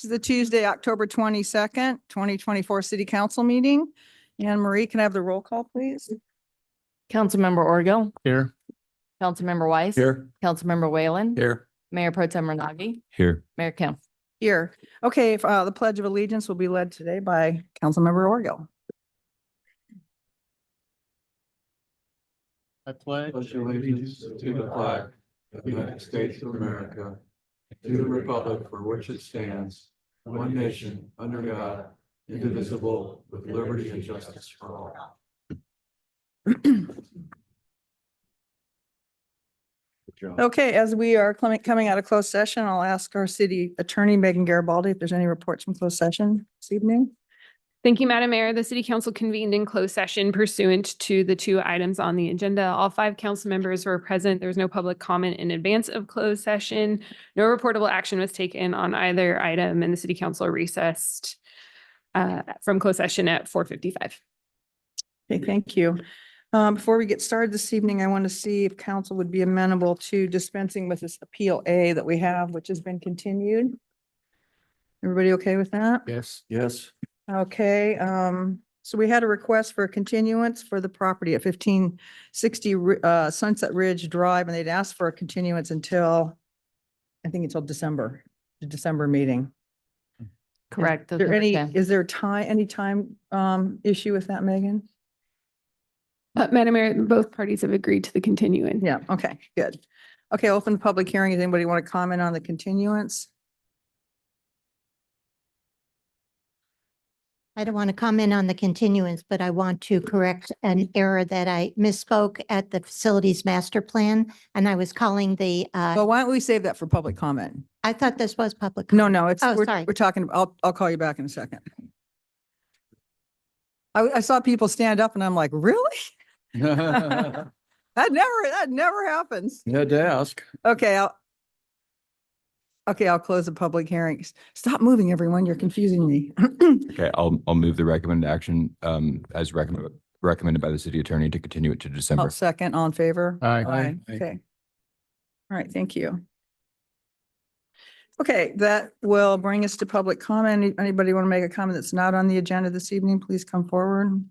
to the Tuesday, October 22nd, 2024 City Council meeting. Anne Marie, can I have the roll call, please? Councilmember Orgill, Here. Councilmember Weiss. Here. Councilmember Whalen. Here. Mayor Pro Tem Renagi. Here. Mayor Kim. Here. Okay, the Pledge of Allegiance will be led today by Councilmember Orgill. I pledge allegiance to the flag of the United States of America, to the republic for which it stands, one nation, under God, indivisible, with liberty and justice for all. Okay, as we are coming out of closed session, I'll ask our city attorney, Megan Garibaldi, if there's any reports from closed session this evening. Thank you, Madam Mayor. The City Council convened in closed session pursuant to the two items on the agenda. All 5 council members were present. There was no public comment in advance of closed session. No reportable action was taken on either item, and the City Council recessed from closed session at 4:55. Okay, thank you. Before we get started this evening, I want to see if council would be amenable to dispensing with this Appeal A that we have, which has been continued. Everybody okay with that? Yes. Yes. Okay, so we had a request for a continuance for the property at 1560 Sunset Ridge Drive, and they'd asked for a continuance until, I think until December, the December meeting. Correct. Is there any, Okay. is there any time issue with that, Megan? Madam Mayor, both parties have agreed to the continuance. Yeah, okay, good. Okay, open the public hearing. Does anybody want to comment on the continuance? I don't want to comment on the continuance, but I want to correct an error that I misspoke at the facilities master plan. And I was calling the, Well, why don't we save that for public comment? I thought this was public. No, no, it's, Oh, we're sorry. talking, I'll call you back in a second. I saw people stand up and I'm like, really? Had That never happens. to ask. Okay, I'll close the public hearings. Stop moving, everyone. You're confusing me. Okay, I'll move the recommended action as recommended by the city attorney to continue it to I'll December. second, all in favor? Aye. Okay. All right, thank you. Okay, that will bring us to public comment. Anybody want to make a comment that's not on the agenda this evening? Please come forward.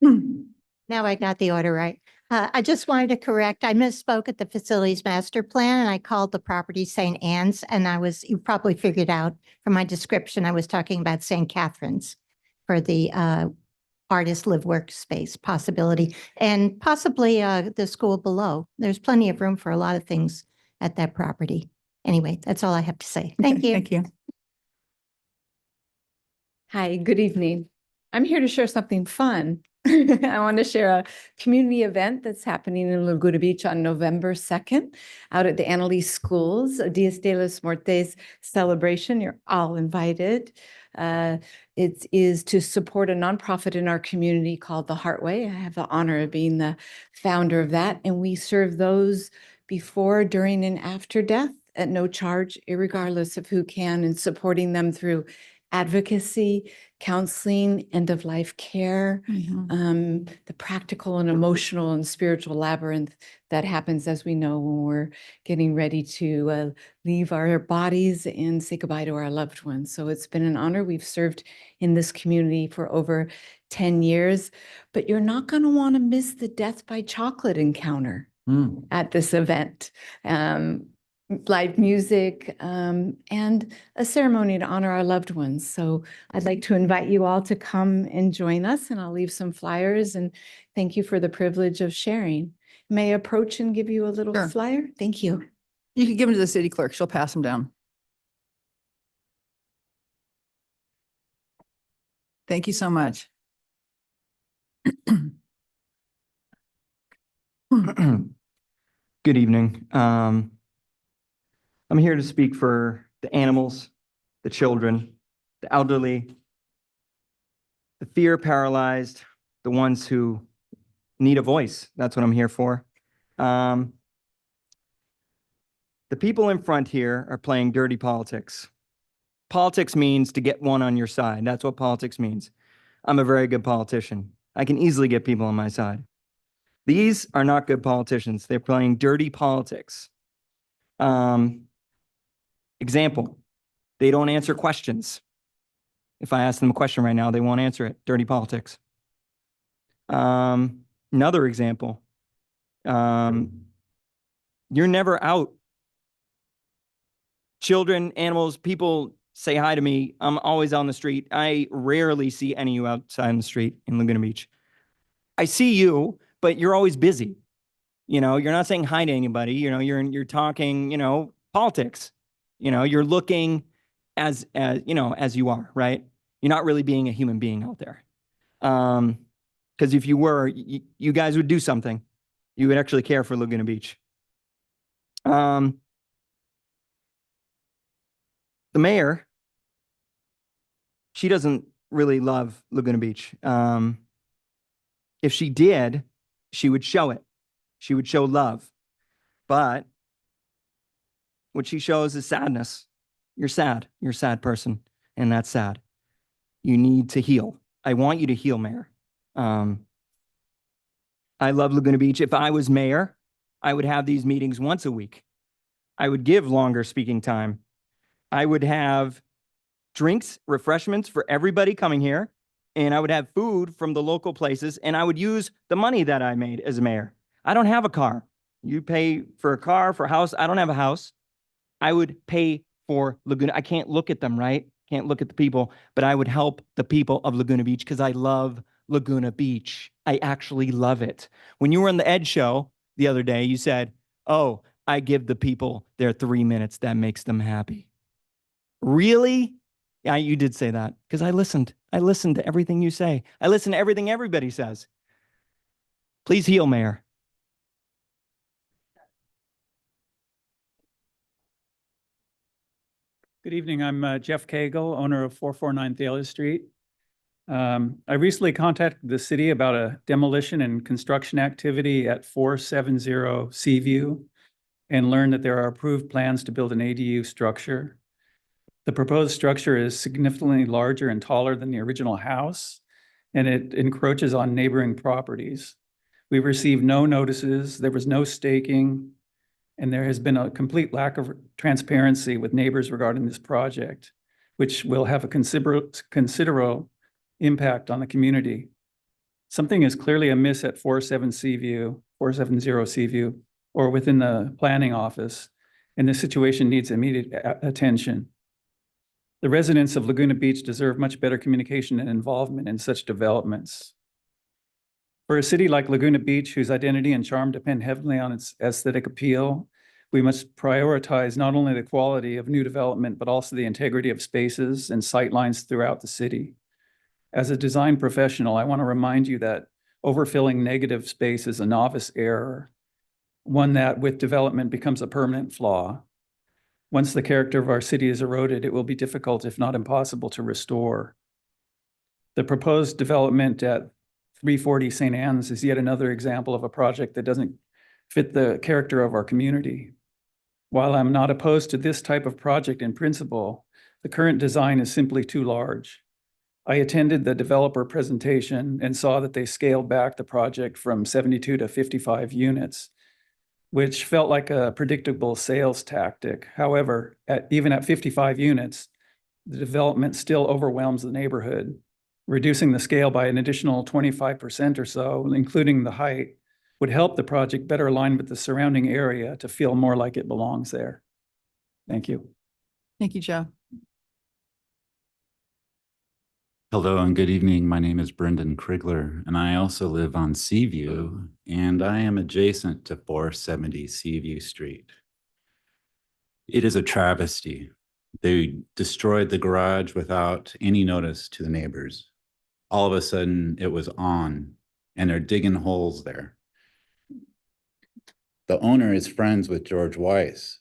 Now I got the order right. I just wanted to correct, I misspoke at the facilities master plan and I called the property St. Anne's and you probably figured out from my description, I was talking about St. Catherine's for the artist live workspace possibility and possibly the school below. There's plenty of room for a lot of things at that property. Anyway, that's all I have to say. Thank you. Thank you. Hi, good evening. I'm here to share something fun. I want to share a community event that's happening in Laguna Beach on November 2nd out at the Annalise Schools, a Dias de los Muertos celebration. You're all invited. It is to support a nonprofit in our community called The Heartway. I have the honor of being the founder of that, and we serve those before, during, and after death at no charge, irregardless of who can, and supporting them through advocacy, counseling, end-of-life care, the practical and emotional and spiritual labyrinth that happens, as we know, when we're getting ready to leave our bodies and say goodbye to our loved ones. So it's been an honor. We've served in this community for over 10 years, but you're not going to want to miss the Death by Chocolate encounter at this event. Live music, and a ceremony to honor our loved ones. So I'd like to invite you all to come and join us, and I'll leave some flyers, and thank you for the privilege of sharing. May I approach and give you a little Sure. flyer? Thank you. You can give them to the city clerk. She'll pass them down. Thank you so much. Good evening. I'm here to speak for the animals, the children, the elderly, the fear paralyzed, the ones who need a voice. That's what I'm here for. The people in front here are playing dirty politics. Politics means to get one on your side. That's what politics means. I'm a very good politician. I can easily get people on my side. These are not good politicians. They're playing dirty politics. Example, they don't answer questions. If I ask them a question right now, they won't answer it. Dirty politics. Another example, you're never out. Children, animals, people say hi to me. I'm always on the street. I rarely see any of you outside on the street in Laguna Beach. I see you, but you're always busy. You know, you're not saying hi to anybody. You know, you're talking, you know, politics. You know, you're looking as you know, as you are, right? You're not really being a human being out there. Because if you were, you guys would do something. You would actually care for Laguna Beach. The mayor, she doesn't really love Laguna Beach. If she did, she would show it. She would show love. But what she shows is sadness. You're sad. You're a sad person, and that's sad. You need to heal. I want you to heal, Mayor. I love Laguna Beach. If I was mayor, I would have these meetings once a week. I would give longer speaking time. I would have drinks, refreshments for everybody coming here, and I would have food from the local places, and I would use the money that I made as a mayor. I don't have a car. You pay for a car, for a house. I don't have a house. I would pay for Laguna. I can't look at them, right? Can't look at the people, but I would help the people of Laguna Beach because I love Laguna Beach. I actually love it. When you were on the Ed Show the other day, you said, oh, I give the people their 3 minutes. That makes them happy. Really? Yeah, you did say that because I listened. I listened to everything you say. I listen to everything everybody says. Please heal, Mayor. Good evening. I'm Jeff Cagle, owner of 449 Thaler Street. I recently contacted the city about a demolition and construction activity at 470 Seaview and learned that there are approved plans to build an ADU structure. The proposed structure is significantly larger and taller than the original house, and it encroaches on neighboring properties. We've received no notices, there was no staking, and there has been a complete lack of transparency with neighbors regarding this project, which will have a considerable impact on the community. Something is clearly amiss at 470 Seaview, or within the planning office, and the situation needs immediate attention. The residents of Laguna Beach deserve much better communication and involvement in such developments. For a city like Laguna Beach, whose identity and charm depend heavily on its aesthetic appeal, we must prioritize not only the quality of new development, but also the integrity of spaces and sightlines throughout the city. As a design professional, I want to remind you that overfilling negative space is a novice error, one that with development becomes a permanent flaw. Once the character of our city is eroded, it will be difficult, if not impossible, to restore. The proposed development at 340 St. Anne's is yet another example of a project that doesn't fit the character of our community. While I'm not opposed to this type of project in principle, the current design is simply too large. I attended the developer presentation and saw that they scaled back the project from 72 to 55 units, which felt like a predictable sales tactic. However, even at 55 units, the development still overwhelms the neighborhood. Reducing the scale by an additional 25% or so, including the height, would help the project better align with the surrounding area to feel more like it belongs there. Thank you. Thank you, Joe. Hello and good evening. My name is Brendan Krigler, and I also live on Seaview, and I am adjacent to 470 Seaview Street. It is a travesty. They destroyed the garage without any notice to the neighbors. All of a sudden, it was on, and they're digging holes there. The owner is friends with George Weiss,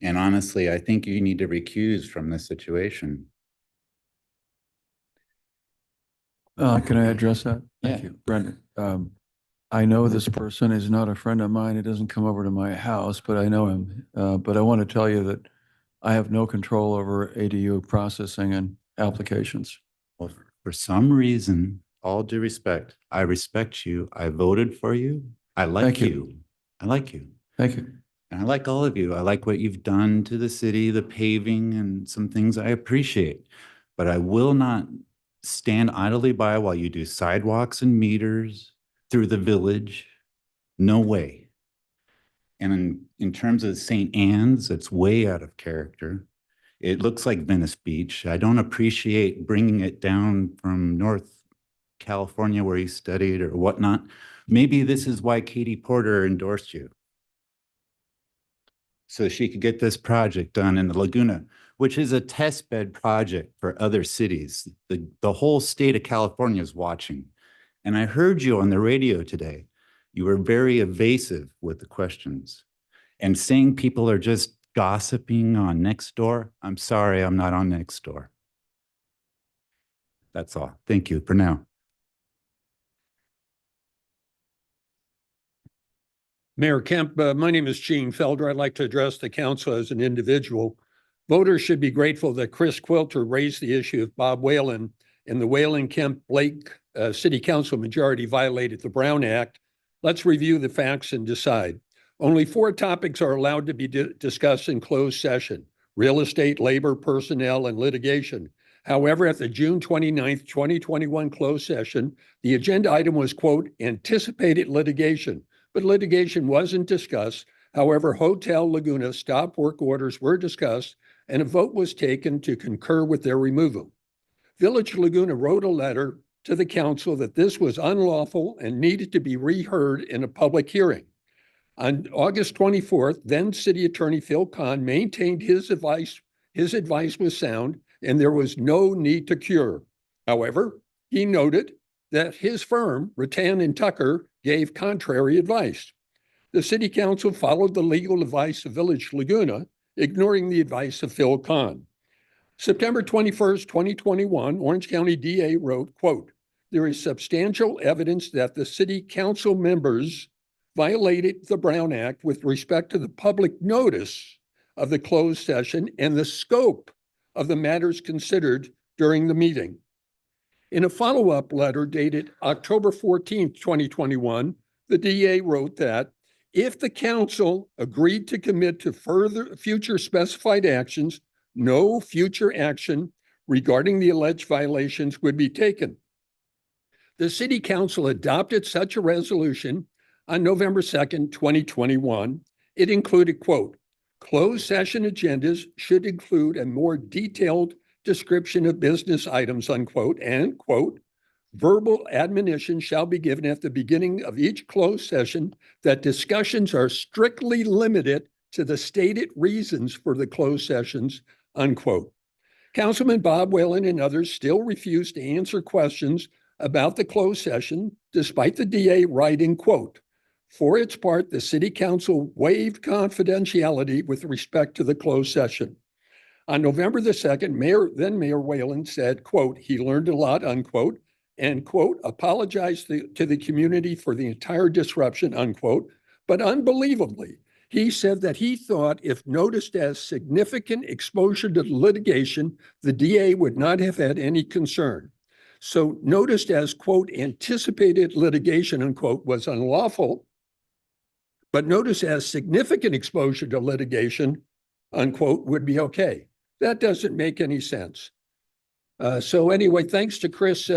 and honestly, I think you need to recuse from this situation. Can I address that? Thank Yeah. you, Brendan. I know this person is not a friend of mine. He doesn't come over to my house, but I know him. But I want to tell you that I have no control over ADU processing and applications. Well, for some reason, all due respect, I respect you. I voted for you. I like Thank you. you. I like you. Thank you. And I like all of you. I like what you've done to the city, the paving and some things I appreciate. But I will not stand idly by while you do sidewalks and meters through the village. No way. And in terms of St. Anne's, it's way out of character. It looks like Venice Beach. I don't appreciate bringing it down from North California where you studied or whatnot. Maybe this is why Katie Porter endorsed you, so she could get this project done in the Laguna, which is a test bed project for other cities. The whole state of California is watching. And I heard you on the radio today. You were very evasive with the questions and saying people are just gossiping on Nextdoor. I'm sorry, I'm not on Nextdoor. That's all. Thank you for now. Mayor Kemp, my name is Gene Felder. I'd like to address the council as an individual. Voters should be grateful that Chris Quilter raised the issue of Bob Whalen and the Whalen-Kemp-Blake City Council majority violated the Brown Act. Let's review the facts and decide. Only 4 topics are allowed to be discussed in closed session: real estate, labor, personnel, and litigation. However, at the June 29th, 2021 closed session, the agenda item was, quote, anticipated litigation, but litigation wasn't discussed. However, Hotel Laguna stop work orders were discussed and a vote was taken to concur with their removal. Village Laguna wrote a letter to the council that this was unlawful and needed to be reheard in a public hearing. On August 24th, then City Attorney Phil Kahn maintained his advice was sound and there was no need to cure. However, he noted that his firm, Rattan and Tucker, gave contrary advice. The City Council followed the legal advice of Village Laguna, ignoring the advice of Phil Kahn. September 21st, 2021, Orange County DA wrote, quote, there is substantial evidence that the City Council members violated the Brown Act with respect to the public notice of the closed session and the scope of the matters considered during the meeting. In a follow-up letter dated October 14th, 2021, the DA wrote that if the council agreed to commit to future specified actions, no future action regarding the alleged violations would be taken. The City Council adopted such a resolution on November 2nd, 2021. It included, quote, closed session agendas should include a more detailed description of business items, unquote, and, quote, verbal admonition shall be given at the beginning of each closed session that discussions are strictly limited to the stated reasons for the closed sessions, unquote. Councilman Bob Whalen and others still refuse to answer questions about the closed session, despite the DA writing, quote, for its part, the City Council waived confidentiality with respect to the closed session. On November the 2nd, then Mayor Whalen said, quote, he learned a lot, unquote, and, quote, apologized to the community for the entire disruption, unquote. But unbelievably, he said that he thought if noticed as significant exposure to litigation, the DA would not have had any concern. So noticed as, quote, anticipated litigation, unquote, was unlawful, but noticed as significant exposure to litigation, unquote, would be okay. That doesn't make any sense. So anyway, thanks to Chris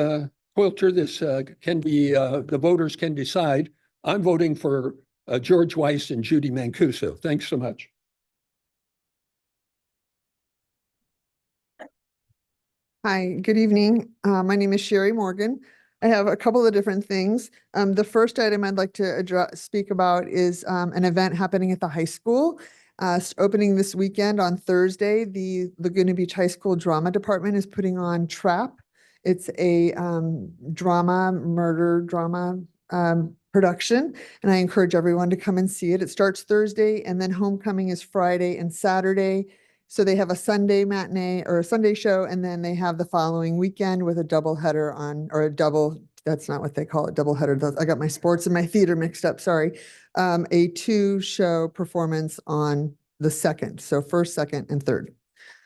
Quilter, this can be, the voters can decide. I'm voting for George Weiss and Judy Mancuso. Thanks so much. Hi, good evening. My name is Sherry Morgan. I have a couple of different things. The first item I'd like to speak about is an event happening at the high school. Opening this weekend on Thursday, the Laguna Beach High School Drama Department is putting on Trap. It's a murder drama production, and I encourage everyone to come and see it. It starts Thursday, and then homecoming is Friday and Saturday. So they have a Sunday matinee or a Sunday show, and then they have the following weekend with a double header on, or a double, that's not what they call it, double header. I got my sports and my theater mixed up, sorry. A 2-show performance on the 2nd. So 1st, 2nd, and 3rd.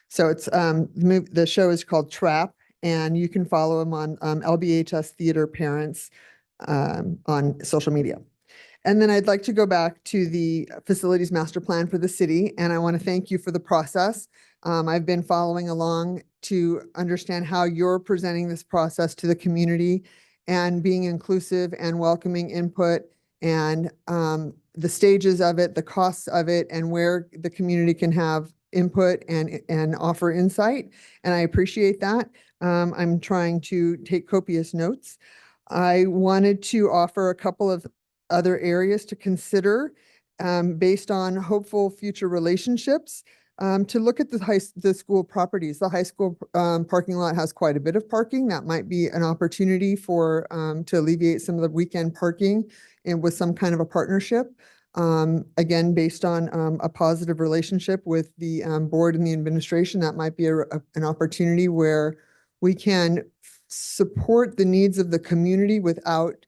So it's the show is called Trap, and you can follow them on LBHS Theater Parents on social media. And then I'd like to go back to the facilities master plan for the city, and I want to thank you for the process. I've been following along to understand how you're presenting this process to the community and being inclusive and welcoming input and the stages of it, the costs of it, and where the community can have input and offer insight. And I appreciate that. I'm trying to take copious notes. I wanted to offer a couple of other areas to consider based on hopeful future relationships. To look at the school properties. The high school parking lot has quite a bit of parking. That might be an opportunity for to alleviate some of the weekend parking and with some kind of a partnership. Again, based on a positive relationship with the board and the administration, that might be an opportunity where we can support the needs of the community without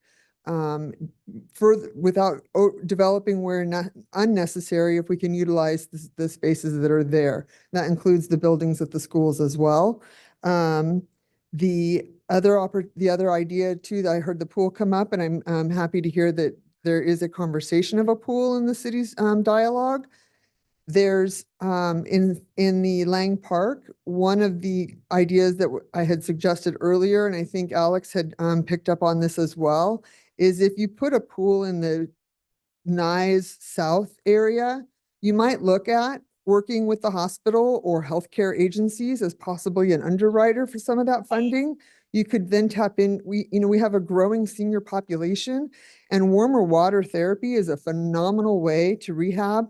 developing where not unnecessary if we can utilize the spaces that are there. That includes the buildings at the schools as well. The other idea too, that I heard the pool come up, and I'm happy to hear that there is a conversation of a pool in the city's dialogue. There's in the Lang Park, one of the ideas that I had suggested earlier, and I think Alex had picked up on this as well, is if you put a pool in the Nye South area, you might look at working with the hospital or healthcare agencies as possibly an underwriter for some of that funding. You could then tap in, we have a growing senior population, and warmer water therapy is a phenomenal way to rehab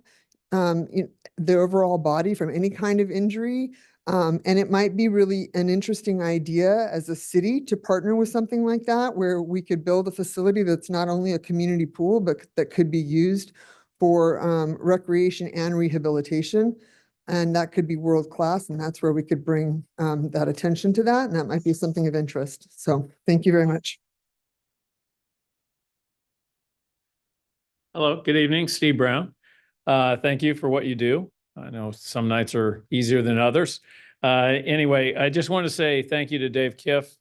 the overall body from any kind of injury. And it might be really an interesting idea as a city to partner with something like that, where we could build a facility that's not only a community pool, but that could be used for recreation and rehabilitation. And that could be world-class, and that's where we could bring that attention to that, and that might be something of interest. So thank you very much. Hello, good evening, Steve Brown. Thank you for what you do. I know some nights are easier than others. Anyway, I just want to say thank you to Dave Kiff,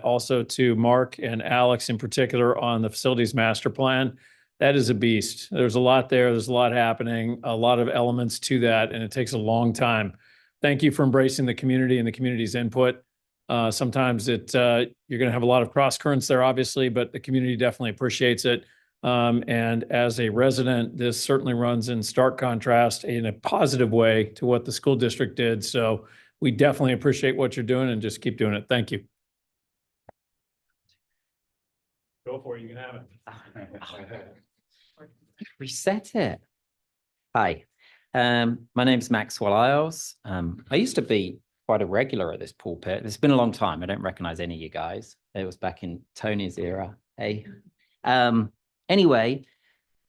also to Mark and Alex in particular on the facilities master plan. That is a beast. There's a lot there. There's a lot happening, a lot of elements to that, and it takes a long time. Thank you for embracing the community and the community's input. Sometimes you're going to have a lot of cross currents there, obviously, but the community definitely appreciates it. And as a resident, this certainly runs in stark contrast in a positive way to what the school district did. So we definitely appreciate what you're doing and just keep doing it. Thank you. Go for it. You can have it. Reset it. Hi, my name's Maxwell Isles. I used to be quite a regular at this pulpit. It's been a long time. I don't recognize any of you guys. It was back in Tony's era. Hey. Anyway,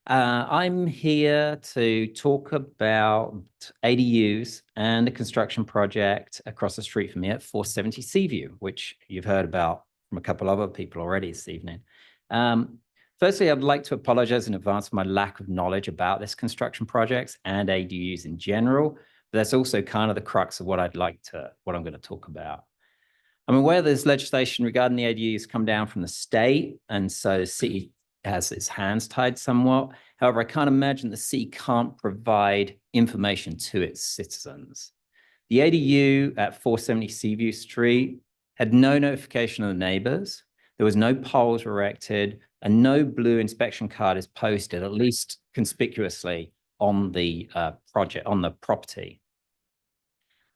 I'm here to talk about ADUs and a construction project across the street from me at 470 Seaview, which you've heard about from a couple of other people already this evening. Firstly, I'd like to apologize in advance for my lack of knowledge about this construction projects and ADUs in general, but that's also kind of the crux of what I'm going to talk about. I'm aware there's legislation regarding the ADUs come down from the state, and so the city has its hands tied somewhat. However, I can't imagine the city can't provide information to its citizens. The ADU at 470 Seaview Street had no notification of the neighbors. There was no poles erected, and no blue inspection card is posted, at least conspicuously, on the project, on the property.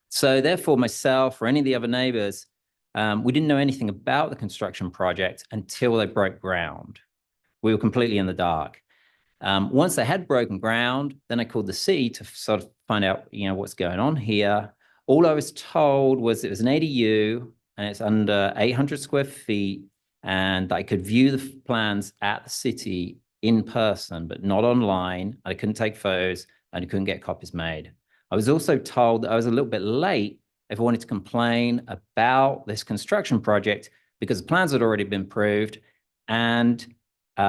So therefore, myself or any of the other neighbors, we didn't know anything about the construction project until they broke ground. We were completely in the dark. Once they had broken ground, then I called the city to sort of find out, what's going on here. All I was told was it was an ADU and it's under 800 square feet, and I could view the plans at the city in person, but not online. I couldn't take photos and I couldn't get copies made. I was also told that I was a little bit late if I wanted to complain about this construction project because the plans had already been approved and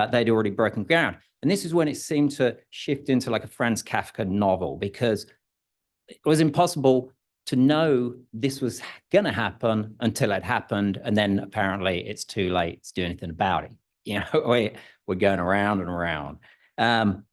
they'd already broken ground. And this is when it seemed to shift into like a Franz Kafka novel, because it was impossible to know this was going to happen until it happened. And then apparently it's too late to do anything about it. We're going around and around. The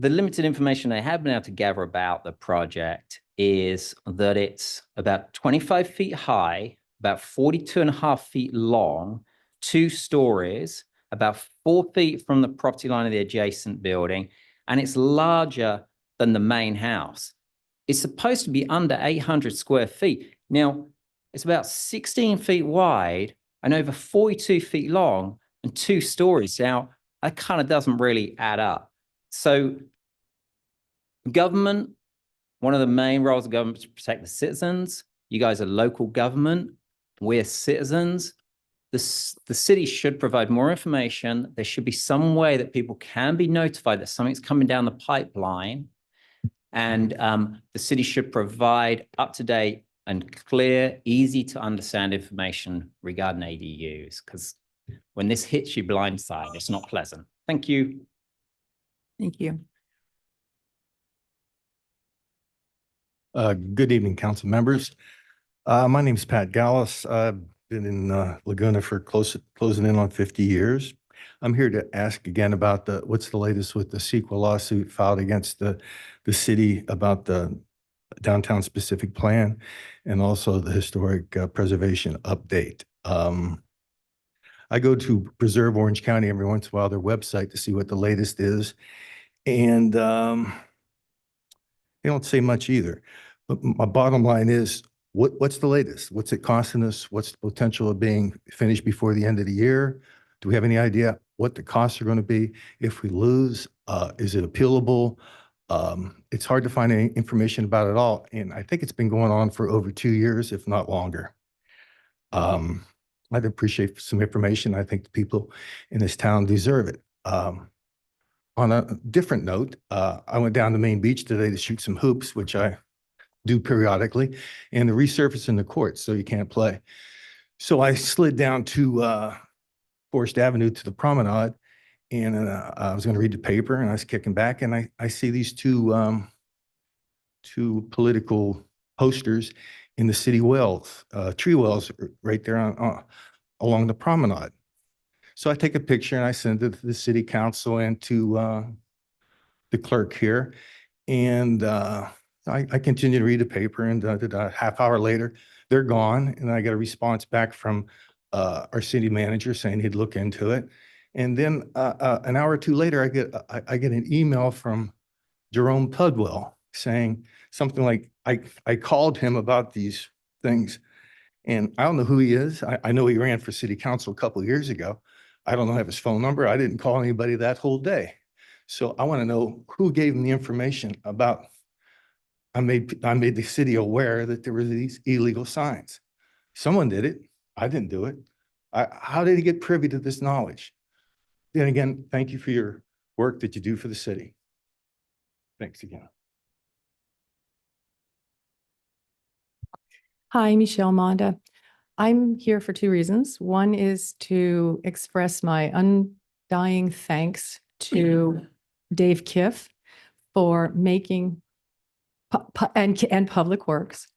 limited information I have been able to gather about the project is that it's about 25 feet high, about 42.5 feet long, 2 stories, about 4 feet from the property line of the adjacent building, and it's larger than the main house. It's supposed to be under 800 square feet. Now, it's about 16 feet wide and over 42 feet long and 2 stories. Now, that kind of doesn't really add up. So government, one of the main roles of government is to protect the citizens. You guys are local government. We're citizens. The city should provide more information. There should be some way that people can be notified that something's coming down the pipeline. And the city should provide up-to-date and clear, easy to understand information regarding ADUs. Because when this hits you blindside, it's not pleasant. Thank you. Thank you. Good evening, council members. My name is Pat Gallus. I've been in Laguna for closing in on 50 years. I'm here to ask again about what's the latest with the CEQA lawsuit filed against the city about the downtown specific plan and also the historic preservation update. I go to Preserve Orange County every once in a while, their website, to see what the latest is. And they don't say much either. But my bottom line is, what's the latest? What's it costing us? What's the potential of being finished before the end of the year? Do we have any idea what the costs are going to be if we lose? Is it appealable? It's hard to find any information about it all. And I think it's been going on for over 2 years, if not longer. I'd appreciate some information. I think the people in this town deserve it. On a different note, I went down to Main Beach today to shoot some hoops, which I do periodically, and the resurface in the courts, so you can't play. So I slid down to Forest Avenue to the promenade, and I was going to read the paper, and I was kicking back, and I see these two political posters in the city wells, tree wells right there along the promenade. So I take a picture and I send it to the city council and to the clerk here. And I continue to read the paper, and a half hour later, they're gone. And I get a response back from our city manager saying he'd look into it. And then an hour or two later, I get an email from Jerome Pudwell saying something like, I called him about these things. And I don't know who he is. I know he ran for city council a couple of years ago. I don't have his phone number. I didn't call anybody that whole day. So I want to know who gave him the information about, I made the city aware that there were these illegal signs. Someone did it. I didn't do it. How did he get privy to this knowledge? Then again, thank you for your work that you do for the city. Thanks again. Hi, Michelle Monda. I'm here for 2 reasons. One is to express my undying thanks to Dave Kiff for making and Public Works.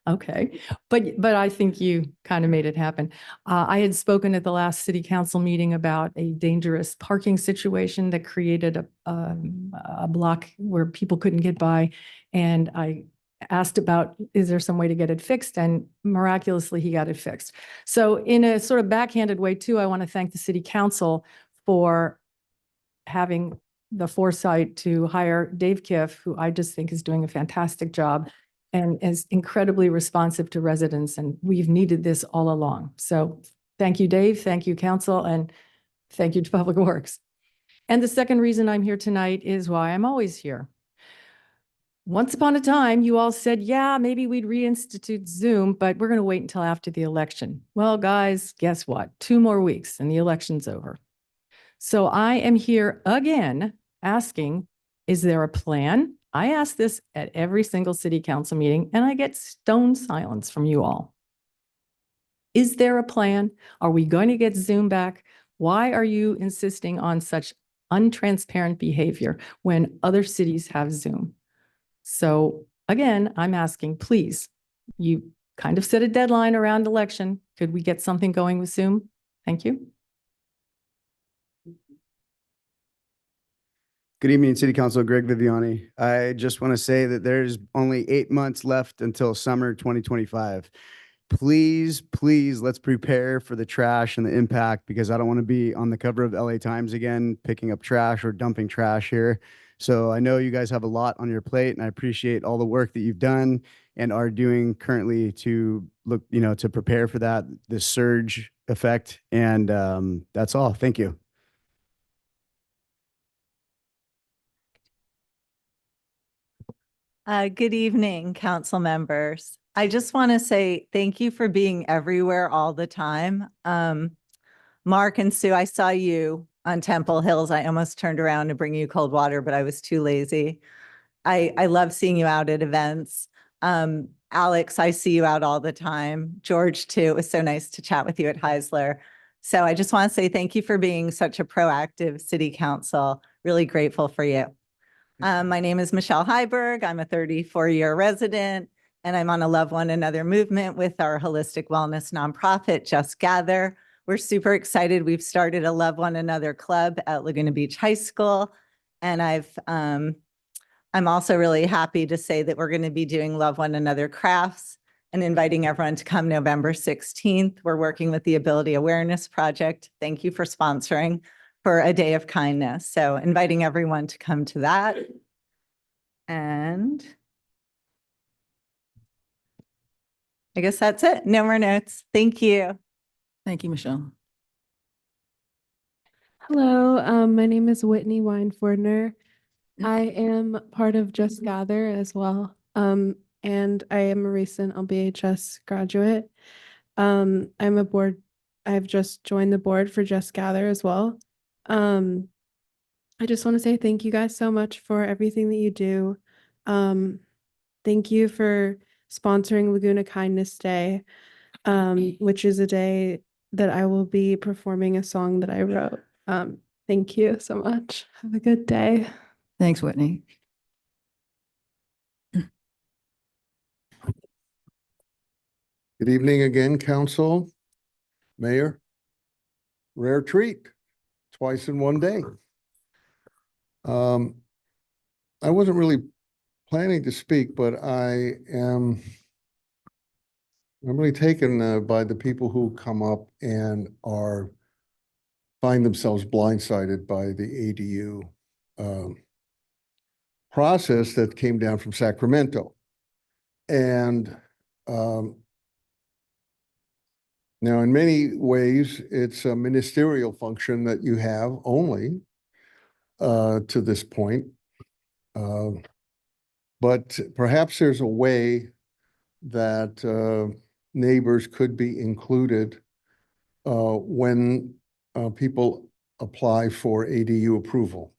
Okay, but I think you kind of made it happen. I had spoken at the last city council meeting about a dangerous parking situation that created a block where people couldn't get by, and I asked about, is there some way to get it fixed? And miraculously, he got it fixed. So in a sort of backhanded way too, I want to thank the city council for having the foresight to hire Dave Kiff, who I just think is doing a fantastic job and is incredibly responsive to residents. And we've needed this all along. So thank you, Dave. Thank you, council. And thank you to Public Works. And the second reason I'm here tonight is why I'm always here. Once upon a time, you all said, yeah, maybe we'd reinstitute Zoom, but we're going to wait until after the election. Well, guys, guess what? 2 more weeks and the election's over. So I am here again asking, is there a plan? I ask this at every single city council meeting, and I get stone silence from you all. Is there a plan? Are we going to get Zoom back? Why are you insisting on such untransparent behavior when other cities have Zoom? So again, I'm asking, please, you kind of set a deadline around election. Could we get something going with Zoom? Thank you. Good evening, City Council. Greg Viviani. I just want to say that there's only 8 months left until summer 2025. Please, please, let's prepare for the trash and the impact, because I don't want to be on the cover of the LA Times again, picking up trash or dumping trash here. So I know you guys have a lot on your plate, and I appreciate all the work that you've done and are doing currently to look, to prepare for that, this surge effect. And that's all. Thank you. Good evening, council members. I just want to say thank you for being everywhere all the time. Mark and Sue, I saw you on Temple Hills. I almost turned around to bring you cold water, but I was too lazy. I love seeing you out at events. Alex, I see you out all the time. George, too. It was so nice to chat with you at Heisler. So I just want to say thank you for being such a proactive city council. Really grateful for you. My name is Michelle Heiberg. I'm a 34-year resident, and I'm on a Love One Another movement with our holistic wellness nonprofit, Just Gather. We're super excited. We've started a Love One Another club at Laguna Beach High School, and I'm also really happy to say that we're going to be doing Love One Another crafts and inviting everyone to come November 16th. We're working with the Ability Awareness Project. Thank you for sponsoring, for a day of kindness. So inviting everyone to come to that. And I guess that's it. No more notes. Thank you. Thank you, Michelle. Hello, my name is Whitney Weinfordner. I am part of Just Gather as well. And I am a recent LBHS graduate. I've just joined the board for Just Gather as well. I just want to say thank you guys so much for everything that you do. Thank you for sponsoring Laguna Kindness Day, which is a day that I will be performing a song that I wrote. Thank you so much. Have a good day. Thanks, Whitney. Good evening again, council, mayor. Rare treat, twice in one day. I wasn't really planning to speak, but I'm really taken by the people who come up and find themselves blindsided by the ADU process that came down from Sacramento. And now, in many ways, it's a ministerial function that you have only to this point. But perhaps there's a way that neighbors could be included when people apply for ADU approval,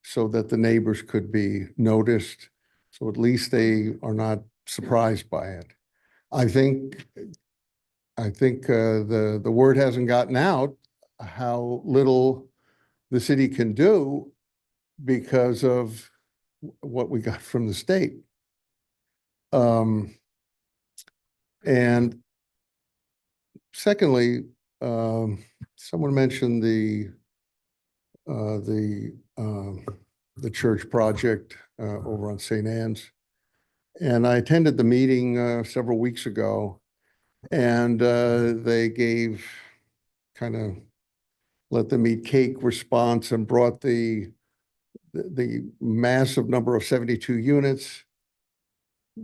so that the neighbors could be noticed, so at least they are not surprised by it. I think the word hasn't gotten out how little the city can do because of what we got from the state. And secondly, someone mentioned the church project over on St. Anne's. And I attended the meeting several weeks ago, and they gave kind of let them eat cake response and brought the massive number of 72 units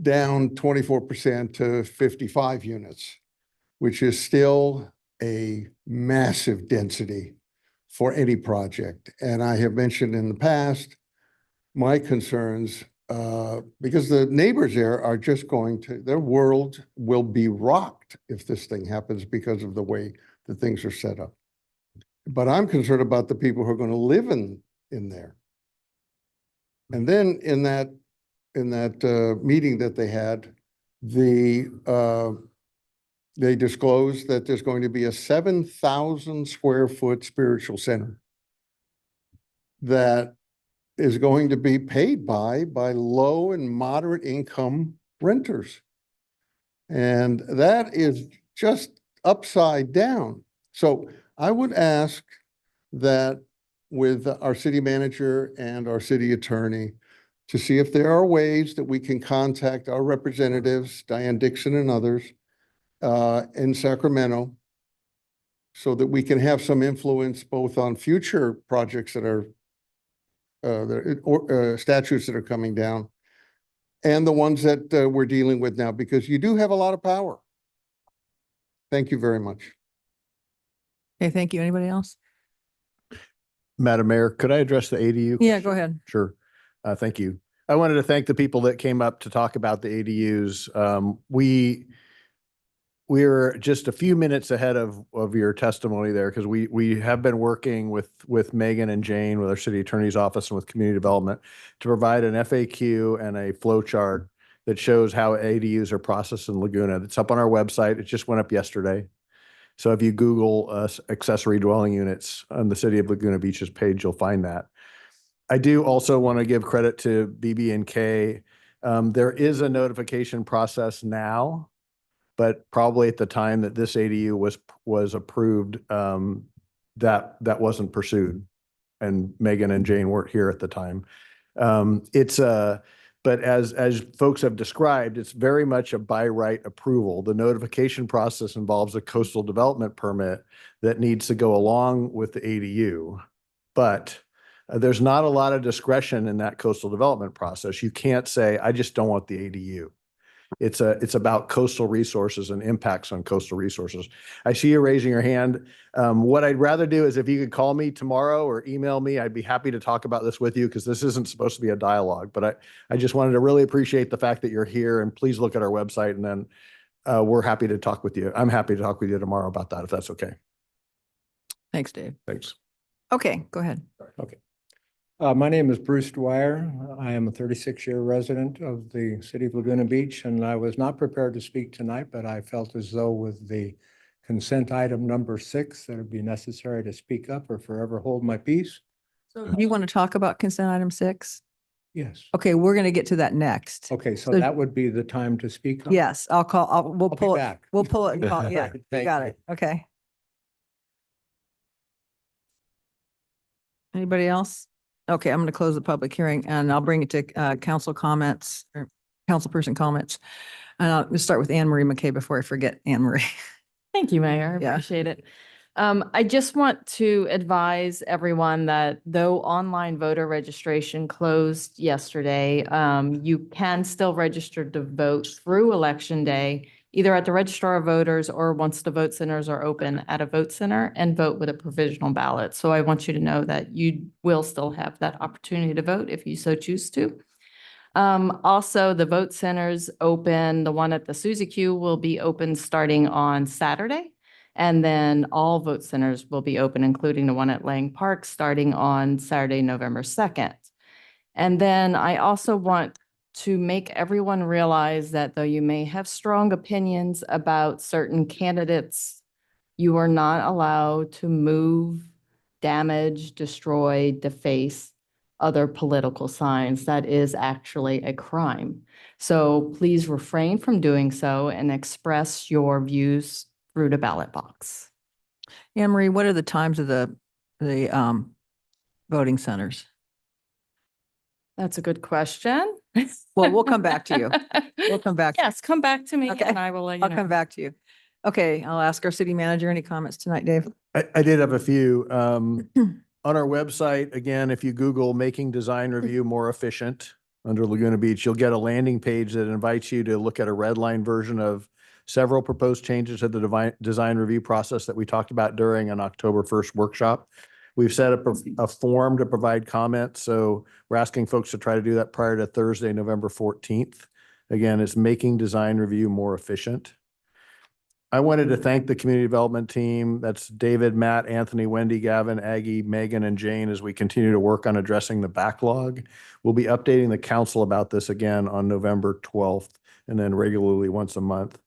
down 24% to 55 units, which is still a massive density for any project. And I have mentioned in the past my concerns because the neighbors there are just their world will be rocked if this thing happens because of the way that things are set up. But I'm concerned about the people who are going to live in there. And then in that meeting that they had, they disclosed that there's going to be a 7,000 square foot spiritual center that is going to be paid by low and moderate income renters. And that is just upside down. So I would ask that with our city manager and our city attorney to see if there are ways that we can contact our representatives, Diane Dixon and others, in Sacramento, so that we can have some influence both on future projects that are statutes that are coming down and the ones that we're dealing with now, because you do have a lot of power. Thank you very much. Okay, thank you. Anybody else? Madam Mayor, could I address the ADU? Yeah, go ahead. Sure. Thank you. I wanted to thank the people that came up to talk about the ADUs. We're just a few minutes ahead of your testimony there because we have been working with Megan and Jane, with our city attorney's office and with community development to provide an FAQ and a flow chart that shows how ADUs are processed in Laguna. It's up on our website. It just went up yesterday. So if you Google accessory dwelling units on the City of Laguna Beach's page, you'll find that. I do also want to give credit to BB&K. There is a notification process now, but probably at the time that this ADU was approved, that wasn't pursued, and Megan and Jane weren't here at the time. But as folks have described, it's very much a by right approval. The notification process involves a coastal development permit that needs to go along with the ADU, but there's not a lot of discretion in that coastal development process. You can't say, I just don't want the ADU. It's about coastal resources and impacts on coastal resources. I see you raising your hand. What I'd rather do is if you could call me tomorrow or email me, I'd be happy to talk about this with you because this isn't supposed to be a dialogue, but I just wanted to really appreciate the fact that you're here, and please look at our website, and then we're happy to talk with you. I'm happy to talk with you tomorrow about that, if that's okay. Thanks, Dave. Thanks. Okay, go ahead. Okay. My name is Bruce Dwyer. I am a 36-year resident of the city of Laguna Beach, and I was not prepared to speak tonight, but I felt as though with the consent item number 6, that it'd be necessary to speak up or forever hold my peace. So you want to talk about consent item 6? Yes. Okay, we're going to get to that next. Okay, so So- that would be the time to speak up? Yes, we'll be pull it. back. We'll pull it and call. Yeah, you Thank got you. it. Okay. Anybody else? Okay, I'm going to close the public hearing and I'll bring it to council comments or councilperson comments. And I'll start with Anne Marie McKay before I forget Anne Marie. Thank you, Mayor. I Yeah. appreciate it. I just want to advise everyone that though online voter registration closed yesterday, you can still register to vote through Election Day, either at the Registrar of Voters or once the vote centers are open at a vote center, and vote with a provisional ballot. So I want you to know that you will still have that opportunity to vote if you so choose to. Also, the vote centers open, the one at the Suzy Q will be open starting on Saturday. And then all vote centers will be open, including the one at Lang Park, starting on Saturday, November 2nd. And then I also want to make everyone realize that though you may have strong opinions about certain candidates, you are not allowed to move, damage, destroy, deface other political signs. That is actually a crime. So please refrain from doing so and express your views through the ballot box. Anne Marie, what are the times of the voting centers? That's a good question. Well, we'll come back to you. We'll come back. Yes, come back to me Okay. and I will let you I'll know. come back to you. Okay, I'll ask our city manager any comments tonight, Dave. I did have a few. On our website, again, if you Google making design review more efficient under Laguna Beach, you'll get a landing page that invites you to look at a red line version of several proposed changes to the design review process that we talked about during an October 1st workshop. We've set up a form to provide comments, so we're asking folks to try to do that prior to Thursday, November 14th. Again, it's making design review more efficient. I wanted to thank the community development team. That's David, Matt, Anthony, Wendy, Gavin, Aggie, Megan, and Jane as we continue to work on addressing the backlog. We'll be updating the council about this again on November 12th and then regularly once a month.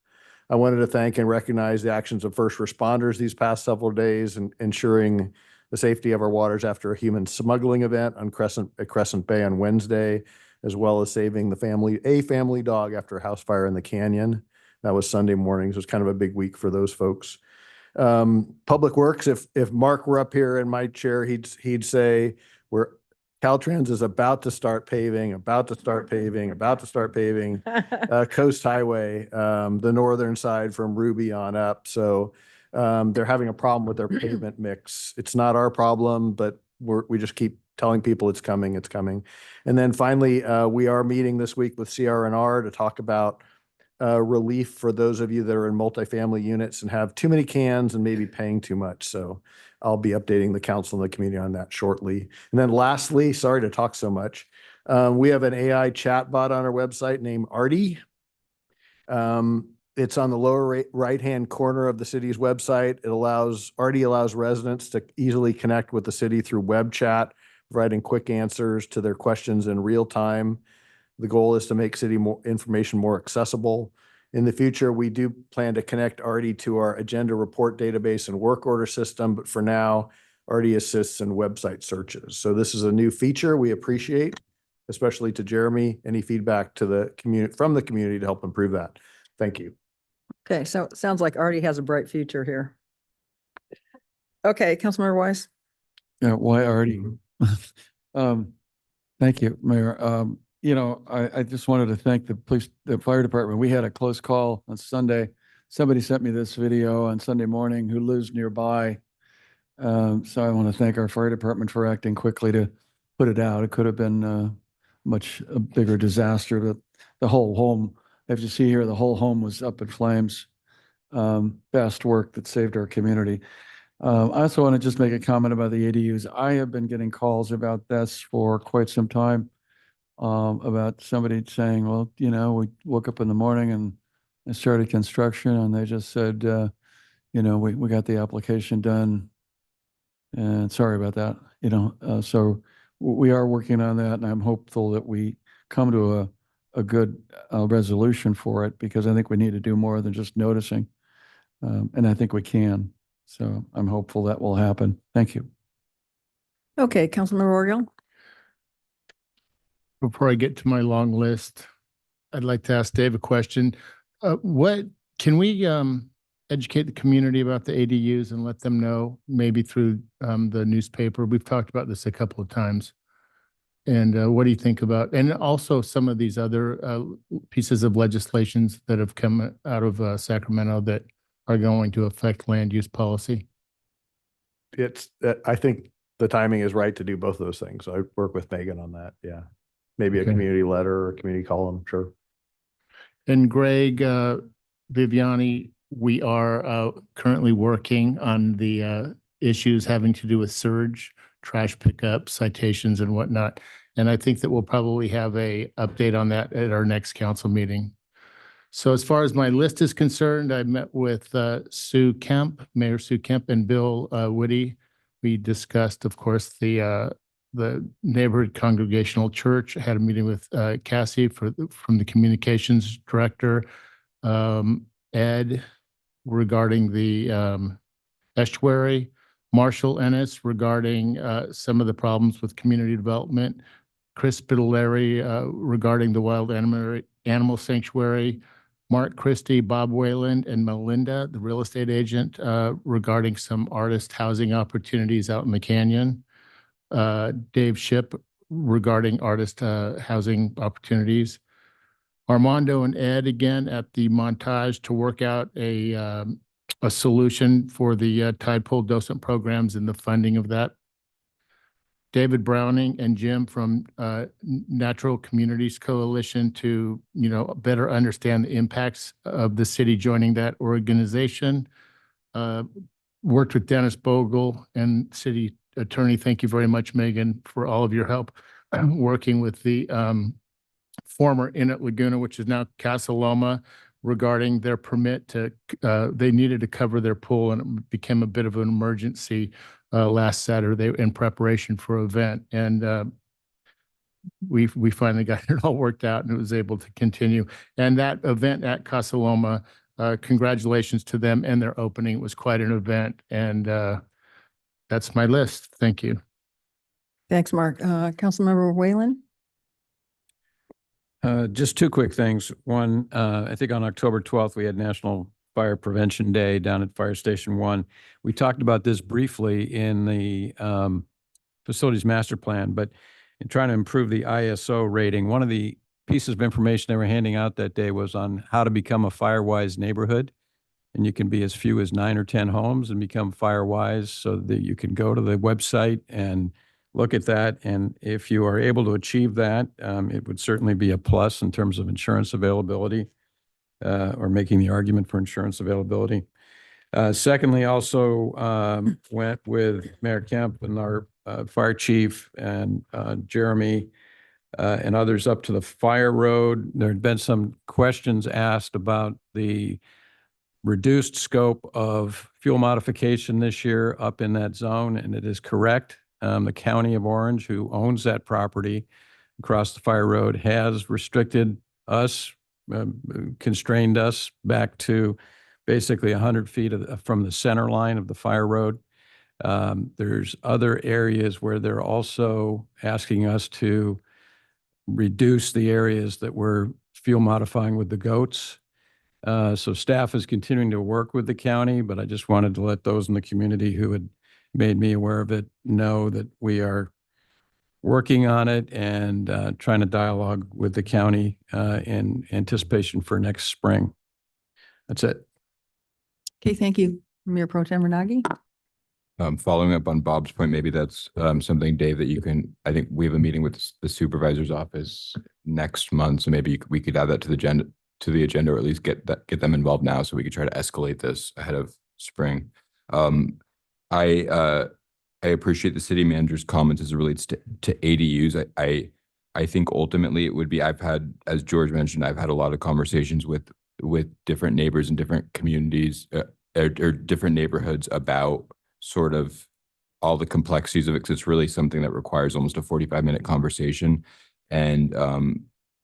I wanted to thank and recognize the actions of first responders these past several days and ensuring the safety of our waters after a human smuggling event on Crescent Bay on Wednesday, as well as saving a family dog after a house fire in the canyon. That was Sunday morning. So it's kind of a big week for those folks. Public Works, if Mark were up here in my chair, he'd say Caltrans is about to start paving, Coast Highway, the northern side from Ruby on up. So they're having a problem with their pavement mix. It's not our problem, but we just keep telling people it's coming. And then finally, we are meeting this week with CR&R to talk about relief for those of you that are in multifamily units and have too many cans and maybe paying too much. So I'll be updating the council and the community on that shortly. And then lastly, sorry to talk so much, we have an AI chatbot on our website named Artie. It's on the lower right-hand corner of the city's website. Artie allows residents to easily connect with the city through web chat, providing quick answers to their questions in real time. The goal is to make city information more accessible. In the future, we do plan to connect Artie to our agenda report database and work order system, but for now, Artie assists in website searches. So this is a new feature we appreciate, especially to Jeremy. Any feedback to the community from the community to help improve that. Thank you. Okay, so it sounds like Artie has a bright future here. Okay, Councilmember Wise. Yeah, why Artie? Thank you, Mayor. I just wanted to thank the fire department. We had a close call on Sunday. Somebody sent me this video on Sunday morning who lives nearby. So I want to thank our fire department for acting quickly to put it out. It could have been a bigger disaster. The whole home, as you see here, the whole home was up in flames. Best work that saved our community. I also want to just make a comment about the ADUs. I have been getting calls about this for quite some time. About somebody saying, well, we woke up in the morning and started construction and they just said, we got the application done and sorry about that, so we are working on that and I'm hopeful that we come to a good resolution for it because I think we need to do more than just noticing. And I think we can. So I'm hopeful that will happen. Thank you. Okay, Councilmember Oriole. Before I get to my long list, I'd like to ask Dave a question. What can we educate the community about the ADUs and let them know maybe through the newspaper? We've talked about this a couple of times. And what do you think about, and also some of these other pieces of legislations that have come out of Sacramento that are going to affect land use policy? I think the timing is right to do both of those things. I work with Megan on that. Yeah. Maybe a community letter or a community column. Sure. And Greg, Viviani, we are currently working on the issues having to do with surge, trash pickup, citations and whatnot. And I think that we'll probably have a update on that at our next council meeting. So as far as my list is concerned, I met with Sue Kemp, Mayor Sue Kemp and Bill Woody. We discussed, of course, the neighborhood congregational church. I had a meeting with Cassie from the communications director, Ed regarding the estuary, Marshall Ennis regarding some of the problems with community development, Chris Spitaleri regarding the wild animal sanctuary, Mark Christie, Bob Wayland, and Melinda, the real estate agent, regarding some artist housing opportunities out in the canyon. Dave Shipp regarding artist housing opportunities. Armando and Ed again at the Montage to work out a solution for the tide pool docent programs and the funding of that. David Browning and Jim from Natural Communities Coalition to better understand the impacts of the city joining that organization. Worked with Dennis Bogle and city attorney. Thank you very much, Megan, for all of your help working with the former Inn at Laguna, which is now Casa Loma, regarding their permit to, they needed to cover their pool and it became a bit of an emergency last Saturday in preparation for an event. And we finally got it all worked out and it was able to continue. And that event at Casa Loma, congratulations to them and their opening. It was quite an event. And that's my list. Thank you. Thanks, Mark. Councilmember Whalen. Just two quick things. One, I think on October 12th, we had National Fire Prevention Day down at Fire Station 1. We talked about this briefly in the Facilities Master Plan, but in trying to improve the ISO rating, one of the pieces of information they were handing out that day was on how to become a fire-wise neighborhood. And you can be as few as 9 or 10 homes and become fire-wise, so that you can go to the website and look at that. And if you are able to achieve that, it would certainly be a plus in terms of insurance availability, or making the argument for insurance availability. Secondly, also went with Mayor Kemp and our fire chief and Jeremy and others up to the fire road. There had been some questions asked about the reduced scope of fuel modification this year up in that zone, and it is correct. The County of Orange, who owns that property across the fire road, has restricted us, constrained us back to basically 100 feet from the center line of the fire road. There's other areas where they're also asking us to reduce the areas that we're fuel modifying with the goats. So staff is continuing to work with the county, but I just wanted to let those in the community who had made me aware of it know that we are working on it and trying to dialogue with the county in anticipation for next spring. That's it. Okay, thank you. Mayor Pro Tem Renagi? Following up on Bob's point, maybe that's something, Dave, that you can, I think we have a meeting with the supervisor's office next month, so maybe we could add that to the agenda, or at least get them involved now, so we could try to escalate this ahead of spring. I appreciate the city manager's comments as it relates to ADUs. I think ultimately it would be, as George mentioned, I've had a lot of conversations with different neighbors in different communities or different neighborhoods about sort of all the complexities of it, because it's really something that requires almost a 45-minute conversation. And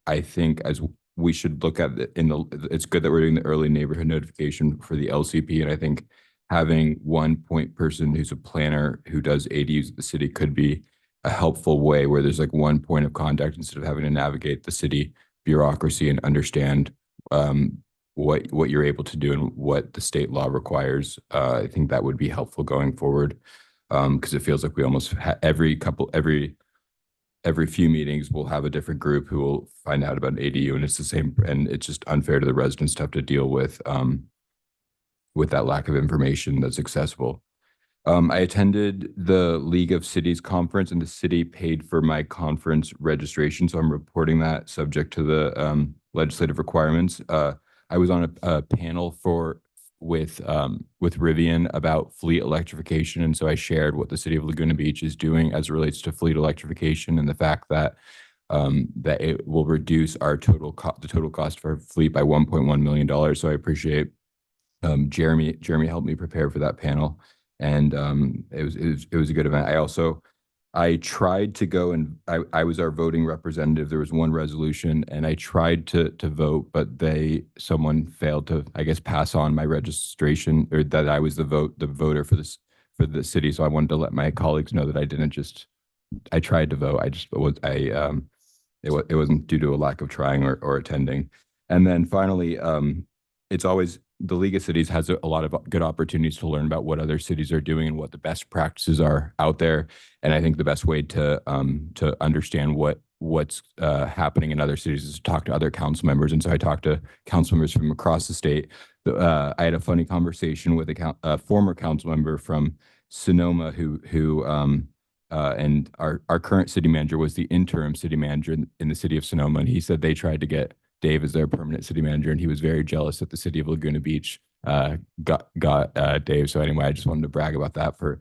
I think as we should look at it it's good that we're doing the early neighborhood notification for the LCP. And I think having one point person who's a planner who does ADUs at the city could be a helpful way, where there's like one point of contact instead of having to navigate the city bureaucracy and understand what you're able to do and what the state law requires. I think that would be helpful going forward, because it feels like we almost every few meetings we'll have a different group who will find out about an ADU, and it's the same, and it's just unfair to the residents to have to deal with that lack of information that's accessible. I attended the League of Cities conference, and the city paid for my conference registration, so I'm reporting that subject to the legislative requirements. I was on a panel with Rivian about fleet electrification, and so I shared what the city of Laguna Beach is doing as it relates to fleet electrification, and the fact that that it will reduce the total cost of our fleet by $1.1 million. So I appreciate Jeremy helped me prepare for that panel, and it was a good event. I tried to go, and I was our voting representative. There was one resolution, and I tried to vote, but someone failed to, I guess, pass on my registration, or that I was the voter for the city. So I wanted to let my colleagues know that I tried to vote. It wasn't due to a lack of trying or attending. And then finally, it's always, the League of Cities has a lot of good opportunities to learn about what other cities are doing and what the best practices are out there. And I think the best way to understand what's happening in other cities is to talk to other council members. And so I talked to council members from across the state. I had a funny conversation with a former council member from Sonoma who and our current city manager was the interim city manager in the city of Sonoma. And he said they tried to get Dave as their permanent city manager, and he was very jealous that the city of Laguna Beach got Dave. So anyway, I just wanted to brag about that for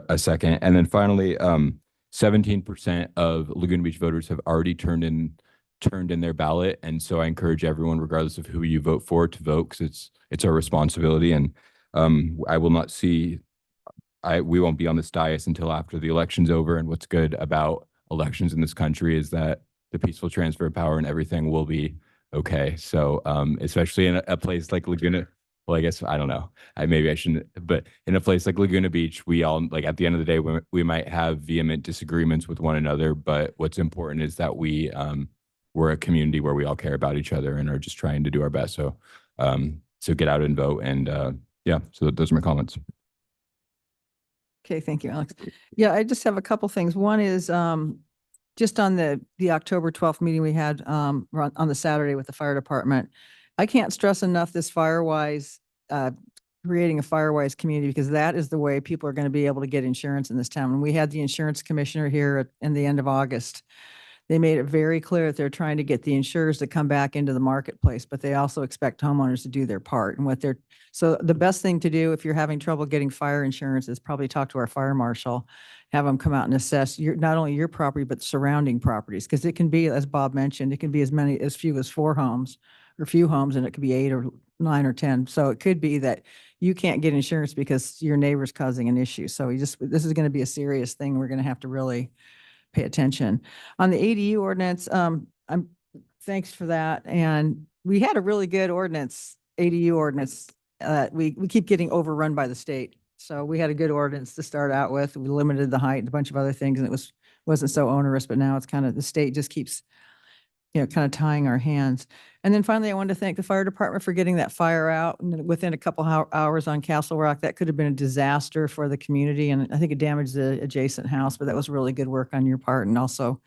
a second. And then finally, 17% of Laguna Beach voters have already turned in their ballot, and so I encourage everyone, regardless of who you vote for, to vote, because it's our responsibility. And we won't be on this dais until after the election's over. And what's good about elections in this country is that the peaceful transfer of power and everything will be okay. So especially in a place like Laguna, well, I guess, I don't know, maybe I shouldn't, but in a place like Laguna Beach, we all, like, at the end of the day, we might have vehement disagreements with one another, but what's important is that we we're a community where we all care about each other and are just trying to do our best. So, so get out and vote. And yeah, so those are my comments. Okay, thank you, Alex. Yeah, I just have a couple things. One is just on the October 12th meeting we had on the Saturday with the fire department. I can't stress enough this Firewise, creating a Firewise community, because that is the way people are going to be able to get insurance in this town. And we had the insurance commissioner here in the end of August. They made it very clear that they're trying to get the insurers to come back into the marketplace, but they also expect homeowners to do their part. And so the best thing to do if you're having trouble getting fire insurance is probably talk to our fire marshal, have them come out and assess not only your property, but surrounding properties. Because it can be, as Bob mentioned, it can be as few as 4 homes or few homes, and it could be 8 or 9 or 10. So it could be that you can't get insurance because your neighbor's causing an issue. So this is going to be a serious thing. We're going to have to really pay attention. On the ADU ordinance, thanks for that. And we had a really good ADU ordinance. We keep getting overrun by the state. So we had a good ordinance to start out with. We limited the height and a bunch of other things, and it wasn't so onerous, but now it's kind of, the state just keeps, kind of tying our hands. And then finally, I wanted to thank the fire department for getting that fire out within a couple hours on Castle Rock. That could have been a disaster for the community, and I think it damaged the adjacent house, but that was really good work on your part. And also,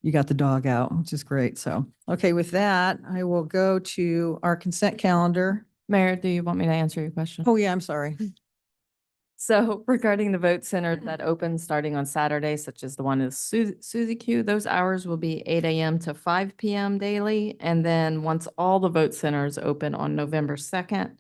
you got the dog out, which is great. So, okay, with that, I will go to our consent calendar. Mayor, do you want me to answer your question? Oh, yeah, I'm sorry. So regarding the vote center that opens starting on Saturday, such as the one in Suzy Q, those hours will be 8 a.m. to 5 p.m. daily. And then once all the vote centers open on November 2nd,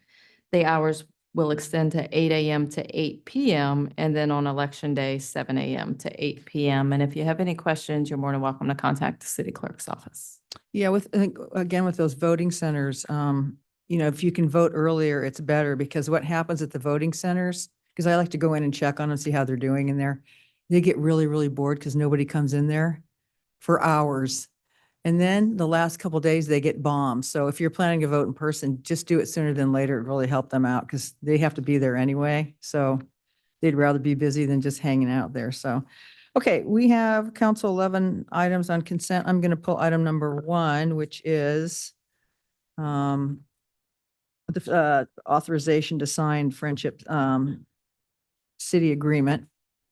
the hours will extend to 8 a.m. to 8 p.m. And then on election day, 7 a.m. to 8 p.m. And if you have any questions, you're more than welcome to contact the city clerk's office. Yeah, again, with those voting centers, if you can vote earlier, it's better, because what happens at the voting centers, because I like to go in and check on them, see how they're doing in there. They get really, really bored because nobody comes in there for hours. And then the last couple of days they get bombed. So if you're planning to vote in person, just do it sooner than later. It really help them out because they have to be there anyway. So they'd rather be busy than just hanging out there. So, okay, we have council 11 items on consent. I'm going to pull item number 1, which is the authorization to sign friendship city agreement.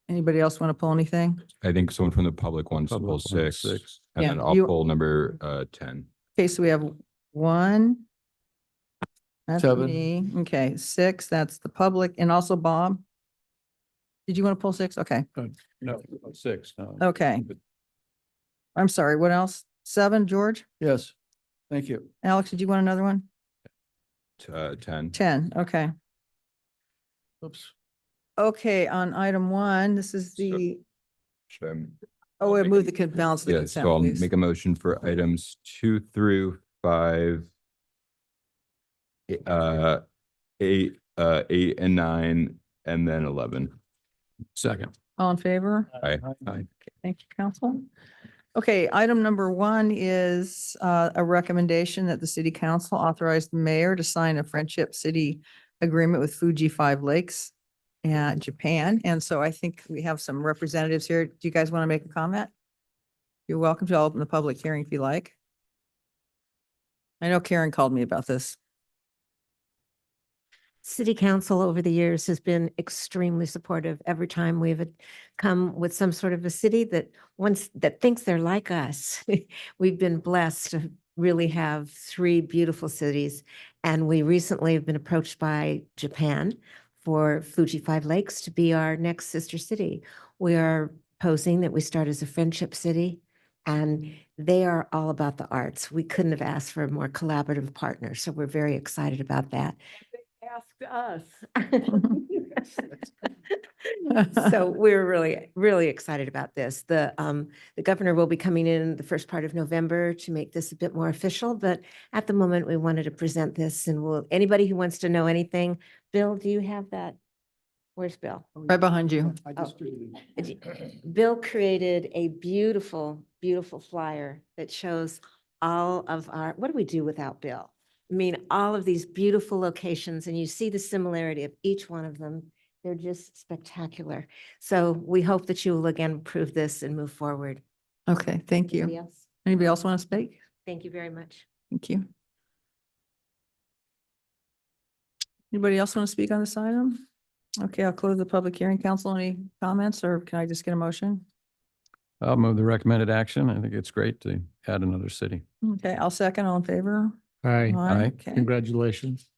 Anybody else want to pull anything? I think someone from the public wants to pull Public wants 6, 6. and Yeah, then I'll you- pull number 10. Okay, so we have 1. That's 7. me. Okay, 6, that's the public, and also Bob. Did you want to pull 6? Okay, No, 6. No. okay. I'm sorry, what else? 7, George? Yes. Thank you. Alex, did you want another one? 10. 10, okay. Oops. Okay, on item 1, this is the, Should we move the balance of the Yeah, consent, so I'll please. make a motion for items 2 through 5, 8, 8 and 9, and then 11. Second. All in favor? Aye. Aye. Thank you, council. Okay, item number 1 is a recommendation that the city council authorize the mayor to sign a friendship city agreement with Fuji 5 Lakes and Japan. And so I think we have some representatives here. Do you guys want to make a comment? You're welcome to open the public hearing if you like. I know Karen called me about this. City Council over the years has been extremely supportive every time we've come with some sort of a city that thinks they're like us. We've been blessed to really have 3 beautiful cities. And we recently have been approached by Japan for Fuji 5 Lakes to be our next sister city. We are proposing that we start as a friendship city, and they are all about the arts. We couldn't have asked for a more collaborative partner. So we're very excited about that. Ask us. So we're really, really excited about this. The governor will be coming in the first part of November to make this a bit more official, but at the moment we wanted to present this, and anybody who wants to know anything, Bill, do you have that? Where's Bill? Right behind you. Bill created a beautiful, beautiful flyer that shows all of our, what do we do without Bill? I mean, all of these beautiful locations, and you see the similarity of each one of them. They're just spectacular. So we hope that you will again approve this and move forward. Okay, thank Anybody you. else? Anybody else want to speak? Thank you very much. Thank you. Anybody else want to speak on this item? Okay, I'll close the public hearing. Council, any comments, or can I just get a motion? I'll move the recommended action. I think it's great to add another city. Okay, I'll second. All in favor? Aye. Aye. Okay. Congratulations.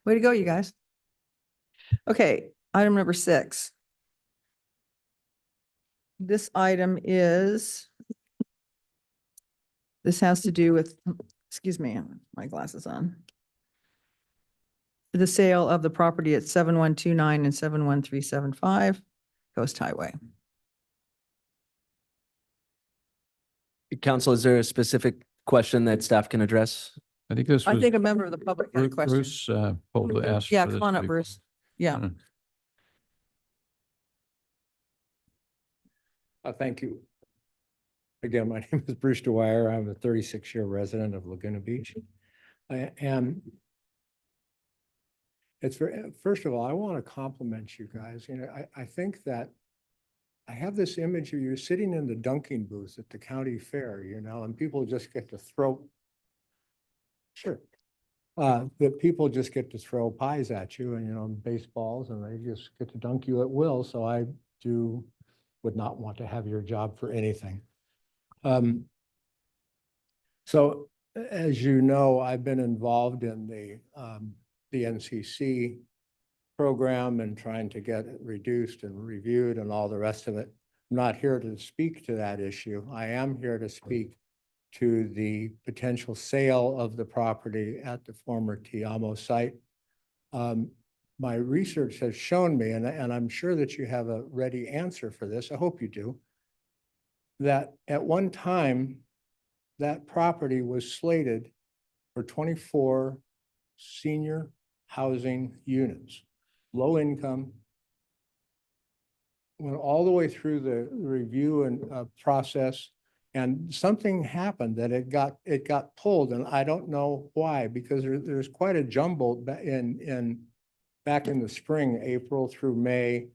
Way to go, you guys. Okay, item number 6. This item is, this has to do with, excuse me, my glasses on. The sale of the property at 7129 and 71375 Coast Highway. Council, is there a specific question that staff can address? I think this I was think a member of the public had a question. Bruce, pulled to ask. Yeah, for this come on up, before. Bruce. Yeah. Thank you. Again, my name is Bruce Dwyer. I'm a 36-year resident of Laguna Beach. And it's very, first of all, I want to compliment you guys. You know, I think that I have this image of you sitting in the dunking booth at the county fair, you know, and people just get to throw, sure, that people just get to throw pies at you and, you know, baseballs, and they just get to dunk you at will. So I would not want to have your job for anything. So as you know, I've been involved in the NCC program and trying to get it reduced and reviewed and all the rest of it. I'm not here to speak to that issue. I am here to speak to the potential sale of the property at the former Tiamo site. My research has shown me, and I'm sure that you have a ready answer for this, I hope you do, that at one time, that property was slated for 24 senior housing units, low income. Went all the way through the review and process, and something happened that it got pulled, and I don't know why, because there's quite a jumble back in the spring, April through May,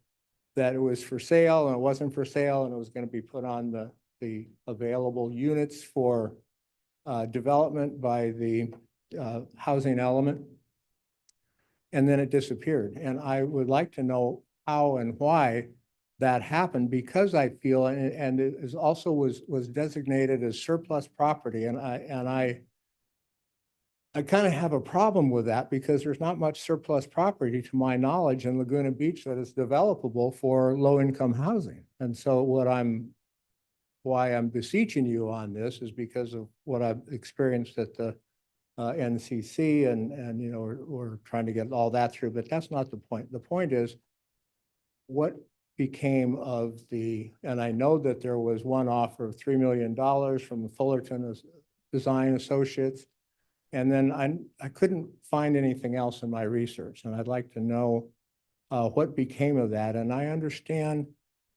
that it was for sale and it wasn't for sale, and it was going to be put on the available units for development by the housing element. And then it disappeared. And I would like to know how and why that happened, because I feel, and it is also was designated as surplus property. And I kind of have a problem with that, because there's not much surplus property to my knowledge in Laguna Beach that is developable for low income housing. And so why I'm beseeching you on this is because of what I've experienced at the NCC, and you know, we're trying to get all that through, but that's not the point. The point is what became of and I know that there was one offer of $3 million from the Fullerton Design Associates, and then I couldn't find anything else in my research, and I'd like to know what became of that. And I understand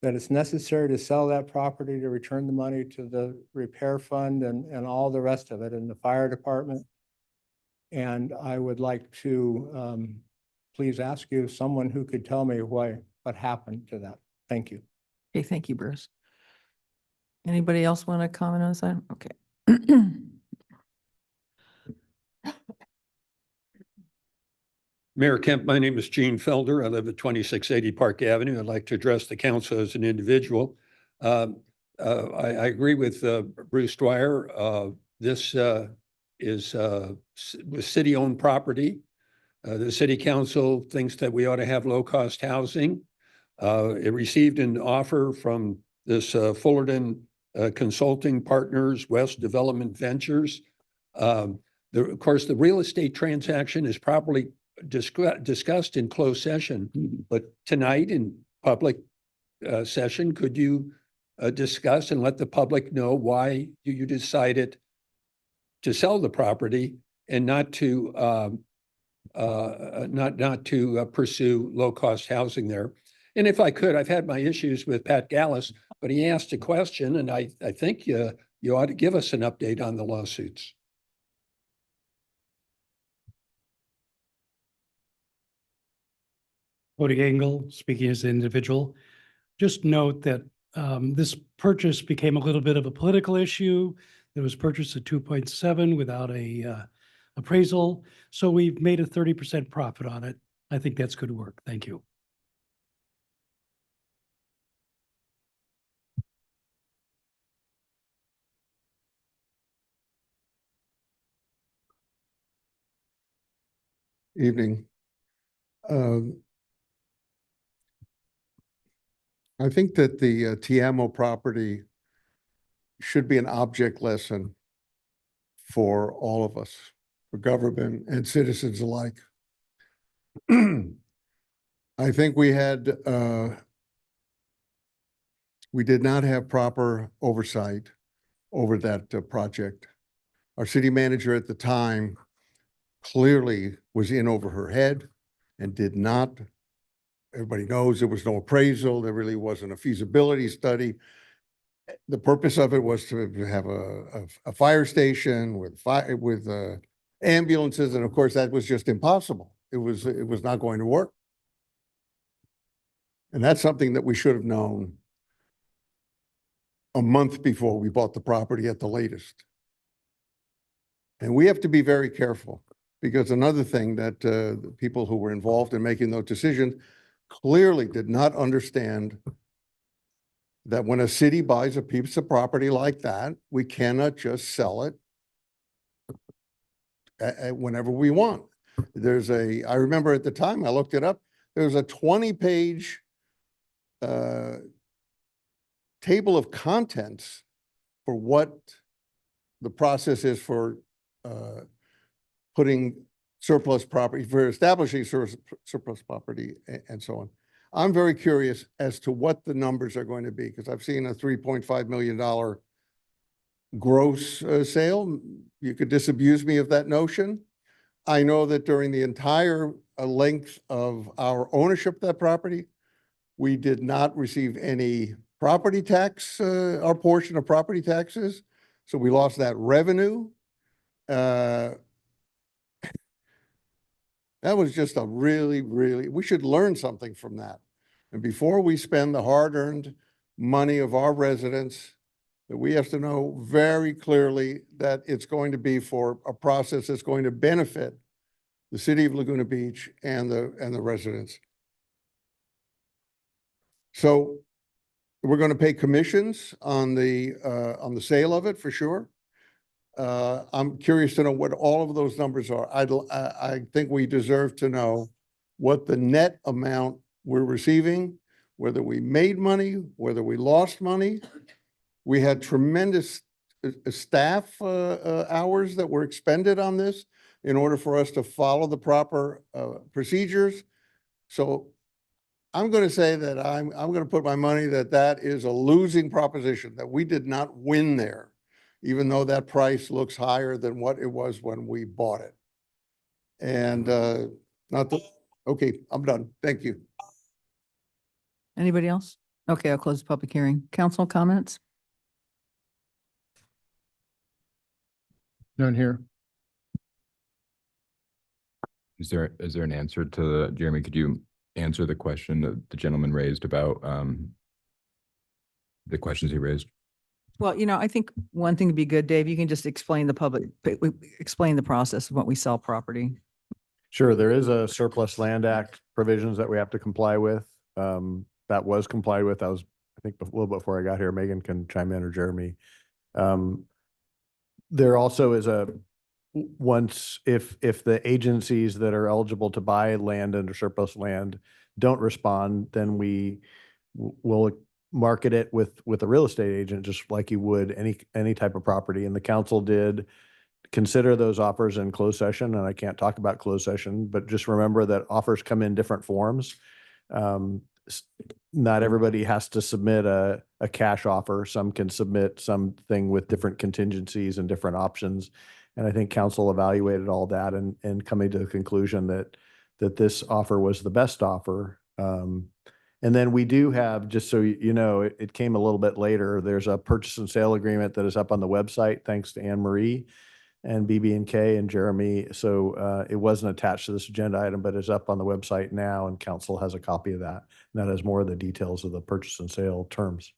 that it's necessary to sell that property to return the money to the repair fund and all the rest of it, and the fire department. And I would like to please ask you, someone who could tell me what happened to that. Thank you. Okay, thank you, Bruce. Anybody else want to comment on this item? Okay. Mayor Kemp, my name is Gene Felder. I live at 2680 Park Avenue. I'd like to address the council as an individual. I agree with Bruce Dwyer. This is city-owned property. The city council thinks that we ought to have low-cost housing. It received an offer from this Fullerton Consulting Partners, West Development Ventures. Of course, the real estate transaction is properly discussed in closed session, but tonight in public session, could you discuss and let the public know why you decided to sell the property and not to pursue low-cost housing there? And if I could, I've had my issues with Pat Gallus, but he asked a question, and I think you ought to give us an update on the lawsuits. Cody Engel, speaking as an individual. Just note that this purchase became a little bit of a political issue. It was purchased at 2.7 without a appraisal. So we've made a 30% profit on it. I think that's good work. Thank you. Evening. I think that the Tiamo property should be an object lesson for all of us, for government and citizens alike. I think we did not have proper oversight over that project. Our city manager at the time clearly was in over her head and did not. Everybody knows there was no appraisal. There really wasn't a feasibility study. The purpose of it was to have a fire station with ambulances, and of course that was just impossible. It was not going to work. And that's something that we should have known a month before we bought the property at the latest. And we have to be very careful, because another thing that the people who were involved in making those decisions clearly did not understand that when a city buys a piece of property like that, we cannot just sell it whenever we want. I remember at the time, I looked it up, there's a 20-page table of contents for what the process is for putting surplus property, for establishing surplus property and so on. I'm very curious as to what the numbers are going to be, because I've seen a $3.5 million gross sale. You could disabuse me of that notion. I know that during the entire length of our ownership of that property, we did not receive any property tax, our portion of property taxes. So we lost that revenue. That was just a really, we should learn something from that. And before we spend the hard-earned money of our residents, that we have to know very clearly that it's going to be for a process that's going to benefit the city of Laguna Beach and the residents. So we're going to pay commissions on the sale of it for sure. I'm curious to know what all of those numbers are. I think we deserve to know what the net amount we're receiving, whether we made money, whether we lost money. We had tremendous staff hours that were expended on this in order for us to follow the proper procedures. So I'm going to say that I'm going to put my money that is a losing proposition, that we did not win there, even though that price looks higher than what it was when we bought it. And okay, I'm done. Thank you. Anybody else? Okay, I'll close the public hearing. Council comments? None here. Is there an answer to Jeremy, could you answer the question that the gentleman raised about the questions he raised? Well, I think one thing to be good, Dave, you can just explain the process of what we sell property. Sure, there is a Surplus Land Act provisions that we have to comply with. That was complied with. I think a little before I got here. Megan can chime in, or Jeremy. There also is if the agencies that are eligible to buy land under surplus land don't respond, then we will market it with a real estate agent, just like you would any type of property. And the council did consider those offers in closed session, and I can't talk about closed session, but just remember that offers come in different forms. Not everybody has to submit a cash offer. Some can submit something with different contingencies and different options. And I think council evaluated all that and coming to the conclusion that this offer was the best offer. And then we do have, just so you know, it came a little bit later. There's a purchase and sale agreement that is up on the website, thanks to Anne Marie and BB&K and Jeremy. So it wasn't attached to this agenda item, but it's up on the website now, and council has a copy of that. And that has more of the details of the purchase and sale terms.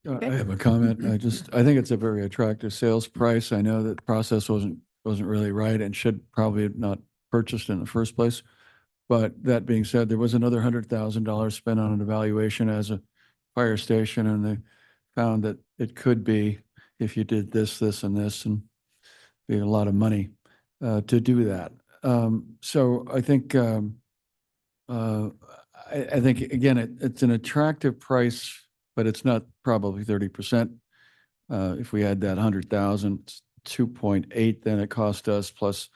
I have a comment. I think it's a very attractive sales price. I know that the process wasn't really right and should probably have not purchased in the first place. But that being said, there was another $100,000 spent on an evaluation as a fire station, and they found that it could be, if you did this, this, and this, and be a lot of money to do that. So I think I think again, it's an attractive price, but it's not probably 30%. If we had that 100,000, 2.8, then it cost us, plus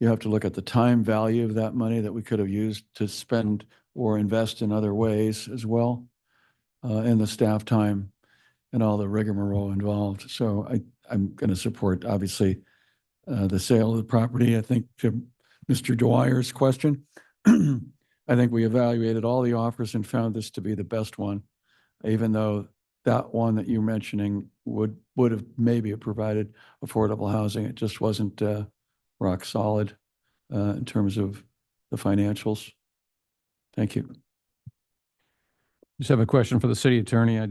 you have to look at the time value of that money that we could have used to spend or invest in other ways as well, and the staff time and all the rigmarole involved. So I'm going to support, obviously, the sale of the property. I think to Mr. Dwyer's question, I think we evaluated all the offers and found this to be the best one, even though that one that you're mentioning would have maybe provided affordable housing. It just wasn't rock solid in terms of the financials. Thank you. Just have a question for the city attorney. I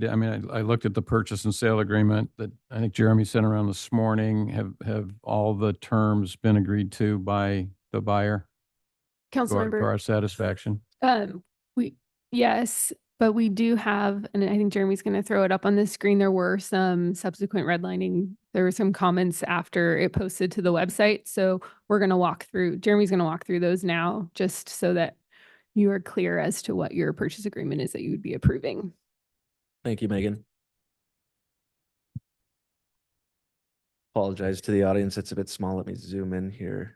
looked at the purchase and sale agreement that I think Jeremy sent around this morning. Have all the terms been agreed to by the buyer to Councilmember. our satisfaction? Yes, but we do have, and I think Jeremy's going to throw it up on the screen. There were some subsequent redlining. There were some comments after it posted to the website. So Jeremy's going to walk through those now, just so that you are clear as to what your purchase agreement is that you would be approving. Thank you, Megan. Apologize to the audience. It's a bit small. Let me zoom in here.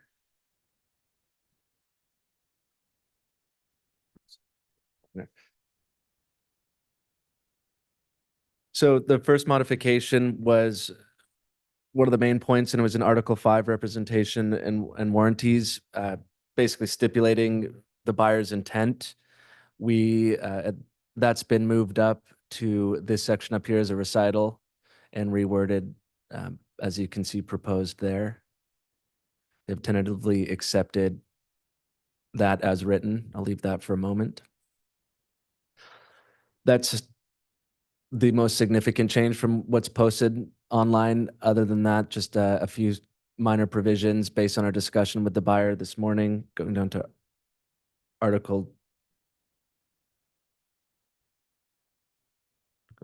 So the first modification was one of the main points, and it was in Article 5 representation and warranties, basically stipulating the buyer's intent. That's been moved up to this section up here as a recital and reworded, as you can see proposed there. They've tentatively accepted that as written. I'll leave that for a moment. That's the most significant change from what's posted online. Other than that, just a few minor provisions based on our discussion with the buyer this morning, going down to going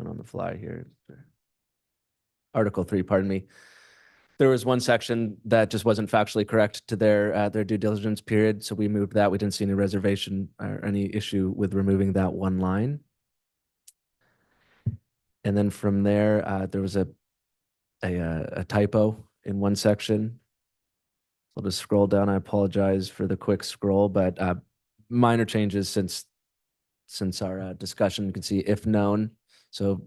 on the fly here. Article 3, pardon me. There was one section that just wasn't factually correct to their due diligence period, so we moved that. We didn't see any reservation or any issue with removing that one line. And then from there, there was a typo in one section. I'll just scroll down. I apologize for the quick scroll, but minor changes since our discussion. You can see if known. So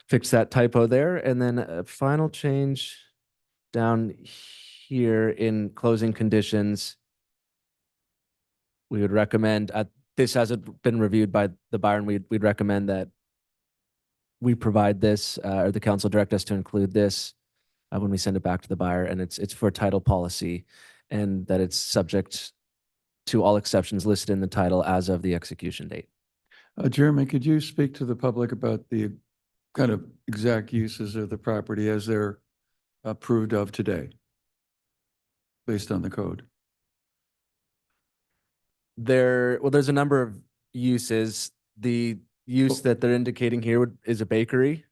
fix that typo there. And then a final change down here in closing conditions. We would recommend, this hasn't been reviewed by the buyer, and we'd recommend that we provide this, or the council direct us to include this when we send it back to the buyer, and it's for title policy, and that it's subject to all exceptions listed in the title as of the execution date. Jeremy, could you speak to the public about the kind of exact uses of the property as they're approved of today, based on the code? There's a number of uses. The use that they're indicating here is a bakery.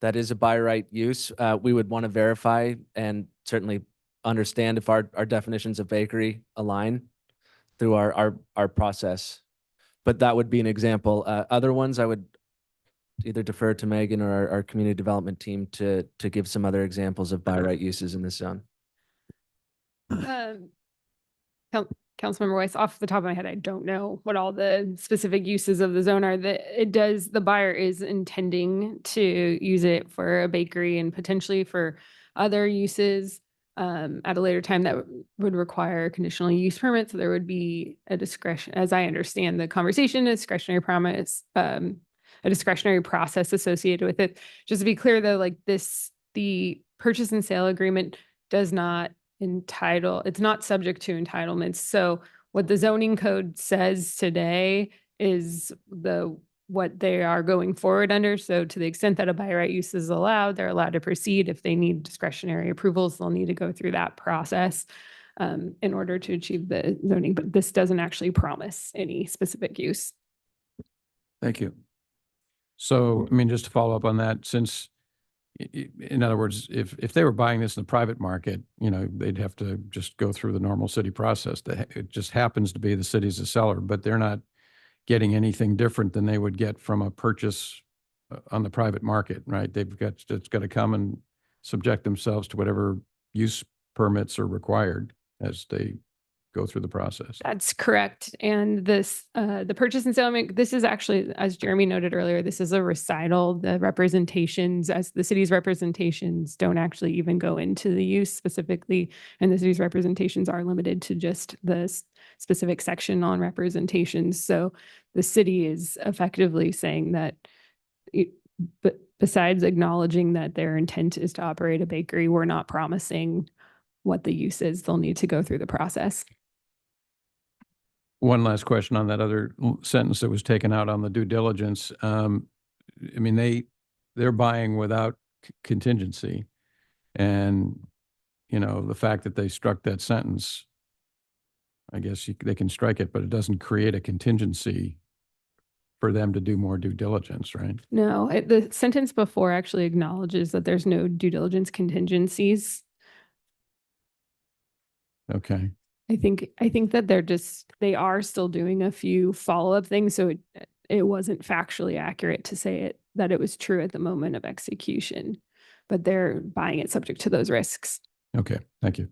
That is a by right use. We would want to verify and certainly understand if our definitions of bakery align through our process. But that would be an example. Other ones I would either defer to Megan or our community development team to give some other examples of by right uses in this zone. Councilmember Weiss, off the top of my head, I don't know what all the specific uses of the zone are. The buyer is intending to use it for a bakery and potentially for other uses at a later time that would require conditional use permits. So there would be a discretion, as I understand the conversation, a discretionary process associated with it. Just to be clear though, the purchase and sale agreement does not it's not subject to entitlements. So what the zoning code says today is the what they are going forward under. So to the extent that a by right use is allowed, they're allowed to proceed. If they need discretionary approvals, they'll need to go through that process in order to achieve the zoning, but this doesn't actually promise any specific use. Thank you. So, I mean, just to follow up on that, since, in other words, if they were buying this in the private market, you know, they'd have to just go through the normal city process. It just happens to be the city's a seller, but they're not getting anything different than they would get from a purchase on the private market, right? They've got, it's got to come and subject themselves to whatever use permits are required as they go through the process. That's correct. And this, the purchase and sale, this is actually, as Jeremy noted earlier, this is a recital. The representations, as the city's representations don't actually even go into the use specifically. And the city's representations are limited to just the specific section on representations. So the city is effectively saying that, but besides acknowledging that their intent is to operate a bakery, we're not promising what the use is. They'll need to go through the process. One last question on that other sentence that was taken out on the due diligence. I mean, they're buying without contingency. And, you know, the fact that they struck that sentence, I guess they can strike it, but it doesn't create a contingency for them to do more due diligence, right? No, the sentence before actually acknowledges that there's no due diligence contingencies. Okay. I think that they are still doing a few follow-up things. So it wasn't factually accurate to say that it was true at the moment of execution, but they're buying it subject to those risks. Okay, thank you.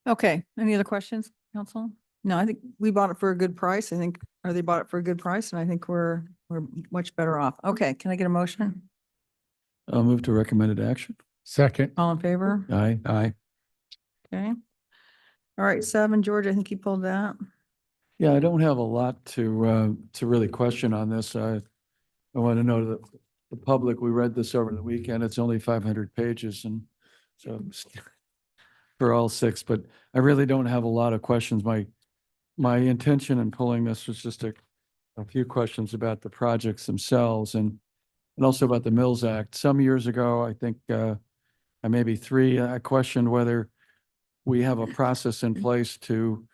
Okay, any other questions, council? No, I think we bought it for a good price. Or they bought it for a good price, and I think we're much better off. Okay, can I get a motion? I'll move to recommended action. Second. All in favor? Aye. Aye. Okay. All right, 7, George, I think you pulled that. Yeah, I don't have a lot to really question on this. I want to know that the public, we read this over the weekend. It's only 500 pages, and so for all 6, but I really don't have a lot of questions. My intention in pulling this was just a few questions about the projects themselves and also about the Mills Act. Some years ago, I think, maybe 3, I questioned whether we have a process in place to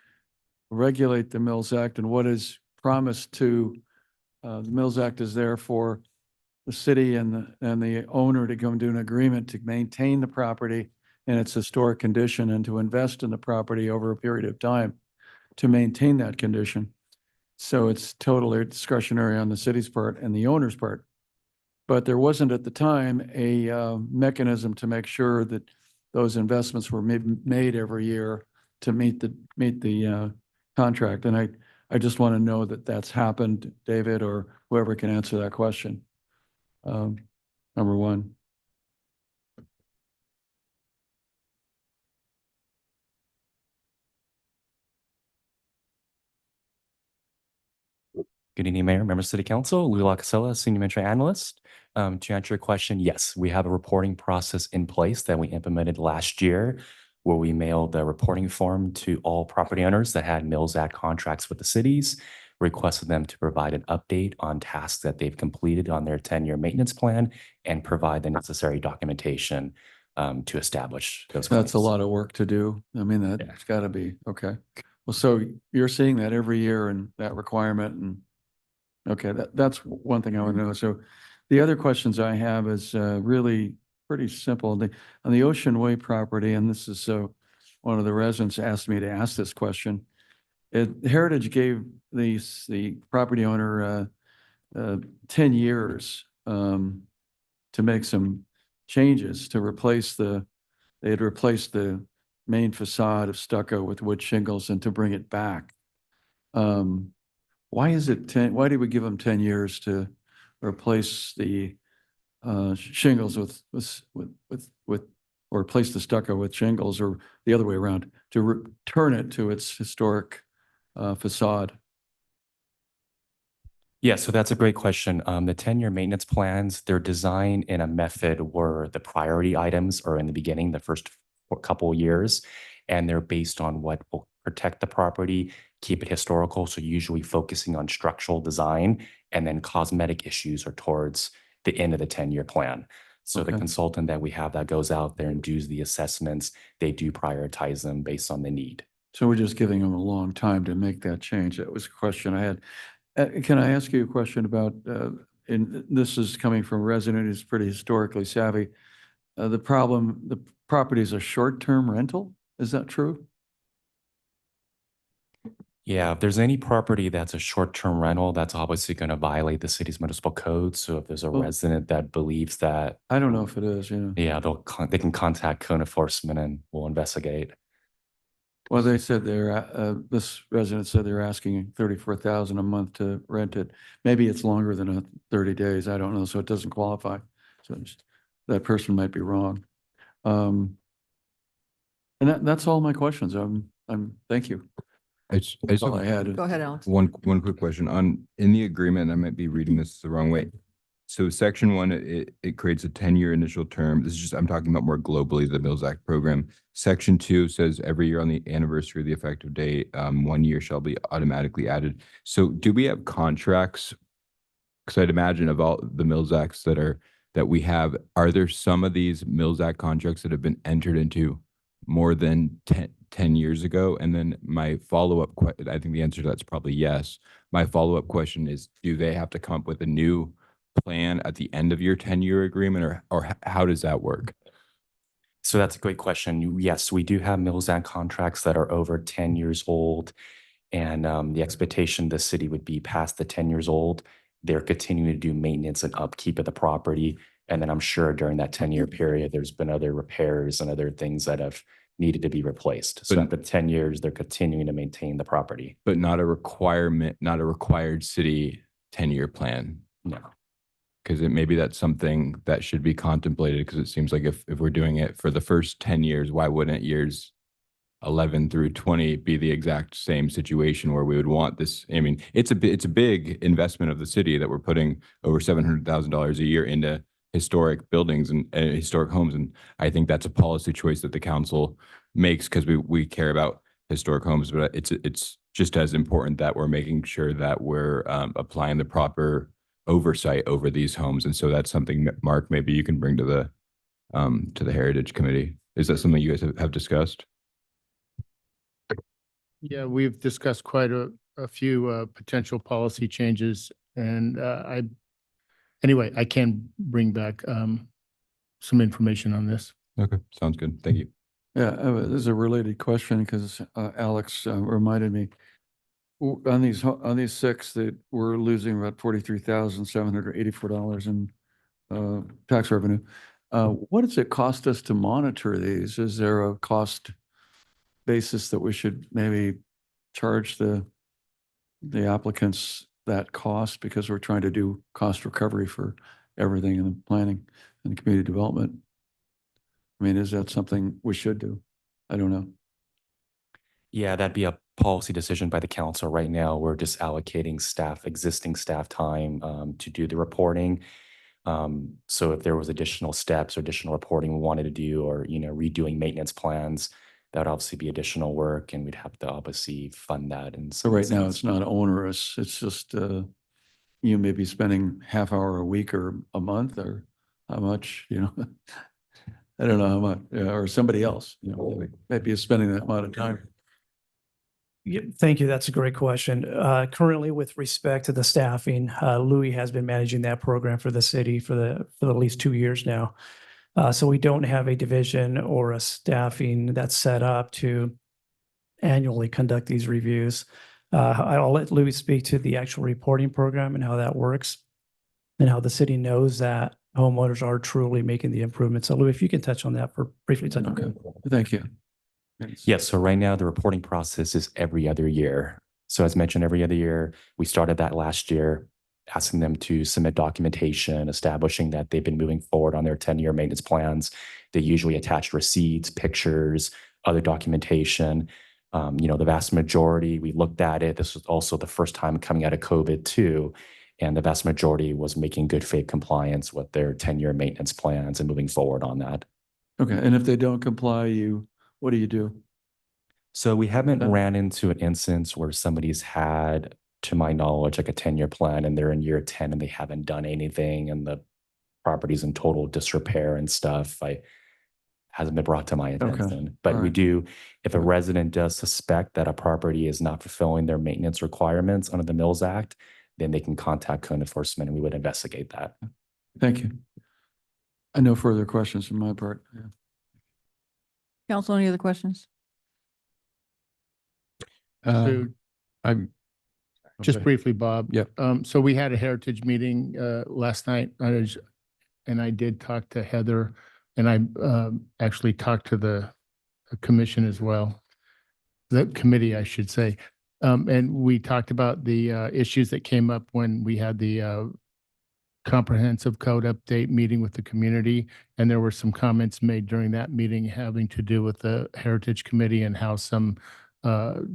regulate the Mills Act, and what is promised to the Mills Act is there for the city and the owner to come to an agreement to maintain the property in its historic condition and to invest in the property over a period of time to maintain that condition. So it's totally discretionary on the city's part and the owner's part. But there wasn't at the time a mechanism to make sure that those investments were made every year to meet the contract. And I just want to know that that's happened, David, or whoever can answer that question. Number 1. Good evening, Mayor, members of City Council, Lou Lacasella, Senior Administrative Analyst. To answer your question, yes, we have a reporting process in place that we implemented last year where we mailed the reporting form to all property owners that had Mills Act contracts with the cities, requested them to provide an update on tasks that they've completed on their 10-year maintenance plan and provide the necessary documentation to establish those. That's a claims. lot of work to do. I mean, that's got to be, okay. Well, so you're seeing that every year and that requirement, and okay, that's one thing I want to know. So the other questions I have is really pretty simple. On the Ocean Way property, and this is one of the residents asked me to ask this question. Heritage gave the property owner 10 years to make some changes to replace they had replaced the main facade of stucco with wood shingles and to bring it back. Why did we give them 10 years to replace the shingles or replace the stucco with shingles, or the other way around, to return it to its historic facade? Yeah, so that's a great question. The 10-year maintenance plans, they're designed in a method where the priority items are in the beginning, the first couple of years, and they're based on what will protect the property, keep it historical. So usually focusing on structural design, and then cosmetic issues are towards the end of the 10-year plan. So the Okay. consultant that we have that goes out there and does the assessments, they do prioritize them based on the need. So we're just giving them a long time to make that change. That was a question I had. Can I ask you a question about, and this is coming from a resident who's pretty historically savvy. The property is a short-term rental? Is that true? Yeah, if there's any property that's a short-term rental, that's obviously going to violate the city's municipal code. So if there's a Well- resident that believes that, I don't know if it is, yeah. yeah, they can contact code enforcement and we'll investigate. Well, they said this resident said they're asking 34,000 a month to rent it. Maybe it's longer than 30 days. I don't know, so it doesn't qualify. So that person might be wrong. And that's all my questions. Thank you. It's That's all I had. Go ahead, Alex. one quick question in the agreement. I might be reading this the wrong way. So section 1, it creates a 10-year initial term. This is just, I'm talking about more globally, the Mills Act program. Section 2 says every year on the anniversary of the effective date, 1 year shall be automatically added. So do we have contracts? Because I'd imagine of all the Mills Acts that we have, are there some of these Mills Act contracts that have been entered into more than 10 years ago? And then my follow-up question, I think the answer to that's probably yes. My follow-up question is, do they have to come up with a new plan at the end of your 10-year agreement, or how does that work? So that's a great question. Yes, we do have Mills Act contracts that are over 10 years old. And the expectation the city would be past the 10 years old. They're continuing to do maintenance and upkeep of the property. And then I'm sure during that 10-year period, there's been other repairs and other things that have needed to be replaced. So But- after 10 years, they're continuing to maintain the property. But not a requirement, not a required city 10-year plan. No. Because maybe that's something that should be contemplated, because it seems like if we're doing it for the first 10 years, why wouldn't years 11 through 20 be the exact same situation where we would want this? I mean, it's a big investment of the city that we're putting over $700,000 a year into historic buildings and historic homes. And I think that's a policy choice that the council makes, because we care about historic homes, but it's just as important that we're making sure that we're applying the proper oversight over these homes. And so that's something that, Mark, maybe you can bring to the Heritage Committee. Is that something you guys have discussed? Yeah, we've discussed quite a few potential policy changes, and anyway, I can bring back some information on this. Okay, sounds good. Thank you. Yeah, this is a related question because Alex reminded me. On these 6 that we're losing about $43,784 in tax revenue. What does it cost us to monitor these? Is there a cost basis that we should maybe charge the applicants that cost, because we're trying to do cost recovery for everything in the planning and community development? I mean, is that something we should do? I don't know. Yeah, that'd be a policy decision by the council. Right now, we're just allocating existing staff time to do the reporting. So if there was additional steps or additional reporting we wanted to do, or, redoing maintenance plans, that would obviously be additional work, and we'd have to obviously fund that. And So right now, it's not onerous. It's just, you may be spending half hour a week or a month, or how much, I don't know how much, or somebody else, maybe is spending that amount of time. Yeah, thank you. That's a great question. Currently, with respect to the staffing, Louis has been managing that program for the city for at least 2 years now. So we don't have a division or a staffing that's set up to annually conduct these reviews. I'll let Louis speak to the actual reporting program and how that works, and how the city knows that homeowners are truly making the improvements. So Louis, if you can touch on that for briefly. Okay, thank you. Yes, so right now the reporting process is every other year. So as mentioned, every other year, we started that last year, asking them to submit documentation, establishing that they've been moving forward on their 10-year maintenance plans. They usually attach receipts, pictures, other documentation. The vast majority, we looked at it. This was also the first time coming out of COVID too. And the vast majority was making good faith compliance with their 10-year maintenance plans and moving forward on that. Okay, and if they don't comply, what do you do? So we haven't Okay. ran into an instance where somebody's had, to my knowledge, like a 10-year plan and they're in year 10 and they haven't done anything and the property's in total disrepair and stuff. Hasn't been brought to my attention. But we Alright. do, if a resident does suspect that a property is not fulfilling their maintenance requirements under the Mills Act, then they can contact code enforcement and we would investigate that. Thank you. No further questions from my part. Yeah. Council, any other questions? So I'm. just okay. briefly, Bob. Yep. So we had a heritage meeting last night. And I did talk to Heather and I actually talked to the commission as well. The committee, I should say. And we talked about the issues that came up when we had the comprehensive code update meeting with the community. And there were some comments made during that meeting having to do with the Heritage Committee and how some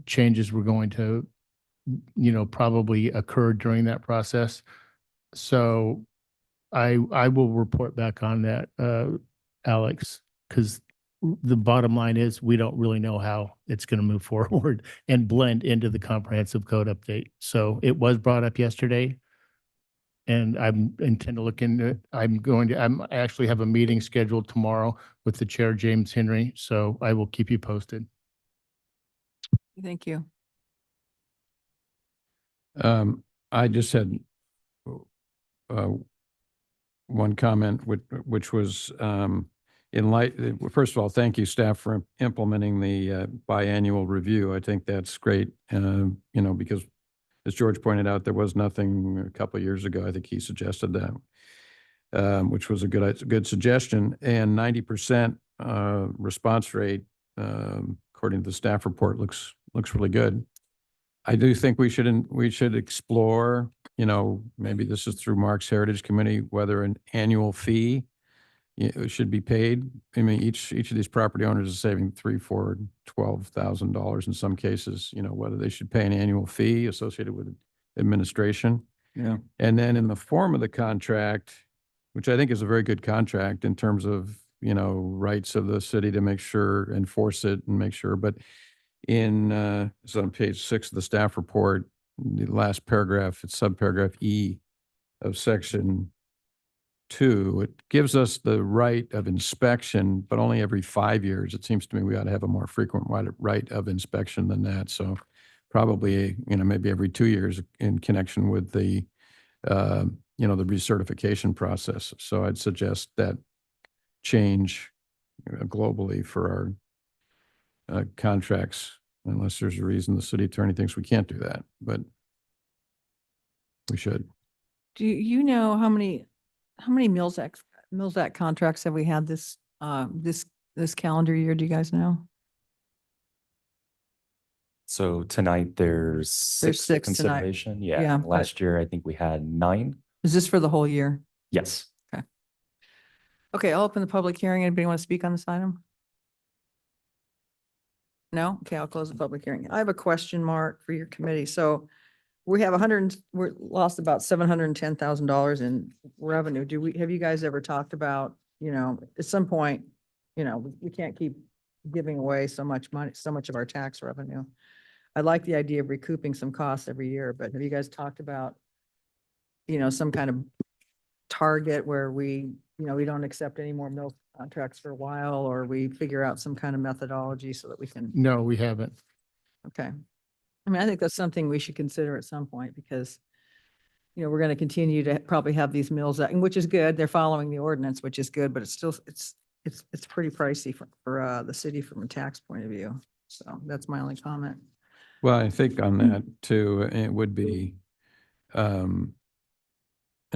changes were going to, probably occur during that process. So I will report back on that, Alex, because the bottom line is we don't really know how it's going to move forward and blend into the comprehensive code update. So it was brought up yesterday. And I intend to look into it. I actually have a meeting scheduled tomorrow with the chair, James Henry. So I will keep you posted. Thank you. I just had one comment, which was in light, first of all, thank you, staff, for implementing the biannual review. I think that's great, because as George pointed out, there was nothing a couple of years ago. I think he suggested that, which was a good suggestion. And 90% response rate, according to the staff report, looks really good. I do think we should explore, maybe this is through Mark's Heritage Committee, whether an annual fee should be paid. I mean, each of these property owners is saving $3,000, $4,000, $12,000 in some cases, whether they should pay an annual fee associated with administration. Yeah. And then in the form of the contract, which I think is a very good contract in terms of, rights of the city to make sure, enforce it and make sure, but it's on page 6 of the staff report, the last paragraph, it's subparagraph E of section 2. It gives us the right of inspection, but only every 5 years. It seems to me we ought to have a more frequent right of inspection than that. So probably, maybe every 2 years in connection with the, the recertification process. So I'd suggest that change globally for our contracts, unless there's a reason the city attorney thinks we can't do that, but we should. Do you know how many Mills Act contracts have we had this calendar year? Do you guys know? So tonight there's six for six tonight. consideration. Yeah, Yeah. but- Last year, I think we had 9. Is this for the whole year? Yes. Okay, I'll open the public hearing. Anybody want to speak on this item? No? Okay, I'll close the public hearing. I have a question, Mark, for your committee. So we have we're lost about $710,000 in revenue. Have you guys ever talked about, at some point, we can't keep giving away so much money, so much of our tax revenue. I like the idea of recouping some costs every year, but have you guys talked about, some kind of target where we don't accept any more mill contracts for a while, or we figure out some kind of methodology so that we can, No, we haven't. okay. I mean, I think that's something we should consider at some point because, we're going to continue to probably have these mills, which is good. They're following the ordinance, which is good, but it's still, it's pretty pricey for the city from a tax point of view. So that's my only comment. Well, I think on that too, it would be, and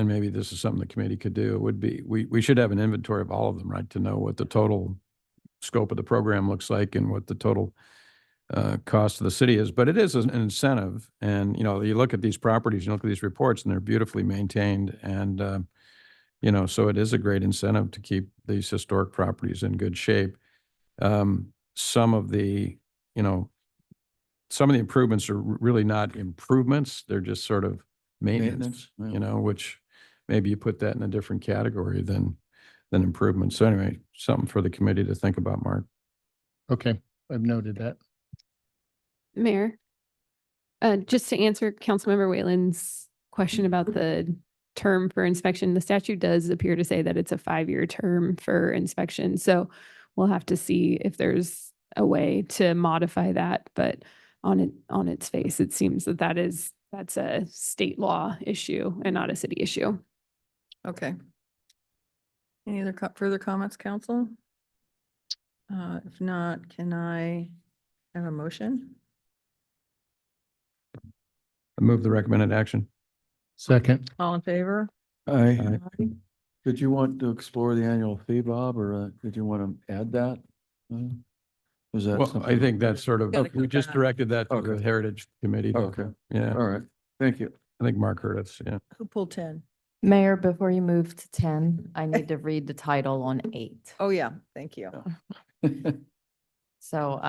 maybe this is something the committee could do, it would be, we should have an inventory of all of them, right? To know what the total scope of the program looks like and what the total cost of the city is. But it is an incentive. And, you look at these properties, you look at these reports and they're beautifully maintained. And, so it is a great incentive to keep these historic properties in good shape. Some of the improvements are really not improvements. They're just sort of maintenance, which maybe you put that in a different category than improvements. So anyway, something for the committee to think about, Mark. Okay, I've noted that. Mayor, just to answer Councilmember Whalen's question about the term for inspection, the statute does appear to say that it's a 5-year term for inspection. So we'll have to see if there's a way to modify that, but on its face, it seems that that's a state law issue and not a city issue. Okay. Any other further comments, council? If not, can I have a motion? I move the recommended action. Second. All in favor? Aye. Did you want to explore the annual fee, Bob, or did you want to add that? Was that? Well, I think that's sort of, Gotta we cut just that. directed that to the Okay. Heritage Committee. Okay. Yeah, All right. Thank you. I think Mark heard us, yeah. Who pulled 10? Mayor, before you move to 10, I need to read the title on 8. Oh, yeah, thank you. So,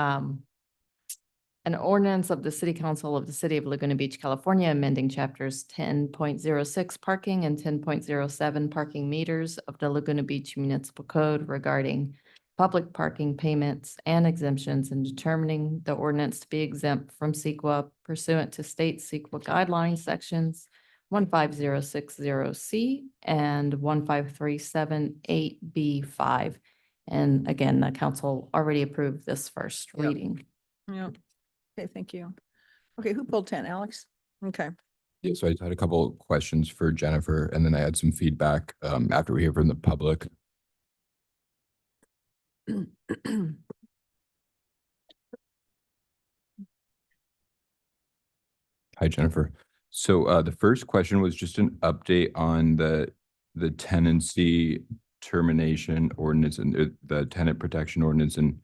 an ordinance of the City Council of the City of Laguna Beach, California, amending chapters 10.06 parking and 10.07 parking meters of the Laguna Beach Municipal Code regarding public parking payments and exemptions, and determining the ordinance to be exempt from CEQA pursuant to state CEQA guidelines sections 15060C and 15378B5. And again, the council already approved this first Yep. reading. Yeah. Okay, thank you. Okay, who pulled 10? Alex? Okay. Yeah, so I just had a couple of questions for Jennifer, and then I had some feedback after we hear from the public. Hi, Jennifer. So the first question was just an update on the tenancy termination ordinance and the tenant protection ordinance, and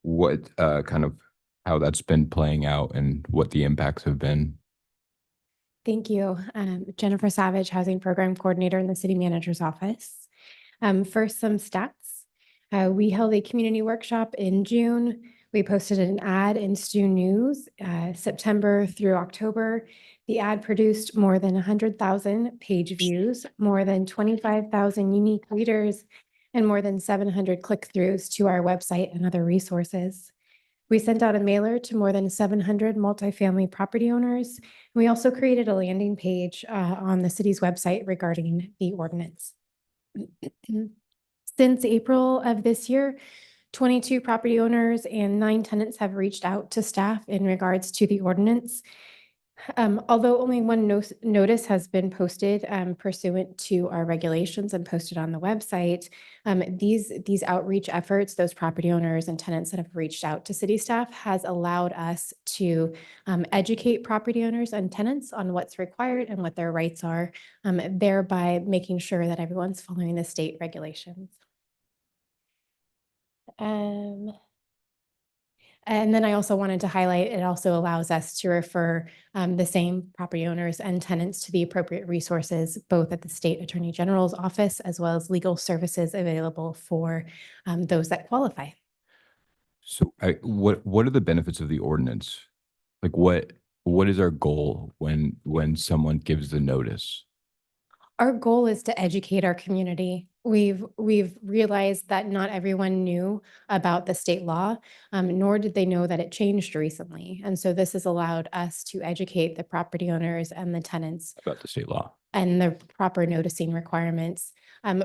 what kind of how that's been playing out and what the impacts have been. Thank you. Jennifer Savage, Housing Program Coordinator in the City Manager's Office. First, some stats. We held a community workshop in June. We posted an ad in Stu News, September through October. The ad produced more than 100,000 page views, more than 25,000 unique readers, and more than 700 click-throughs to our website and other resources. We sent out a mailer to more than 700 multifamily property owners. We also created a landing page on the city's website regarding the ordinance. Since April of this year, 22 property owners and 9 tenants have reached out to staff in regards to the ordinance. Although only one notice has been posted pursuant to our regulations and posted on the website, these outreach efforts, those property owners and tenants that have reached out to city staff, has allowed us to educate property owners and tenants on what's required and what their rights are, thereby making sure that everyone's following the state regulations. And then I also wanted to highlight, it also allows us to refer the same property owners and tenants to the appropriate resources, both at the State Attorney General's office, as well as legal services available for those that qualify. So what are the benefits of the ordinance? Like what is our goal when someone gives the notice? Our goal is to educate our community. We've realized that not everyone knew about the state law, nor did they know that it changed recently. And so this has allowed us to educate the property owners and the tenants About the state law. and the proper noticing requirements.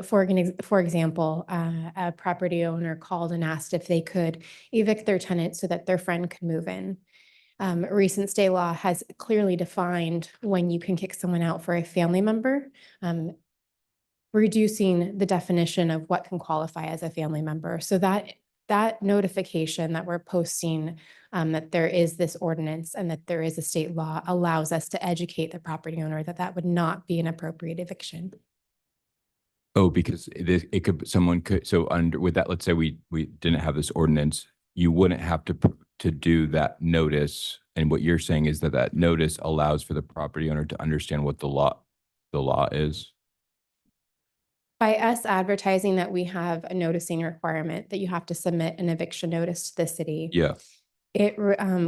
For example, a property owner called and asked if they could evict their tenant so that their friend could move in. Recent state law has clearly defined when you can kick someone out for a family member, reducing the definition of what can qualify as a family member. So that notification that we're posting, that there is this ordinance and that there is a state law, allows us to educate the property owner that that would not be an appropriate eviction. Oh, because it could, someone could, so under, with that, let's say we didn't have this ordinance, you wouldn't have to do that notice. And what you're saying is that notice allows for the property owner to understand what the law is. By us advertising that we have a noticing requirement that you have to submit an eviction notice to the city. Yeah. It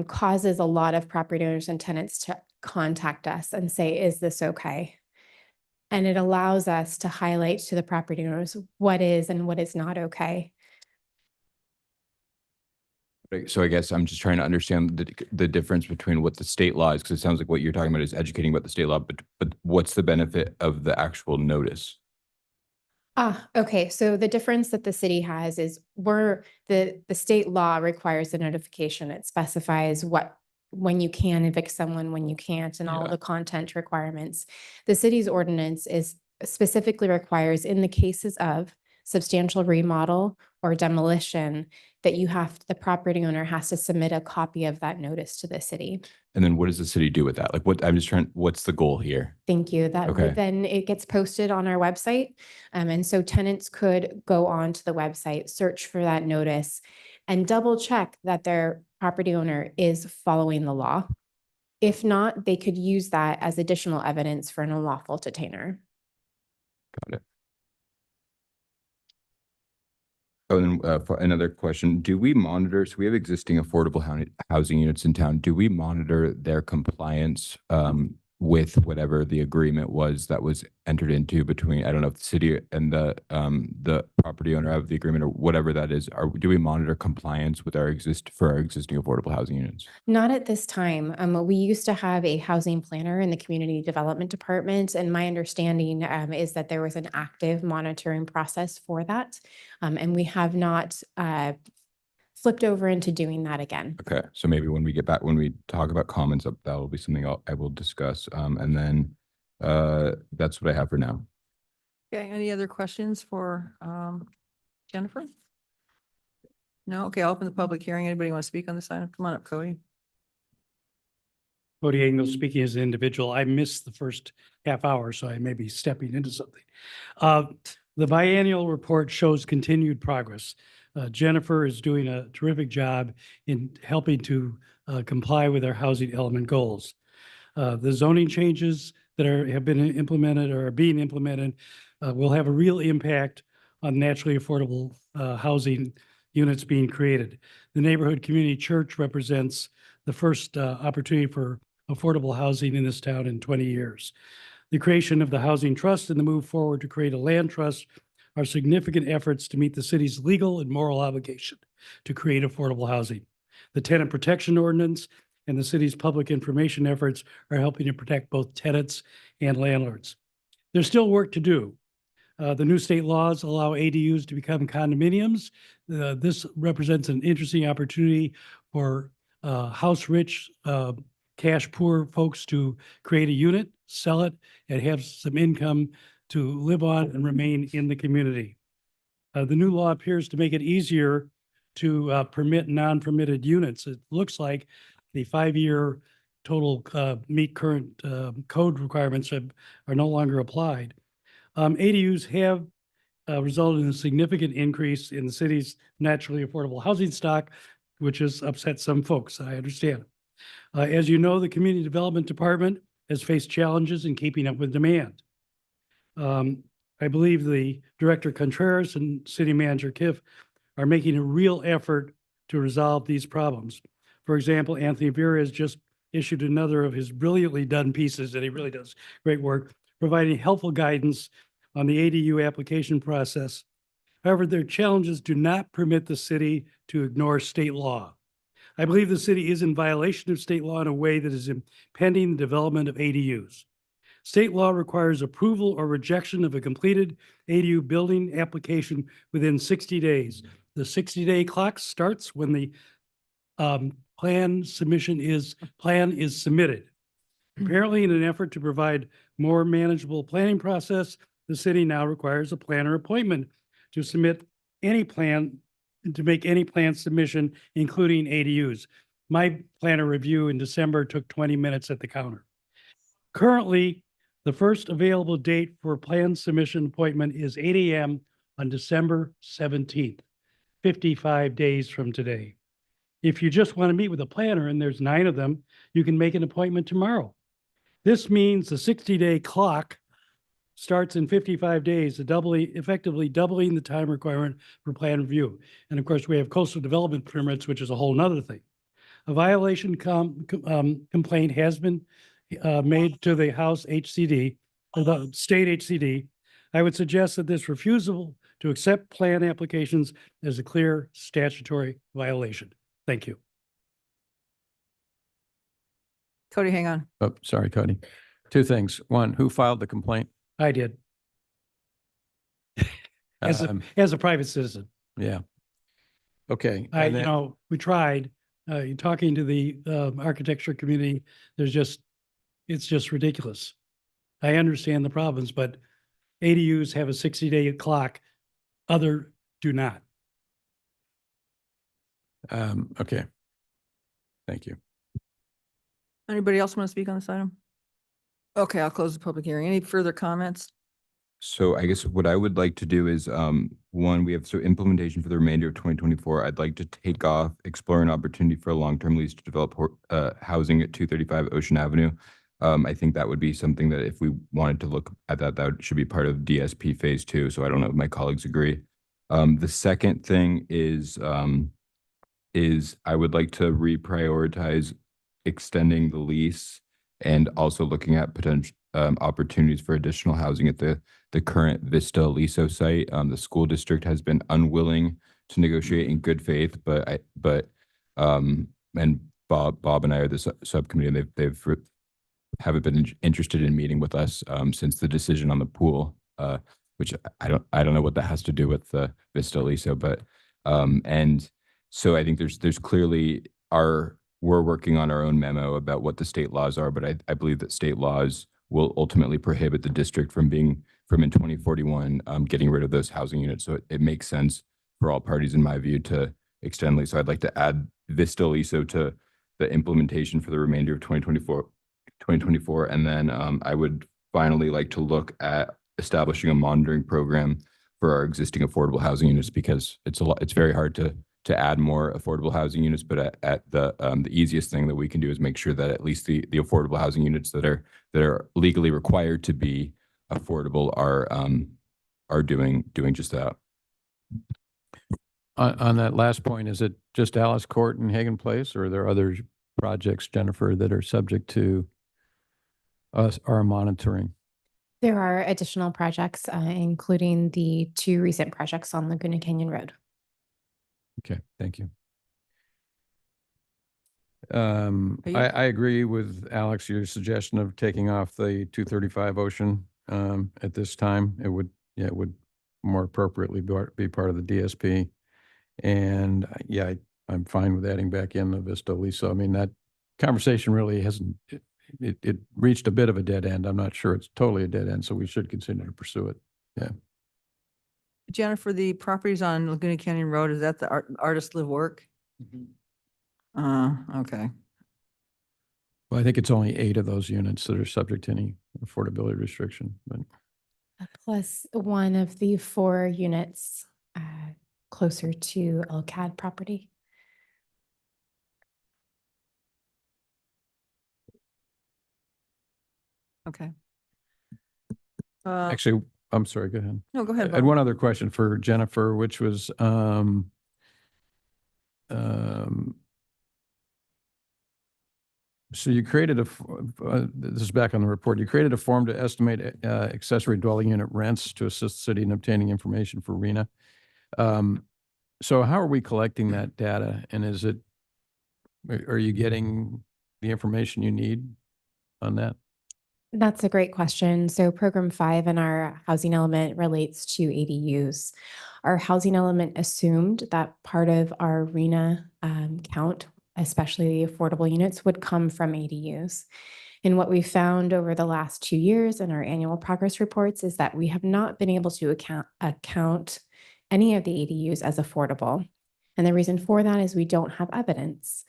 causes a lot of property owners and tenants to contact us and say, is this okay? And it allows us to highlight to the property owners what is and what is not okay. So I guess I'm just trying to understand the difference between what the state law is, because it sounds like what you're talking about is educating about the state law, but what's the benefit of the actual notice? Okay. So the difference that the city has is the state law requires the notification. It specifies when you can evict someone, when you can't, and all Yeah. the content requirements. The city's ordinance is specifically requires in the cases of substantial remodel or demolition that the property owner has to submit a copy of that notice to the city. And then what does the city do with that? Like what's the goal here? Thank you. That Okay. then it gets posted on our website. And so tenants could go on to the website, search for that notice and double check that their property owner is following the law. If not, they could use that as additional evidence for an unlawful detainer. Got it. Oh, and then for another question, do we monitor, so we have existing affordable housing units in town. Do we monitor their compliance with whatever the agreement was that was entered into between, I don't know if the city and the property owner of the agreement or whatever that is, do we monitor compliance with our existing affordable housing units? Not at this time. We used to have a housing planner in the community development department, and my understanding is that there was an active monitoring process for that. And we have not flipped over into doing that again. Okay, so maybe when we talk about comments, that will be something I will discuss. And then that's what I have for now. Okay, any other questions for Jennifer? No? Okay, I'll open the public hearing. Anybody want to speak on this item? Come on up, Cody. Cody Engel speaking as an individual. I missed the first half hour, so I may be stepping into something. The biennial report shows continued progress. Jennifer is doing a terrific job in helping to comply with our housing element goals. The zoning changes that have been implemented or are being implemented will have a real impact on naturally affordable housing units being created. The neighborhood community church represents the first opportunity for affordable housing in this town in 20 years. The creation of the housing trust and the move forward to create a land trust are significant efforts to meet the city's legal and moral obligation to create affordable housing. The tenant protection ordinance and the city's public information efforts are helping to protect both tenants and landlords. There's still work to do. The new state laws allow ADUs to become condominiums. This represents an interesting opportunity for house-rich, cash-poor folks to create a unit, sell it, and have some income to live on and remain in the community. The new law appears to make it easier to permit non-permitted units. It looks like the 5-year total meet current code requirements are no longer applied. ADUs have resulted in a significant increase in the city's naturally affordable housing stock, which has upset some folks, I understand. As you know, the Community Development Department has faced challenges in keeping up with demand. I believe the Director Contreras and City Manager Kiff are making a real effort to resolve these problems. For example, Anthony Vera has just issued another of his brilliantly done pieces, and he really does great work, providing helpful guidance on the ADU application process. However, their challenges do not permit the city to ignore state law. I believe the city is in violation of state law in a way that is impeding the development of ADUs. State law requires approval or rejection of a completed ADU building application within 60 days. The 60-day clock starts when the plan is submitted. Apparently, in an effort to provide more manageable planning process, the city now requires a planner appointment to submit any plan, to make any plan submission, including ADUs. My planner review in December took 20 minutes at the counter. Currently, the first available date for plan submission appointment is 8 a.m. on December 17th, 55 days from today. If you just want to meet with a planner, and there's 9 of them, you can make an appointment tomorrow. This means the 60-day clock starts in 55 days, effectively doubling the time requirement for plan review. And of course, we have coastal development permits, which is a whole nother thing. A violation complaint has been made to the House HCD, or the state HCD. I would suggest that this refusal to accept plan applications is a clear statutory violation. Thank you. Cody, hang on. Oh, sorry, Cody. Two things. One, who filed the complaint? I did, as Um, a private citizen. Yeah. Okay. I, and you then- know, we tried, talking to the architecture community, it's just ridiculous. I understand the problems, but ADUs have a 60-day clock. Other do not. Okay. Thank you. Anybody else want to speak on this item? Okay, I'll close the public hearing. Any further comments? So I guess what I would like to do is, one, we have so implementation for the remainder of 2024. I'd like to take off, explore an opportunity for a long-term lease to develop housing at 235 Ocean Avenue. I think that would be something that if we wanted to look at that should be part of DSP Phase 2. So I don't know if my colleagues agree. The second thing is I would like to reprioritize extending the lease and also looking at potential opportunities for additional housing at the current Vista Aliso site. The school district has been unwilling to negotiate in good faith, and Bob and I are the subcommittee, and they've haven't been interested in meeting with us since the decision on the pool, which I don't know what that has to do with the Vista Aliso, but and so I think there's clearly we're working on our own memo about what the state laws are, but I believe that state laws will ultimately prohibit the district from in 2041 getting rid of those housing units. So it makes sense for all parties, in my view, to extend lease. So I'd like to add Vista Aliso to the implementation for the remainder of 2024. And then I would finally like to look at establishing a monitoring program for our existing affordable housing units, because it's very hard to add more affordable housing units, but at the easiest thing that we can do is make sure that at least the affordable housing units that are legally required to be affordable are doing just that. On that last point, is it just Alice Court and Hagen Place, or are there other projects, Jennifer, that are subject to our monitoring? There are additional projects, including the 2 recent projects on Laguna Canyon Road. Okay, thank you. you- I agree with Alex, your suggestion of taking off the 235 Ocean at this time. It would more appropriately be part of the DSP. And I'm fine with adding back in the Vista Aliso. I mean, that conversation really hasn't, it reached a bit of a dead end. I'm not sure it's totally a dead end, so we should continue to pursue it. Yeah. Jennifer, the properties on Laguna Canyon Road, is that the artist live work? Okay. Well, I think it's only 8 of those units that are subject to any affordability restriction, but Plus 1 of the 4 units closer to LCAD property. Okay. actually, I'm sorry, go ahead. No, go ahead, I had Bob. one other question for Jennifer, which was, so you created this is back on the report, you created a form to estimate accessory dwelling unit rents to assist the city in obtaining information for RENA. So how are we collecting that data, and are you getting the information you need on that? That's a great question. So program 5 in our housing element relates to ADUs. Our housing element assumed that part of our RENA count, especially the affordable units, would come from ADUs. And what we found over the last 2 years in our annual progress reports is that we have not been able to account any of the ADUs as affordable. And the reason for that is we don't have evidence.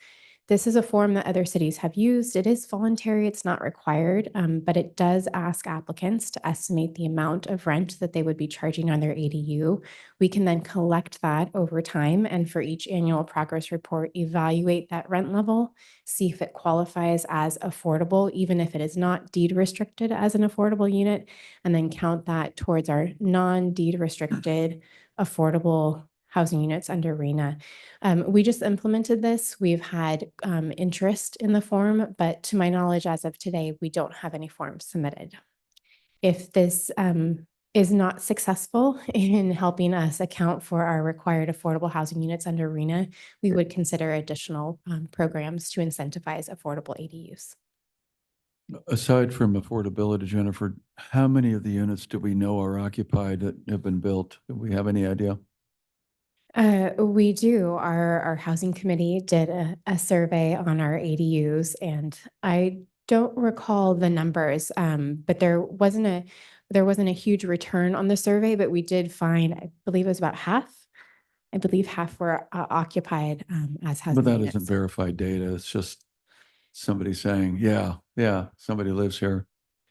This is a form that other cities have used. It is voluntary, it's not required, but it does ask applicants to estimate the amount of rent that they would be charging on their ADU. We can then collect that over time, and for each annual progress report, evaluate that rent level, see if it qualifies as affordable, even if it is not deed restricted as an affordable unit, and then count that towards our non-deed restricted affordable housing units under RENA. We just implemented this. We've had interest in the form, but to my knowledge, as of today, we don't have any forms submitted. If this is not successful in helping us account for our required affordable housing units under RENA, we would consider additional programs to incentivize affordable ADUs. Aside from affordability, Jennifer, how many of the units do we know are occupied that have been built? Do we have any idea? We do. Our housing committee did a survey on our ADUs, and I don't recall the numbers, but there wasn't a huge return on the survey, but we did find, I believe it was about half. I believe half were occupied as housing But that units. isn't verified data. It's just somebody saying, yeah, somebody lives here.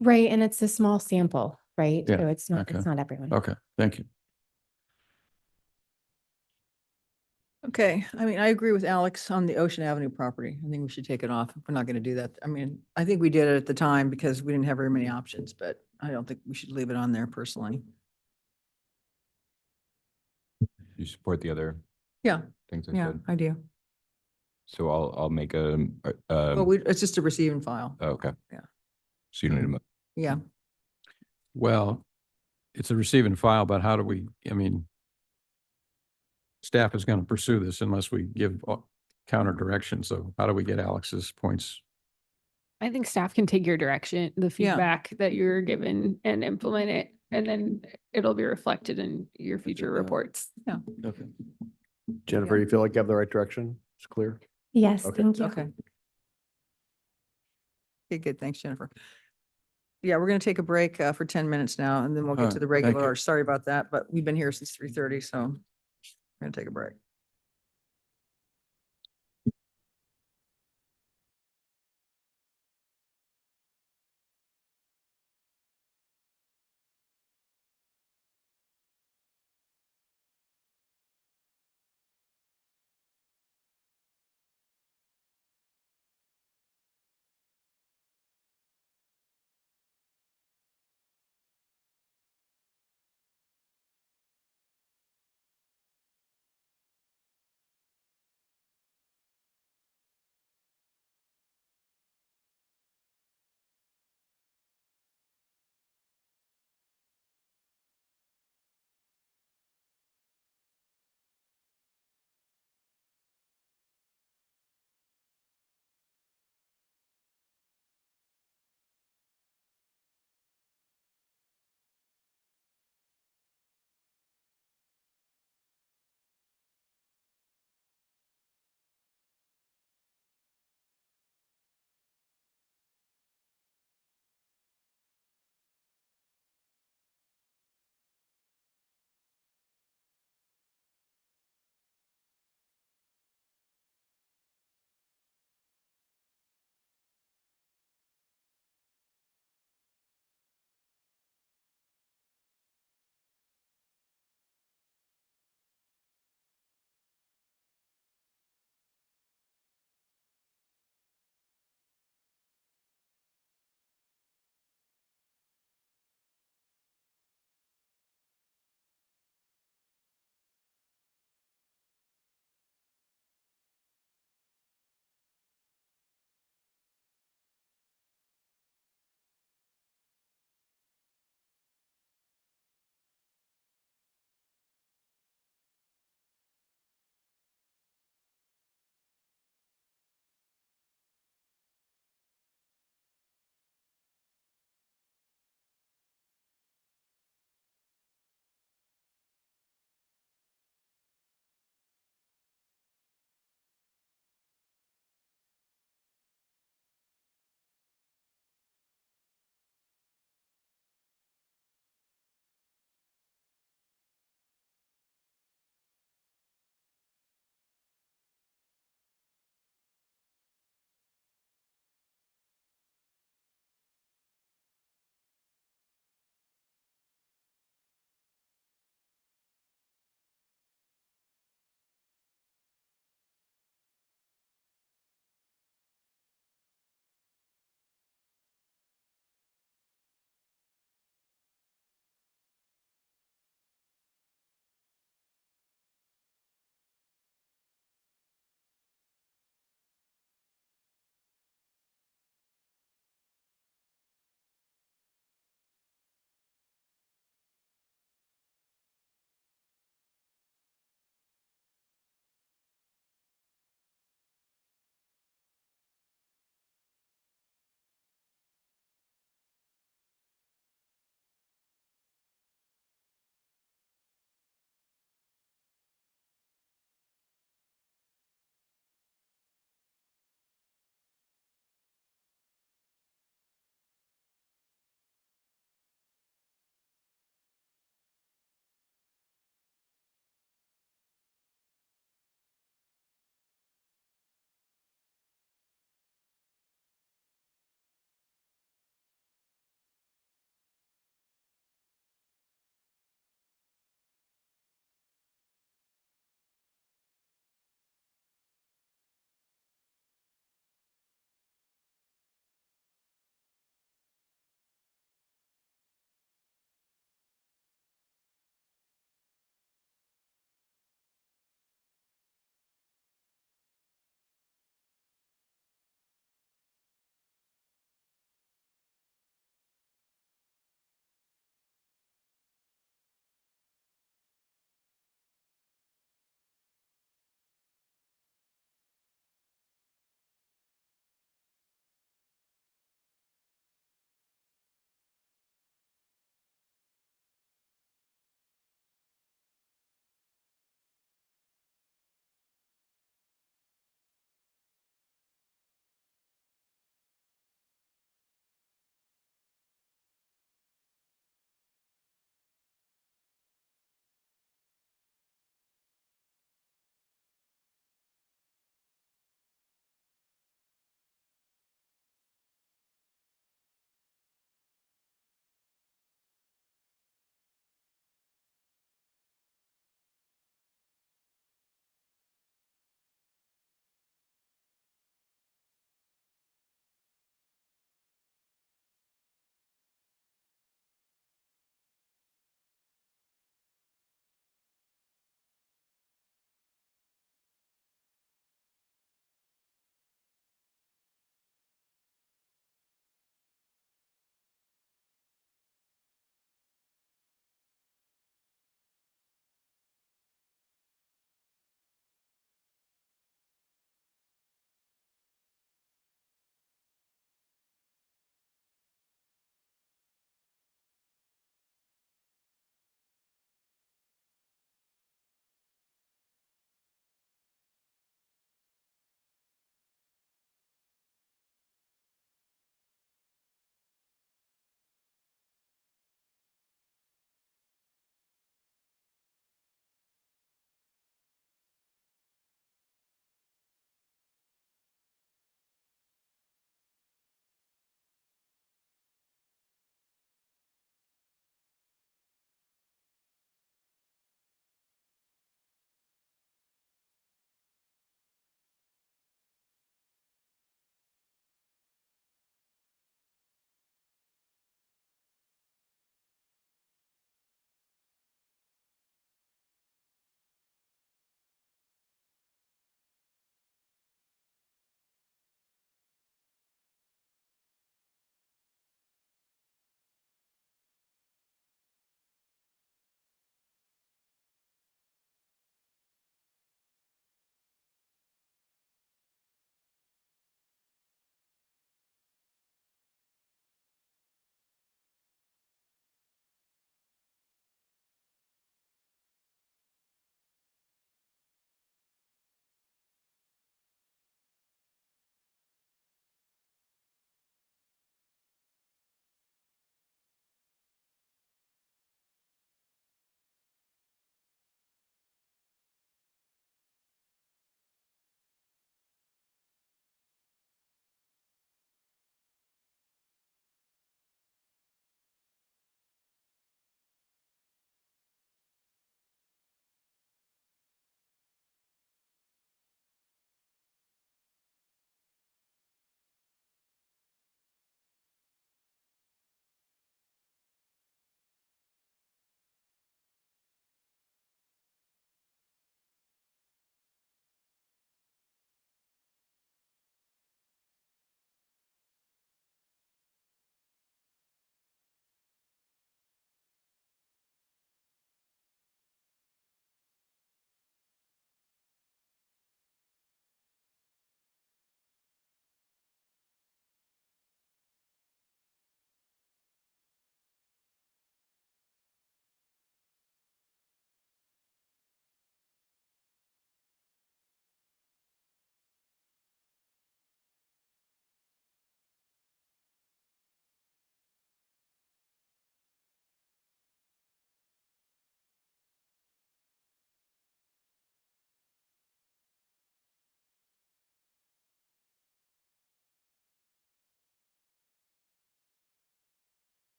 Right, and it's a small sample, right? Yeah, So it's okay. not everyone. Okay, thank you. Okay, I mean, I agree with Alex on the Ocean Avenue property. I think we should take it off if we're not going to do that. I mean, I think we did it at the time because we didn't have very many options, but I don't think we should leave it on there personally. You support the other Yeah, things I yeah, said? I do. So I'll make a, Well, it's just a receive and file. okay. Yeah. So you don't need a Yeah. Well, it's a receive and file, but how do we, I mean, staff is going to pursue this unless we give counter direction. So how do we get Alex's points? I think staff can take your direction, the feedback that you're given and implement it, and then it'll be reflected in your future reports. Yeah. Okay. Jennifer, you feel like you have the right direction? It's clear? Yes, Okay. thank you. Okay. Okay, good. Thanks, Jennifer. Yeah, we're going to take a break for 10 minutes now, and then we'll All get to right, the thank you. regular. Sorry about that, but we've been here since 3:30, so we're going to take a break.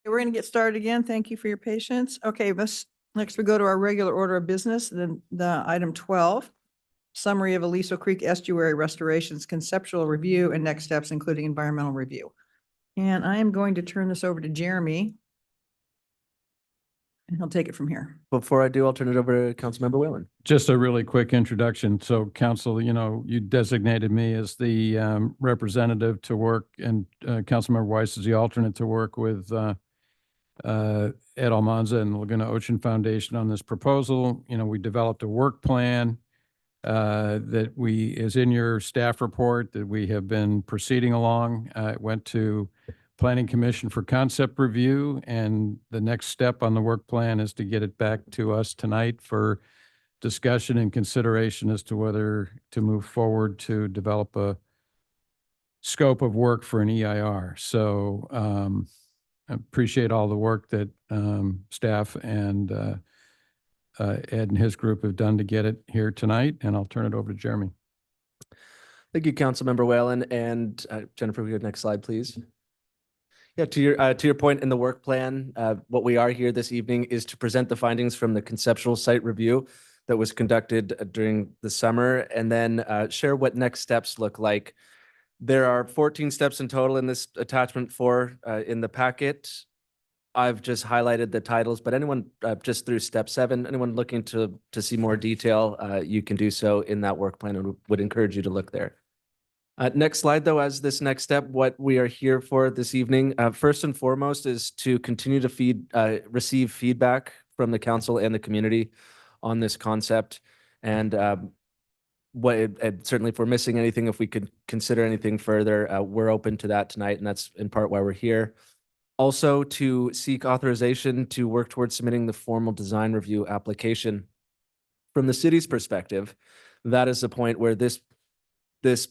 We're going to get started again. Thank you for your patience. Okay, next we go to our regular order of business, then the item 12. Summary of Aliso Creek Estuary Restorations Conceptual Review and Next Steps, including environmental review. And I am going to turn this over to Jeremy. And he'll take it from here. Before I do, I'll turn it over to Councilmember Whalen. Just a really quick introduction. So council, you designated me as the representative to work, and Councilmember Weiss is the alternate to work with Ed Almanza and the Laguna Ocean Foundation on this proposal. We developed a work plan that is in your staff report that we have been proceeding along. It went to Planning Commission for concept review, and the next step on the work plan is to get it back to us tonight for discussion and consideration as to whether to move forward to develop a scope of work for an EIR. So I appreciate all the work that staff and Ed and his group have done to get it here tonight, and I'll turn it over to Jeremy. Thank you, Councilmember Whalen. And Jennifer, we go next slide, please. Yeah, to your point in the work plan, what we are here this evening is to present the findings from the conceptual site review that was conducted during the summer, and then share what next steps look like. There are 14 steps in total in this attachment 4 in the packet. I've just highlighted the titles, but anyone just through step 7, anyone looking to see more detail, you can do so in that work plan, and would encourage you to look there. Next slide, though, as this next step, what we are here for this evening, first and foremost, is to continue to receive feedback from the council and the community on this concept. And certainly if we're missing anything, if we could consider anything further, we're open to that tonight, and that's in part why we're here. Also, to seek authorization to work towards submitting the formal design review application. From the city's perspective, that is the point where this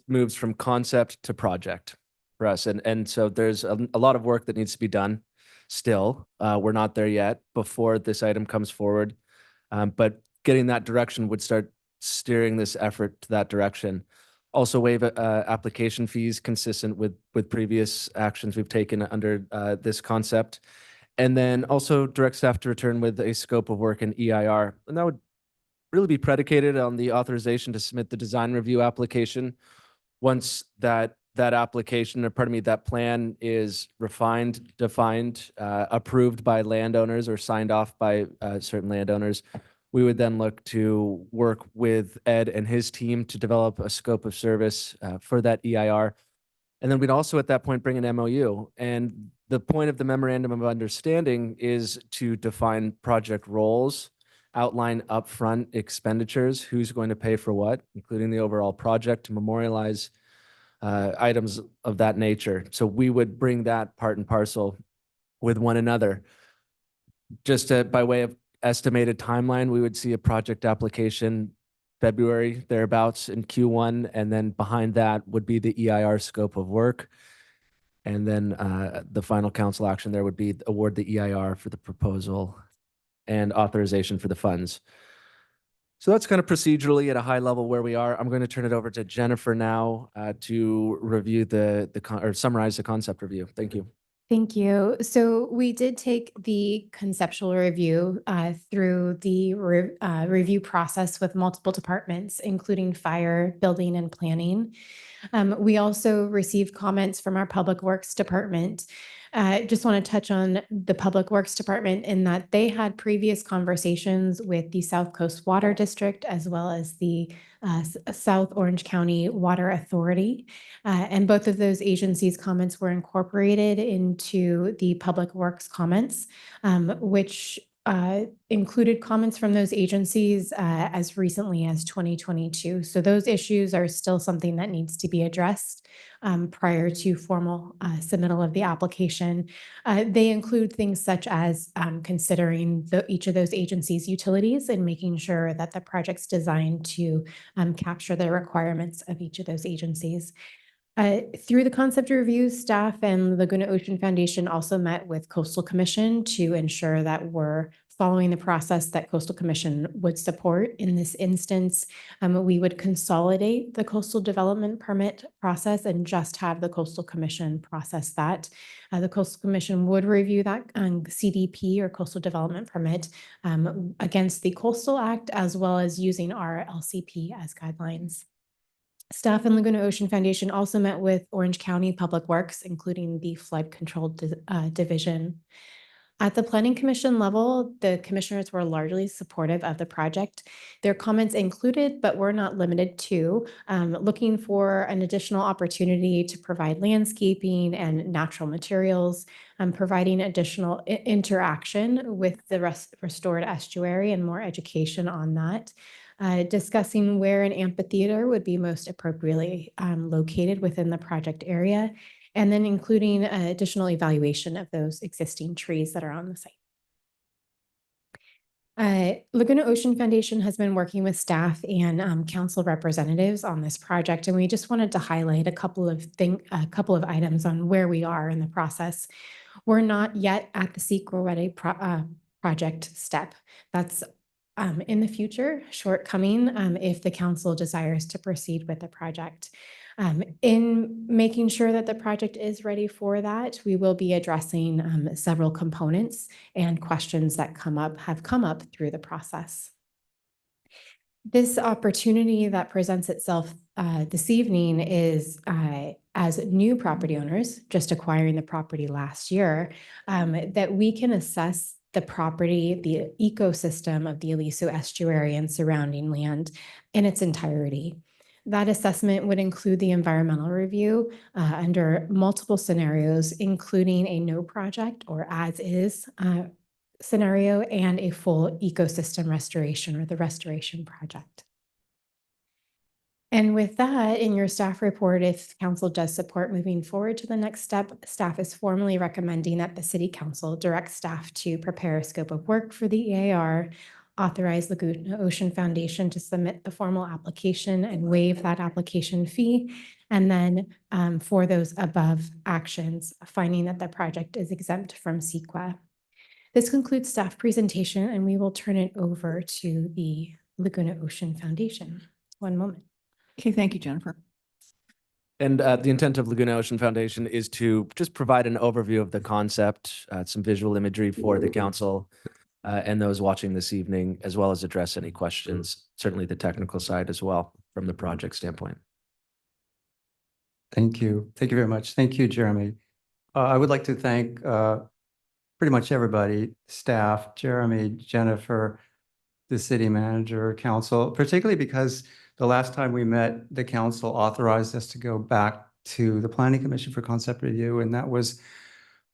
moves from concept to project for us. And so there's a lot of work that needs to be done still. We're not there yet before this item comes forward. But getting that direction would start steering this effort to that direction. Also waive application fees consistent with previous actions we've taken under this concept. And then also direct staff to return with a scope of work in EIR. And that would really be predicated on the authorization to submit the design review application. Once that application, or pardon me, that plan is refined, defined, approved by landowners or signed off by certain landowners, we would then look to work with Ed and his team to develop a scope of service for that EIR. And then we'd also at that point bring an MOU. And the point of the memorandum of understanding is to define project roles, outline upfront expenditures, who's going to pay for what, including the overall project, to memorialize items of that nature. So we would bring that part and parcel with one another. Just by way of estimated timeline, we would see a project application February, thereabouts in Q1, and then behind that would be the EIR scope of work. And then the final council action there would be award the EIR for the proposal and authorization for the funds. So that's kind of procedurally at a high level where we are. I'm going to turn it over to Jennifer now to review or summarize the concept review. Thank you. Thank you. So we did take the conceptual review through the review process with multiple departments, including fire, building, and planning. We also received comments from our Public Works Department. Just want to touch on the Public Works Department in that they had previous conversations with the South Coast Water District as well as the South Orange County Water Authority. And both of those agencies' comments were incorporated into the Public Works comments, which included comments from those agencies as recently as 2022. So those issues are still something that needs to be addressed prior to formal submittal of the application. They include things such as considering each of those agencies' utilities and making sure that the project's designed to capture the requirements of each of those agencies. Through the concept review, staff and Laguna Ocean Foundation also met with Coastal Commission to ensure that we're following the process that Coastal Commission would support. In this instance, we would consolidate the coastal development permit process and just have the Coastal Commission process that. The Coastal Commission would review that CDP or coastal development permit against the Coastal Act, as well as using our LCP as guidelines. Staff and Laguna Ocean Foundation also met with Orange County Public Works, including the Flood Control Division. At the Planning Commission level, the commissioners were largely supportive of the project. Their comments included, but were not limited to, looking for an additional opportunity to provide landscaping and natural materials, providing additional interaction with the restored estuary and more education on that. Discussing where an amphitheater would be most appropriately located within the project area, and then including additional evaluation of those existing trees that are on the site. Laguna Ocean Foundation has been working with staff and council representatives on this project, and we just wanted to highlight a couple of items on where we are in the process. We're not yet at the CEQA-ready project step. That's in the future, shortcoming, if the council desires to proceed with the project. In making sure that the project is ready for that, we will be addressing several components and questions that have come up through the process. This opportunity that presents itself this evening is as new property owners, just acquiring the property last year, that we can assess the property, the ecosystem of the Aliso Estuary and surrounding land in its entirety. That assessment would include the environmental review under multiple scenarios, including a no project or as is scenario and a full ecosystem restoration or the restoration project. And with that, in your staff report, if council does support moving forward to the next step, staff is formally recommending that the city council direct staff to prepare a scope of work for the EAR, authorize Laguna Ocean Foundation to submit the formal application and waive that application fee, and then for those above actions, finding that the project is exempt from CEQA. This concludes staff presentation, and we will turn it over to the Laguna Ocean Foundation. One moment. Okay, thank you, Jennifer. And the intent of Laguna Ocean Foundation is to just provide an overview of the concept, some visual imagery for the council and those watching this evening, as well as address any questions, certainly the technical side as well from the project standpoint. Thank you. Thank you very much. Thank you, Jeremy. I would like to thank pretty much everybody, staff, Jeremy, Jennifer, the city manager, council, particularly because the last time we met, the council authorized us to go back to the Planning Commission for concept review, and that was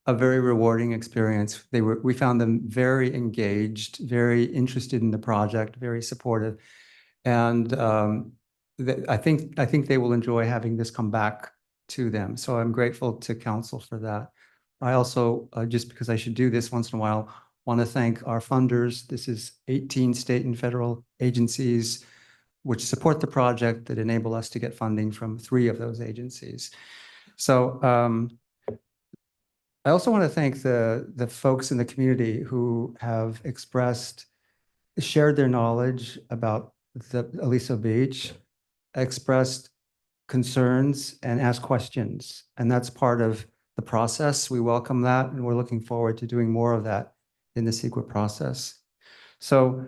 a very rewarding experience. We found them very engaged, very interested in the project, very supportive, and I think they will enjoy having this come back to them. So I'm grateful to council for that. I also, just because I should do this once in a while, want to thank our funders. This is 18 state and federal agencies which support the project that enable us to get funding from 3 of those agencies. So I also want to thank the folks in the community who have shared their knowledge about the Aliso Beach, expressed concerns and asked questions. And that's part of the process. We welcome that, and we're looking forward to doing more of that in the CEQA process. So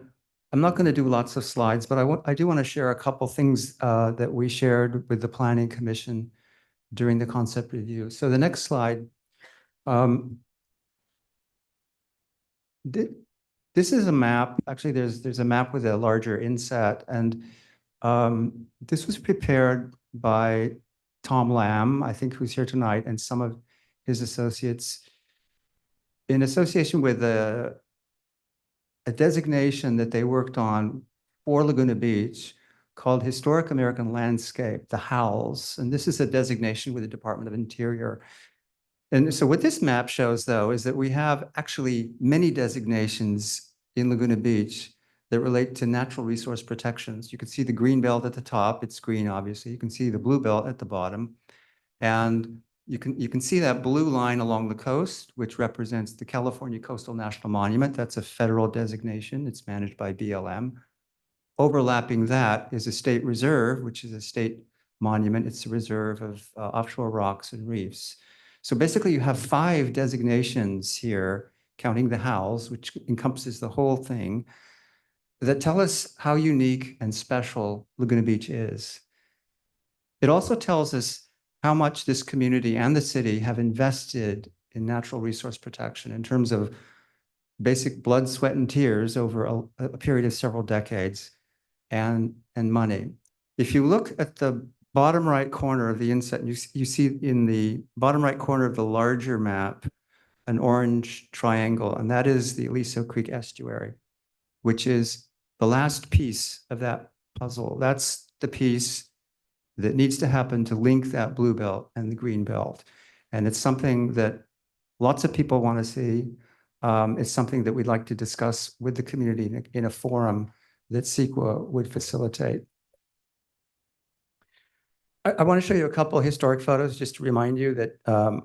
I'm not going to do lots of slides, but I do want to share a couple things that we shared with the Planning Commission during the concept review. So the next slide. This is a map. Actually, there's a map with a larger inset, and this was prepared by Tom Lamb, I think, who's here tonight, and some of his associates in association with a designation that they worked on for Laguna Beach called Historic American Landscape, the HALS. And this is a designation with the Department of Interior. And so what this map shows, though, is that we have actually many designations in Laguna Beach that relate to natural resource protections. You can see the green belt at the top. It's green, obviously. You can see the blue belt at the bottom. And You can see that blue line along the coast, which represents the California Coastal National Monument. That's a federal designation. It's managed by BLM. Overlapping that is a state reserve, which is a state monument. It's a reserve of offshore rocks and reefs. So basically you have 5 designations here, counting the Howells, which encompasses the whole thing, that tell us how unique and special Laguna Beach is. It also tells us how much this community and the city have invested in natural resource protection in terms of basic blood, sweat, and tears over a period of several decades, and money. If you look at the bottom right corner of the inset, you see in the bottom right corner of the larger map, an orange triangle, and that is the Aliso Creek Estuary, which is the last piece of that puzzle. That's the piece that needs to happen to link that blue belt and the green belt. And it's something that lots of people want to see. It's something that we'd like to discuss with the community in a forum that CEQA would facilitate. I want to show you a couple of historic photos just to remind you that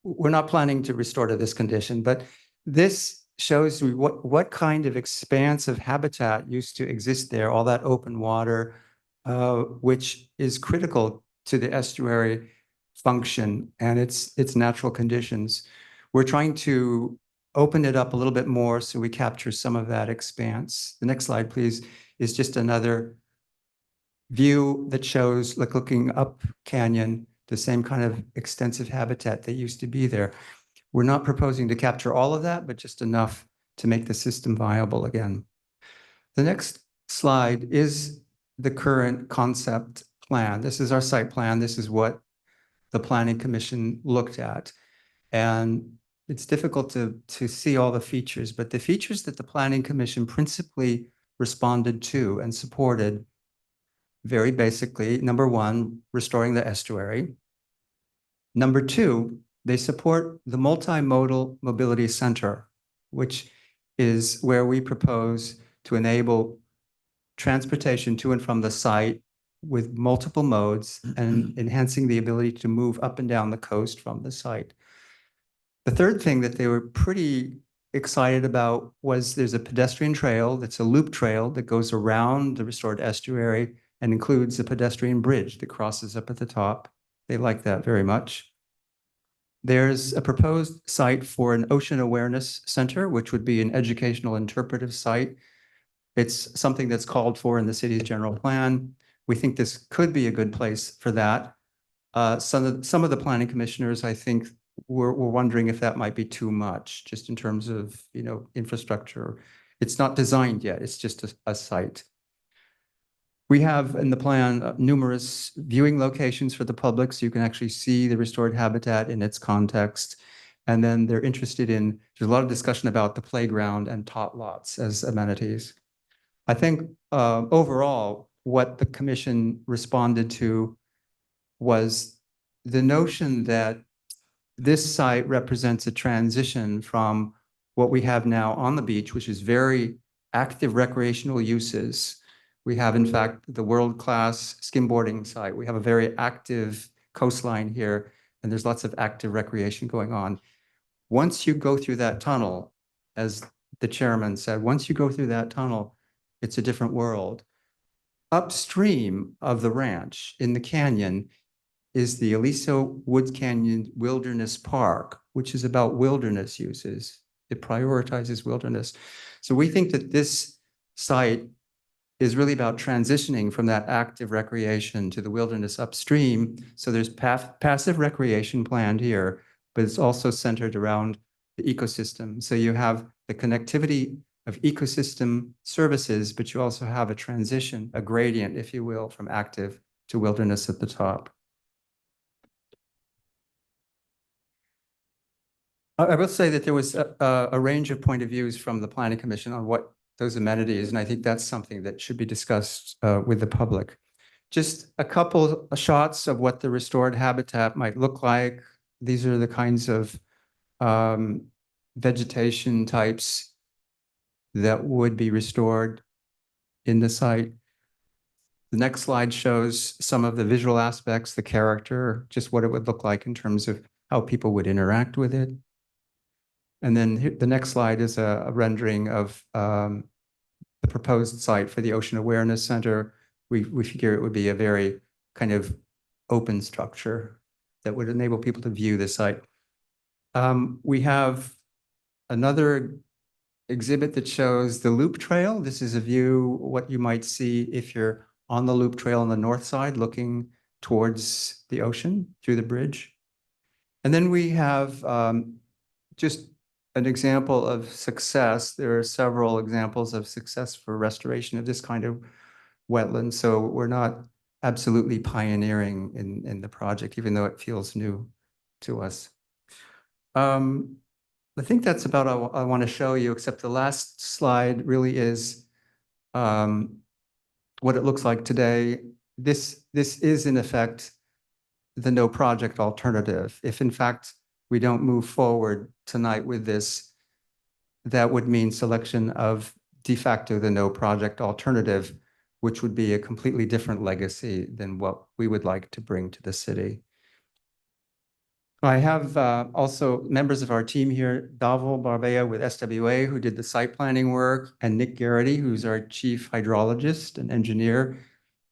we're not planning to restore to this condition, but this shows you what kind of expanse of habitat used to exist there, all that open water, which is critical to the estuary function and its natural conditions. We're trying to open it up a little bit more so we capture some of that expanse. The next slide, please, is just another view that shows, like looking up canyon, the same kind of extensive habitat that used to be there. We're not proposing to capture all of that, but just enough to make the system viable again. The next slide is the current concept plan. This is our site plan. This is what the Planning Commission looked at. And it's difficult to see all the features, but the features that the Planning Commission principally responded to and supported, very basically, number 1, restoring the estuary. Number 2, they support the multimodal mobility center, which is where we propose to enable transportation to and from the site with multiple modes and enhancing the ability to move up and down the coast from the site. The third thing that they were pretty excited about was there's a pedestrian trail that's a loop trail that goes around the restored estuary and includes a pedestrian bridge that crosses up at the top. They like that very much. There's a proposed site for an ocean awareness center, which would be an educational interpretive site. It's something that's called for in the city's general plan. We think this could be a good place for that. Some of the planning commissioners, I think, were wondering if that might be too much, just in terms of, infrastructure. It's not designed yet. It's just a site. We have in the plan numerous viewing locations for the public, so you can actually see the restored habitat in its context. And then they're interested in, there's a lot of discussion about the playground and tot lots as amenities. I think overall, what the commission responded to was the notion that this site represents a transition from what we have now on the beach, which is very active recreational uses. We have, in fact, the world-class skimboarding site. We have a very active coastline here, and there's lots of active recreation going on. Once you go through that tunnel, as the chairman said, once you go through that tunnel, it's a different world. Upstream of the ranch in the canyon is the Aliso Woods Canyon Wilderness Park, which is about wilderness uses. It prioritizes wilderness. So we think that this site is really about transitioning from that active recreation to the wilderness upstream. So there's passive recreation planned here, but it's also centered around the ecosystem. So you have the connectivity of ecosystem services, but you also have a transition, a gradient, if you will, from active to wilderness at the top. I will say that there was a range of point of views from the Planning Commission on what those amenities, and I think that's something that should be discussed with the public. Just a couple of shots of what the restored habitat might look like. These are the kinds of vegetation types that would be restored in the site. The next slide shows some of the visual aspects, the character, just what it would look like in terms of how people would interact with it. And then the next slide is a rendering of the proposed site for the Ocean Awareness Center. We figure it would be a very kind of open structure that would enable people to view the site. We have another exhibit that shows the loop trail. This is a view, what you might see if you're on the loop trail on the north side, looking towards the ocean through the bridge. And then we have just an example of success. There are several examples of success for restoration of this kind of wetland. So we're not absolutely pioneering in the project, even though it feels new to us. I think that's about all I want to show you, except the last slide really is what it looks like today. This is in effect the no project alternative. If in fact we don't move forward tonight with this, that would mean selection of de facto the no project alternative, which would be a completely different legacy than what we would like to bring to the city. I have also members of our team here, Davil Barbea with SWA, who did the site planning work, and Nick Garrity, who's our chief hydrologist and engineer.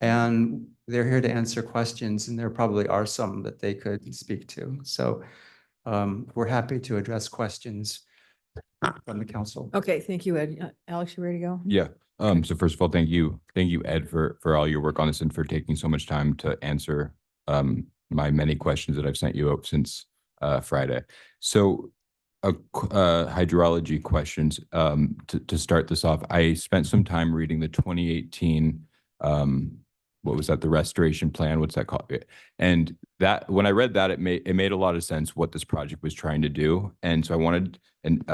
And they're here to answer questions, and there probably are some that they could speak to. So we're happy to address questions from the council. Okay, thank you, Ed. Alex, you ready to go? Yeah. So first of all, thank you, Ed, for all your work on this and for taking so much time to answer my many questions that I've sent you out since Friday. So hydrology questions to start this off. I spent some time reading the 2018 what was that, the restoration plan? What's that called? And that when I read that, it made a lot of sense what this project was trying to do. And so I wanted, and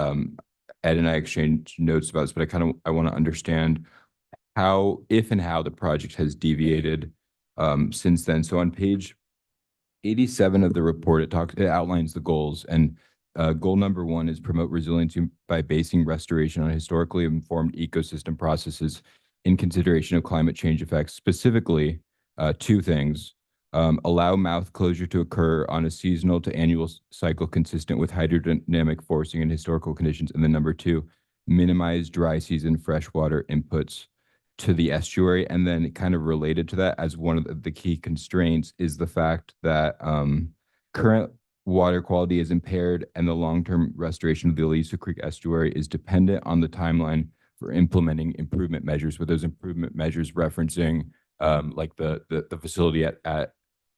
Ed and I exchanged notes about this, but I want to understand how, if and how the project has deviated since then. So on page 87 of the report, it outlines the goals, and goal number 1 is promote resiliency by basing restoration on historically informed ecosystem processes in consideration of climate change effects. Specifically, 2 things: allow mouth closure to occur on a seasonal to annual cycle consistent with hydrodynamic forcing and historical conditions. And then number 2, minimize dry season freshwater inputs to the estuary. And then kind of related to that, as one of the key constraints, is the fact that current water quality is impaired and the long-term restoration of the Aliso Creek estuary is dependent on the timeline for implementing improvement measures, with those improvement measures referencing like the facility at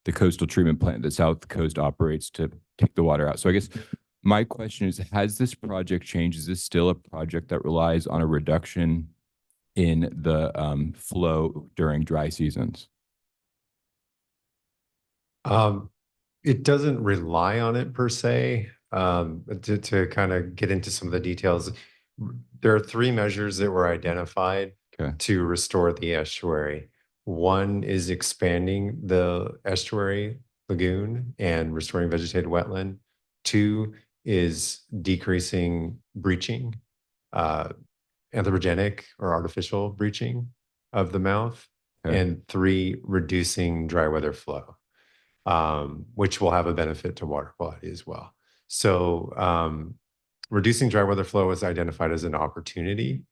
the coastal treatment plant that South Coast operates to take the water out. So I guess my question is, has this project changed? Is this still a project that relies on a reduction in the flow during dry seasons? It doesn't rely on it per se. To kind of get into some of the details, there are 3 measures that were identified to restore the estuary. 1 is expanding the estuary lagoon and restoring vegetated wetland. 2 is decreasing breaching, anthropogenic or artificial breaching of the mouth. And 3, reducing dry weather flow, which will have a benefit to water quality as well. So reducing dry weather flow is identified as an opportunity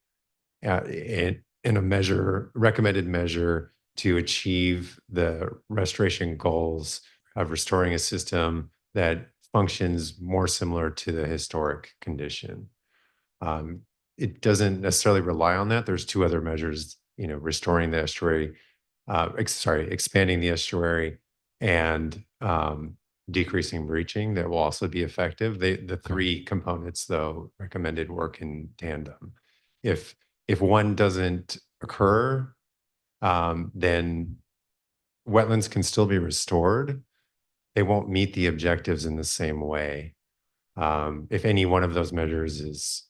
in a measure, recommended measure, to achieve the restoration goals of restoring a system that functions more similar to the historic condition. It doesn't necessarily rely on that. There's 2 other measures, restoring the estuary, expanding the estuary, and decreasing breaching, that will also be effective. The 3 components, though, recommended work in tandem. If one doesn't occur, then wetlands can still be restored. They won't meet the objectives in the same way. If any one of those measures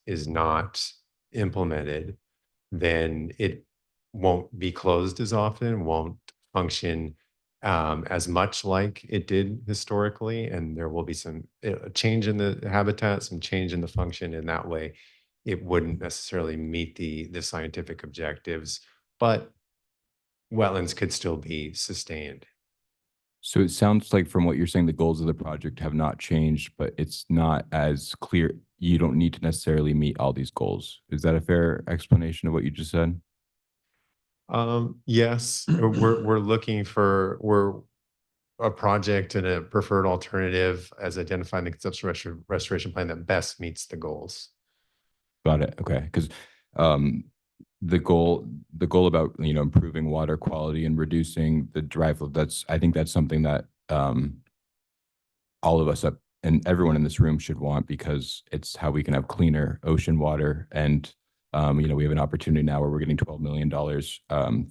is not implemented, then it won't be closed as often, won't function as much like it did historically, and there will be some change in the habitat, some change in the function. In that way, it wouldn't necessarily meet the scientific objectives. But wetlands could still be sustained. So it sounds like from what you're saying, the goals of the project have not changed, but it's not as clear. You don't need to necessarily meet all these goals. Is that a fair explanation of what you just said? Yes, we're looking for, we're a project and a preferred alternative as identified in the conceptual restoration plan that best meets the goals. Got it. Okay. Because the goal about, you know, improving water quality and reducing the drive flow, I think that's something that all of us up and everyone in this room should want, because it's how we can have cleaner ocean water. And you know, we have an opportunity now where we're getting $12 million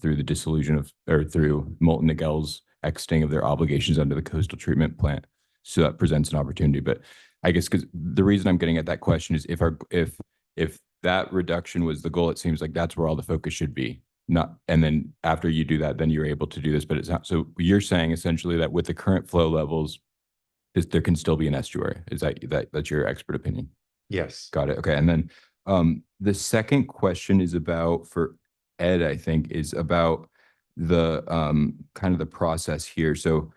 through the dissolution of, or through Molten Nigel's exiting of their obligations under the coastal treatment plant. So that presents an opportunity. But I guess because the reason I'm getting at that question is if that reduction was the goal, it seems like that's where all the focus should be. Not, and then after you do that, then you're able to do this. But it's not. So you're saying essentially that with the current flow levels, there can still be an estuary. Is that's your expert opinion? Yes. Got it. Okay. And then the second question is about, for Ed, I think, is about the kind of the process here. So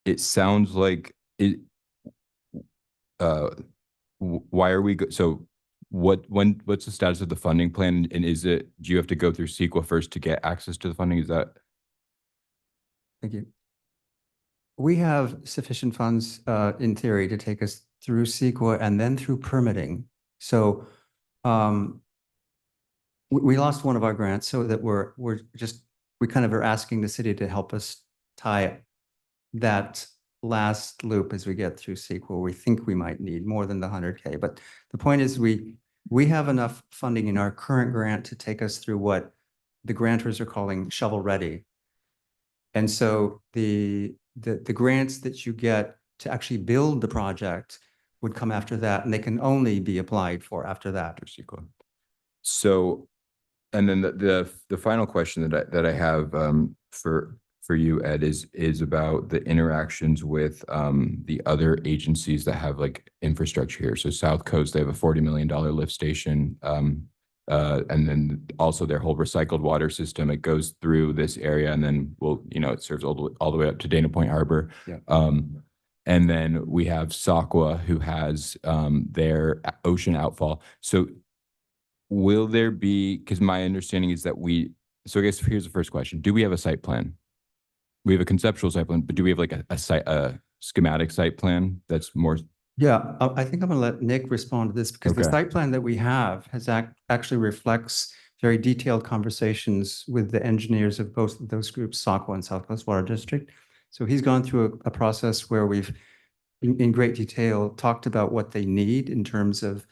it sounds like it. Why are we so? What's the status of the funding plan, and do you have to go through CEQA first to get access to the funding? Is that? Thank you. We have sufficient funds in theory to take us through CEQA and then through permitting. So we lost one of our grants, so that we kind of are asking the city to help us tie that last loop as we get through CEQA. We think we might need more than the 100K, but the point is we have enough funding in our current grant to take us through what the grantors are calling shovel ready. And so the grants that you get to actually build the project would come after that, and they can only be applied for after that. So, and then the final question that I have for you, Ed, is about the interactions with the other agencies that have like infrastructure here. So South Coast, they have a $40 million lift station. And then also their whole recycled water system, it goes through this area, and then it serves all the way up to Dana Point Harbor. Yeah. And then we have SACWA, who has their ocean outfall. So will there be, because my understanding is that so I guess here's the first question. Do we have a site plan? We have a conceptual site plan, but do we have like a schematic site plan that's more? Yeah, I think I'm going to let Nick respond to this, because the site plan that we have has actually reflects very detailed conversations with the engineers of both of those groups, SACWA and South Coast Water District. So he's gone through a process where we've, in great detail, talked about what they need in terms of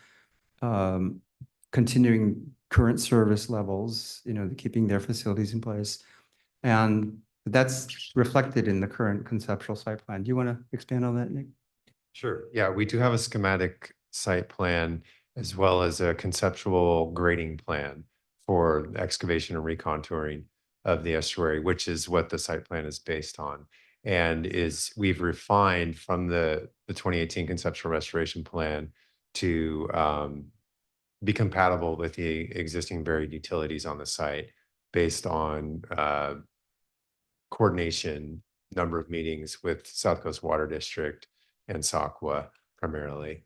continuing current service levels, keeping their facilities in place. And that's reflected in the current conceptual site plan. Do you want to expand on that, Nick? Sure. Yeah, we do have a schematic site plan as well as a conceptual grading plan for excavation and recontouring of the estuary, which is what the site plan is based on. And we've refined from the 2018 conceptual restoration plan to be compatible with the existing varied utilities on the site based on coordination, number of meetings with South Coast Water District and SACWA primarily.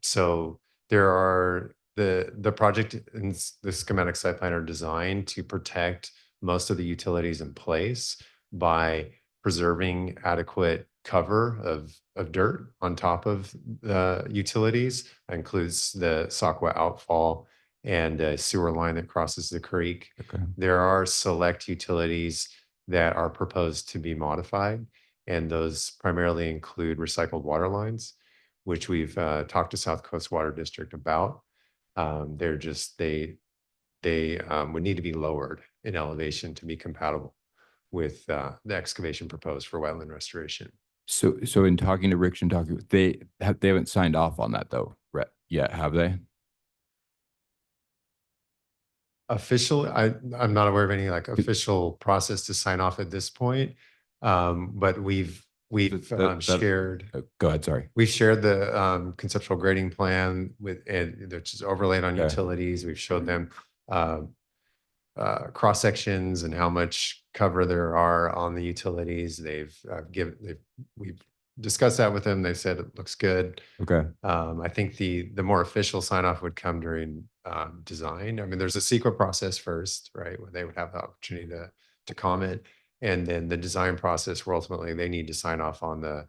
So there are the project and the schematic site plan are designed to protect most of the utilities in place by preserving adequate cover of dirt on top of the utilities. That includes the SACWA outfall and a sewer line that crosses the creek. Okay. There are select utilities that are proposed to be modified, and those primarily include recycled water lines, which we've talked to South Coast Water District about. They would need to be lowered in elevation to be compatible with the excavation proposed for wetland restoration. So in talking to Rick Shintaki, they haven't signed off on that though yet, have they? Officially, I'm not aware of any official process to sign off at this point. But we've shared. Go ahead. Sorry. We've shared the conceptual grading plan which is overlaid on utilities. We've showed them cross sections and how much cover there are on the utilities. We've discussed that with them. They said it looks good. Okay. I think the more official sign off would come during design. I mean, there's a secret process first, right? Where they would have the opportunity to comment. And then the design process where ultimately they need to sign off on the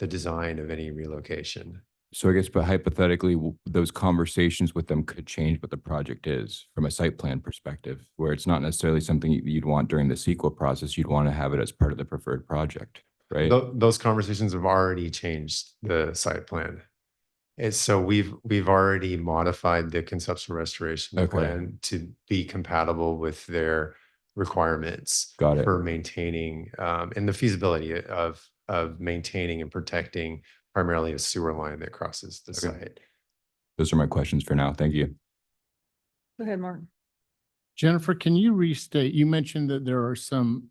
design of any relocation. So I guess, but hypothetically, those conversations with them could change what the project is from a site plan perspective, where it's not necessarily something you'd want during the CEQA process. You'd want to have it as part of the preferred project, right? Those conversations have already changed the site plan. And so we've already modified the conceptual restoration plan to be compatible with their requirements for maintaining and the feasibility of maintaining and protecting primarily a sewer line that crosses the site. Those are my questions for now. Thank you. Go ahead, Martin. Jennifer, can you restate, you mentioned that there are some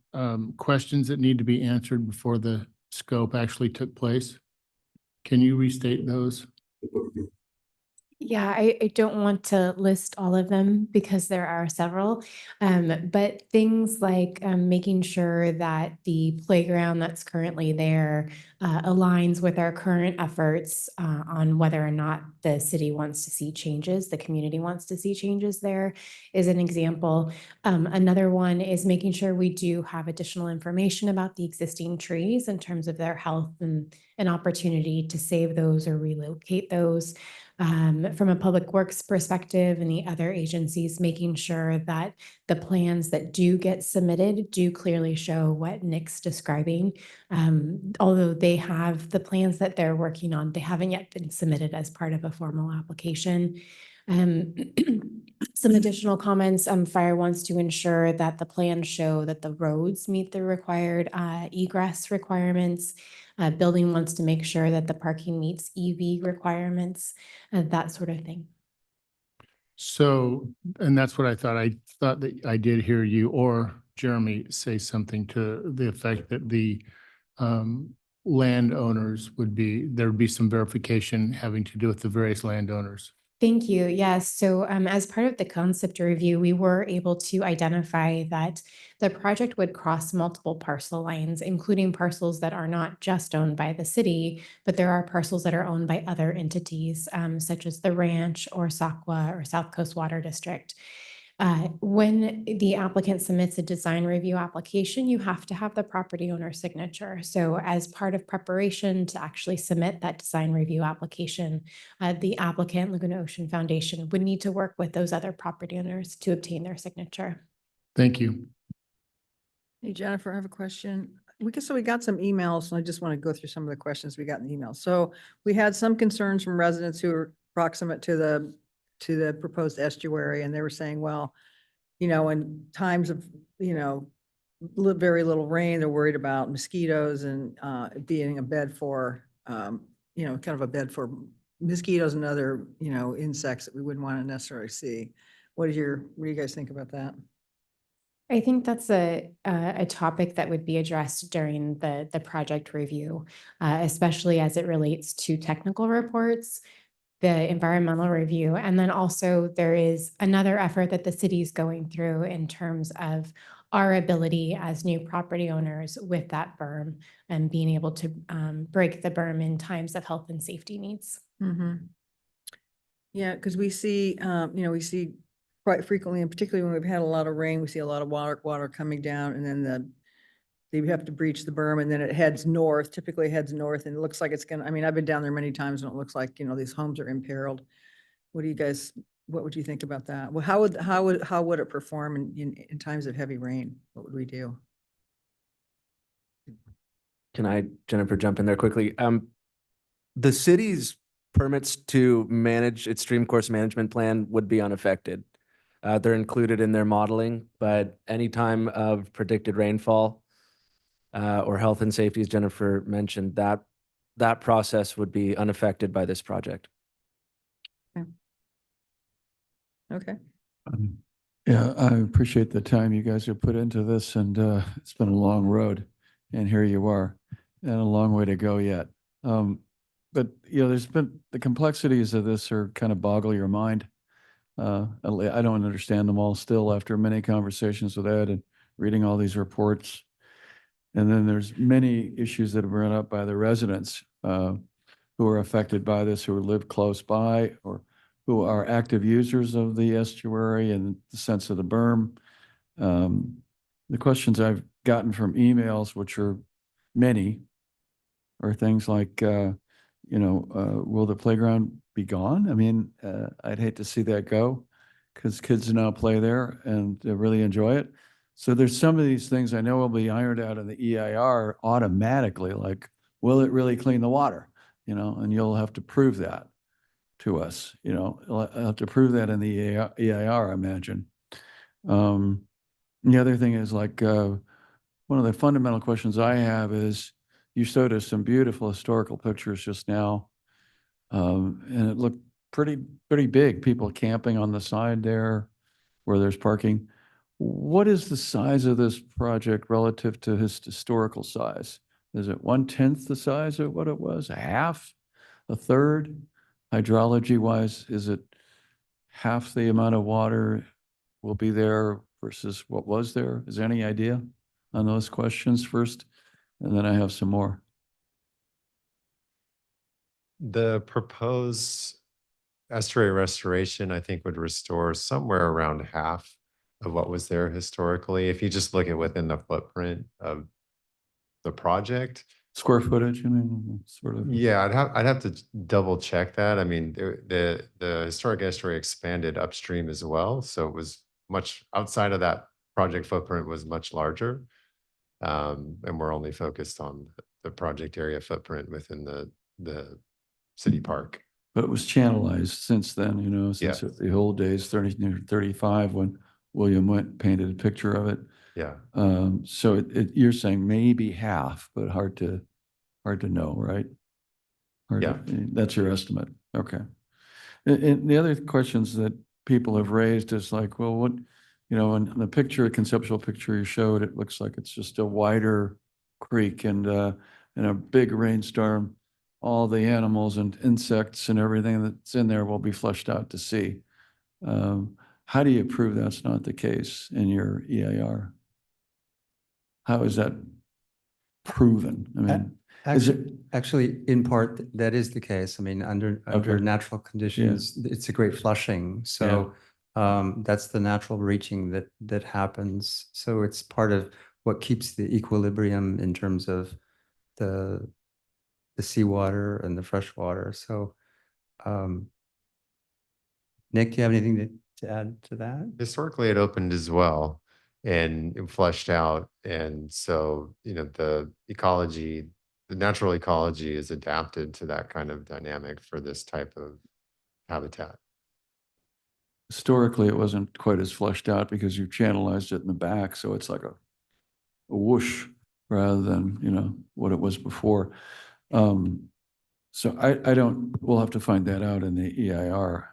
questions that need to be answered before the scope actually took place. Can you restate those? Yeah, I don't want to list all of them because there are several, but things like making sure that the playground that's currently there aligns with our current efforts on whether or not the city wants to see changes, the community wants to see changes there is an example. Another one is making sure we do have additional information about the existing trees in terms of their health and an opportunity to save those or relocate those. From a public works perspective and the other agencies, making sure that the plans that do get submitted do clearly show what Nick's describing. Although they have the plans that they're working on, they haven't yet been submitted as part of a formal application. Some additional comments, Fire wants to ensure that the plans show that the roads meet the required egress requirements. Building wants to make sure that the parking meets EV requirements, that sort of thing. So, and that's what I thought. I thought that I did hear you or Jeremy say something to the effect that the landowners there would be some verification having to do with the various landowners. Thank you. Yes. So as part of the concept review, we were able to identify that the project would cross multiple parcel lines, including parcels that are not just owned by the city, but there are parcels that are owned by other entities, such as the ranch or SACWA or South Coast Water District. When the applicant submits a design review application, you have to have the property owner signature. So as part of preparation to actually submit that design review application, the applicant, Laguna Ocean Foundation, would need to work with those other property owners to obtain their signature. Thank you. Hey, Jennifer, I have a question. We got some emails, and I just want to go through some of the questions we got in the email. So we had some concerns from residents who are proximate to the proposed estuary, and they were saying, well, in times of, very little rain, they're worried about mosquitoes and being a bed for, kind of a bed for mosquitoes and other, insects that we wouldn't want to necessarily see. What do you guys think about that? I think that's a topic that would be addressed during the project review, especially as it relates to technical reports, the environmental review, and then also there is another effort that the city is going through in terms of our ability as new property owners with that berm and being able to break the berm in times of health and safety needs. Mm-hmm. Yeah, because we see quite frequently, and particularly when we've had a lot of rain, we see a lot of water coming down, and then they have to breach the berm, and then it typically heads north, and it looks like it's gonna, I've been down there many times, and it looks like, these homes are imperiled. What would you think about that? Well, how would it perform in times of heavy rain? What would we do? Can I, Jennifer, jump in there quickly? The city's permits to manage its stream course management plan would be unaffected. They're included in their modeling, but any time of predicted rainfall or health and safety, as Jennifer mentioned, that process would be unaffected by this project. Okay. Yeah, I appreciate the time you guys have put into this, and it's been a long road, and here you are, and a long way to go yet. But there's been the complexities of this are kind of boggle your mind. I don't understand them all still after many conversations with Ed and reading all these reports. And then there's many issues that are brought up by the residents who are affected by this, who live close by or who are active users of the estuary and the sense of the berm. The questions I've gotten from emails, which are many, are things like, will the playground be gone? I mean, I'd hate to see that go because kids now play there and they really enjoy it. So there's some of these things I know will be ironed out in the EIR automatically, like, will it really clean the water? And you'll have to prove that to us, I'll have to prove that in the EIR, I imagine. The other thing is like, one of the fundamental questions I have is, you showed us some beautiful historical pictures just now. And it looked pretty big, people camping on the side there where there's parking. What is the size of this project relative to his historical size? Is it 1/10 the size of what it was? A half? A third? Hydrology wise, is it half the amount of water will be there versus what was there? Is there any idea on those questions first? And then I have some more. The proposed estuary restoration, I think, would restore somewhere around half of what was there historically. If you just look at within the footprint of the project. Square footage, sort of. Yeah, I'd have to double check that. I mean, the historic estuary expanded upstream as well, so it was much outside of that project footprint was much larger. And we're only focused on the project area footprint within the city park. But it was channelized since then, since Yeah. the old days, 35, when William Went painted a picture of it. Yeah. So you're saying maybe half, but hard to know, right? That's your estimate. Okay. And the other questions that people have raised is like, well, what, in the picture, conceptual picture you showed, it looks like it's just a wider creek and in a big rainstorm, all the animals and insects and everything that's in there will be flushed out to sea. How do you prove that's not the case in your EIR? How is that proven? I mean, Actually, in part, that is the case. I mean, under natural conditions, it's a great flushing. So that's the natural reaching that happens. So it's part of what keeps the equilibrium in terms of the seawater and the fresh water. So, Nick, do you have anything to add to that? Historically, it opened as well and it flushed out. And so, the natural ecology is adapted to that kind of dynamic for this type of habitat. Historically, it wasn't quite as flushed out because you channelized it in the back. So it's like a whoosh rather than, what it was before. So I don't, we'll have to find that out in the EIR,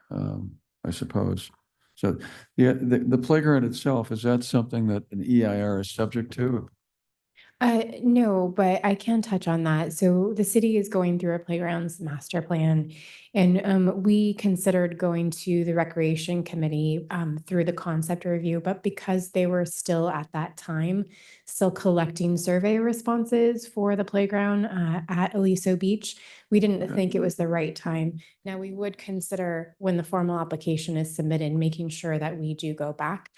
I suppose. So the playground itself, is that something that an EIR is subject to? No, but I can touch on that. So the city is going through a playgrounds master plan, and we considered going to the recreation committee through the concept review, but because they were still at that time still collecting survey responses for the playground at Aliso Beach, we didn't think it was the right time. Now we would consider when the formal application is submitted, making sure that we do go back.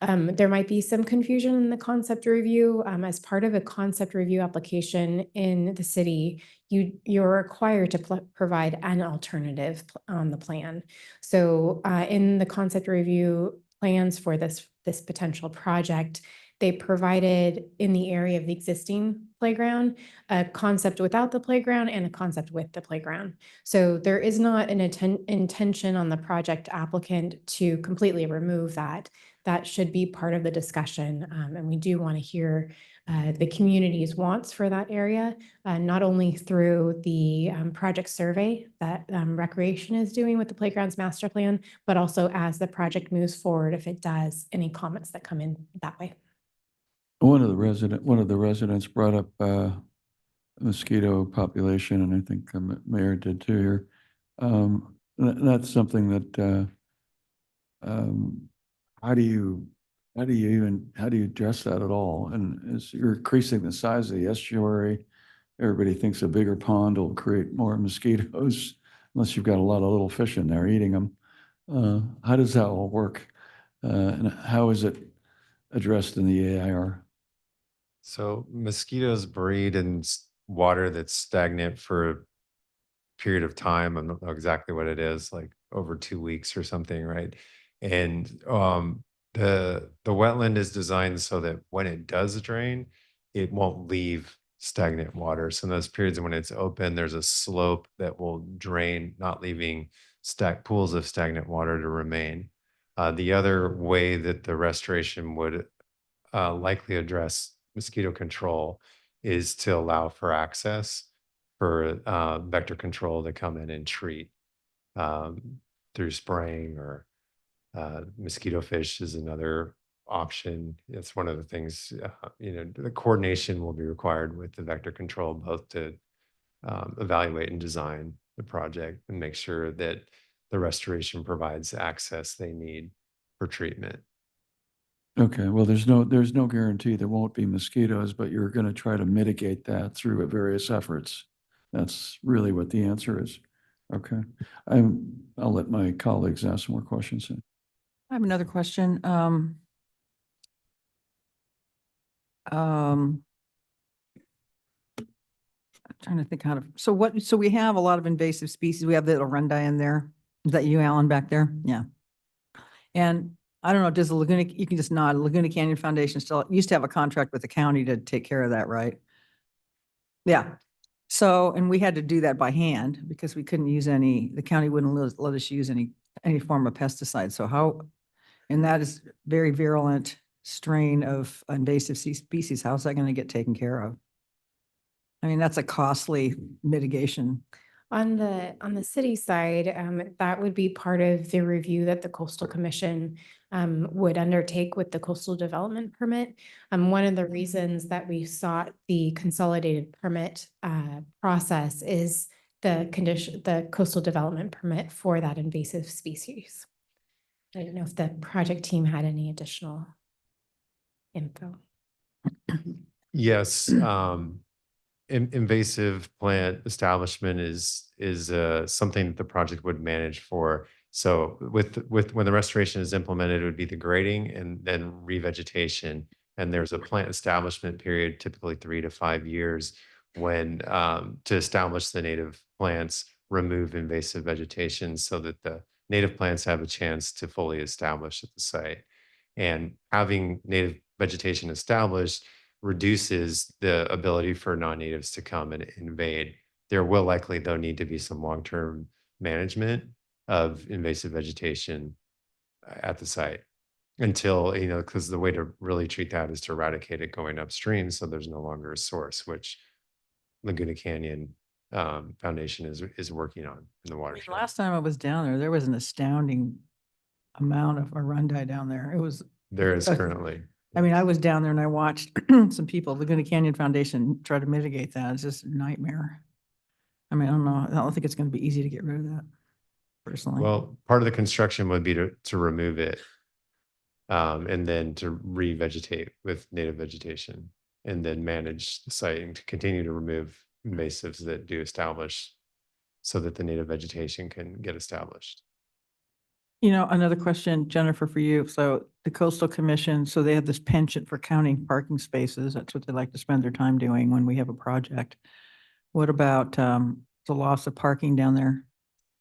There might be some confusion in the concept review. As part of a concept review application in the city, you're required to provide an alternative on the plan. So in the concept review plans for this potential project, they provided in the area of the existing playground, a concept without the playground and a concept with the playground. So there is not an intention on the project applicant to completely remove that. That should be part of the discussion. And we do want to hear the community's wants for that area, not only through the project survey that Recreation is doing with the Playgrounds Master Plan, but also as the project moves forward, if it does, any comments that come in that way. One of the residents brought up mosquito population, and I think the mayor did too here. That's something that how do you address that at all? And as you're increasing the size of the estuary, everybody thinks a bigger pond will create more mosquitoes unless you've got a lot of little fish in there eating them. How does that all work? And how is it addressed in the AIR? So mosquitoes breed in water that's stagnant for a period of time. I don't know exactly what it is, like over 2 weeks or something, right? And the wetland is designed so that when it does drain, it won't leave stagnant water. So in those periods when it's open, there's a slope that will drain, not leaving pools of stagnant water to remain. The other way that the restoration would likely address mosquito control is to allow for access for vector control to come in and treat through spraying, or mosquito fish is another option. It's one of the things, the coordination will be required with the vector control, both to evaluate and design the project and make sure that the restoration provides access they need for treatment. Okay, well, there's no guarantee there won't be mosquitoes, but you're going to try to mitigate that through various efforts. That's really what the answer is. Okay, I'll let my colleagues ask some more questions. I have another question. I'm trying to think so we have a lot of invasive species. We have the Arundi in there. Is that you, Alan, back there? Yeah. And I don't know, does the Laguna, you can just nod, Laguna Canyon Foundation still used to have a contract with the county to take care of that, right? Yeah. So, and we had to do that by hand because we couldn't use the county wouldn't let us use any form of pesticide. So and that is very virulent strain of invasive species. How's that going to get taken care of? I mean, that's a costly mitigation. On the city side, that would be part of the review that the Coastal Commission would undertake with the coastal development permit. One of the reasons that we sought the consolidated permit process is the coastal development permit for that invasive species. I don't know if the project team had any additional info. Yes, invasive plant establishment is something that the project would manage for. So with when the restoration is implemented, it would be the grading and then revegetation. And there's a plant establishment period, typically 3 to 5 years, when to establish the native plants, remove invasive vegetation so that the native plants have a chance to fully establish at the site. And having native vegetation established reduces the ability for non-natives to come and invade. There will likely, though, need to be some long-term management of invasive vegetation at the site until, because the way to really treat that is to eradicate it going upstream so there's no longer a source, which Laguna Canyon Foundation is working on in the watershed. Last time I was down there was an astounding amount of Arundi down there. There is currently. I mean, I was down there and I watched some people, Laguna Canyon Foundation, try to mitigate that. It's just a nightmare. I mean, I don't know. I don't think it's going to be easy to get rid of that personally. Well, part of the construction would be to remove it and then to revegetate with native vegetation and then manage the site and to continue to remove invasives that do establish so that the native vegetation can get established. Another question, Jennifer, for you. So the Coastal Commission, so they have this penchant for counting parking spaces. That's what they like to spend their time doing when we have a project. What about the loss of parking down there?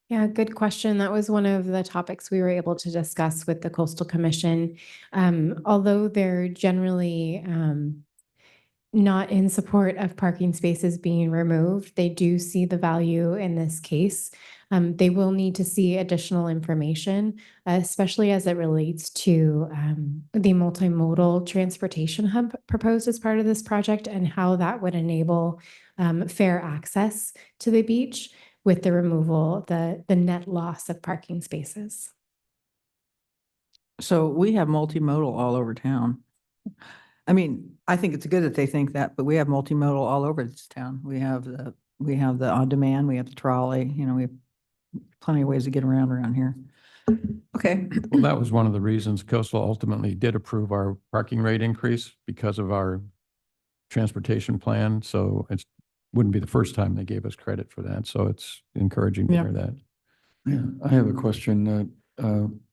Yeah, good question. That was one of the topics we were able to discuss with the Coastal Commission. Although they're generally not in support of parking spaces being removed, they do see the value in this case. They will need to see additional information, especially as it relates to the multimodal transportation hub proposed as part of this project and how that would enable fair access to the beach with the removal, the net loss of parking spaces. So we have multimodal all over town. I mean, I think it's good that they think that, but we have multimodal all over this town. We have the on-demand, we have the trolley, we have plenty of ways to get around here. Okay, Well, that was one of the reasons Coastal ultimately did approve our parking rate increase because of our transportation plan. So it's, wouldn't be the first time they gave us credit for that. So it's encouraging to Yeah. hear that. Yeah, I have a question that,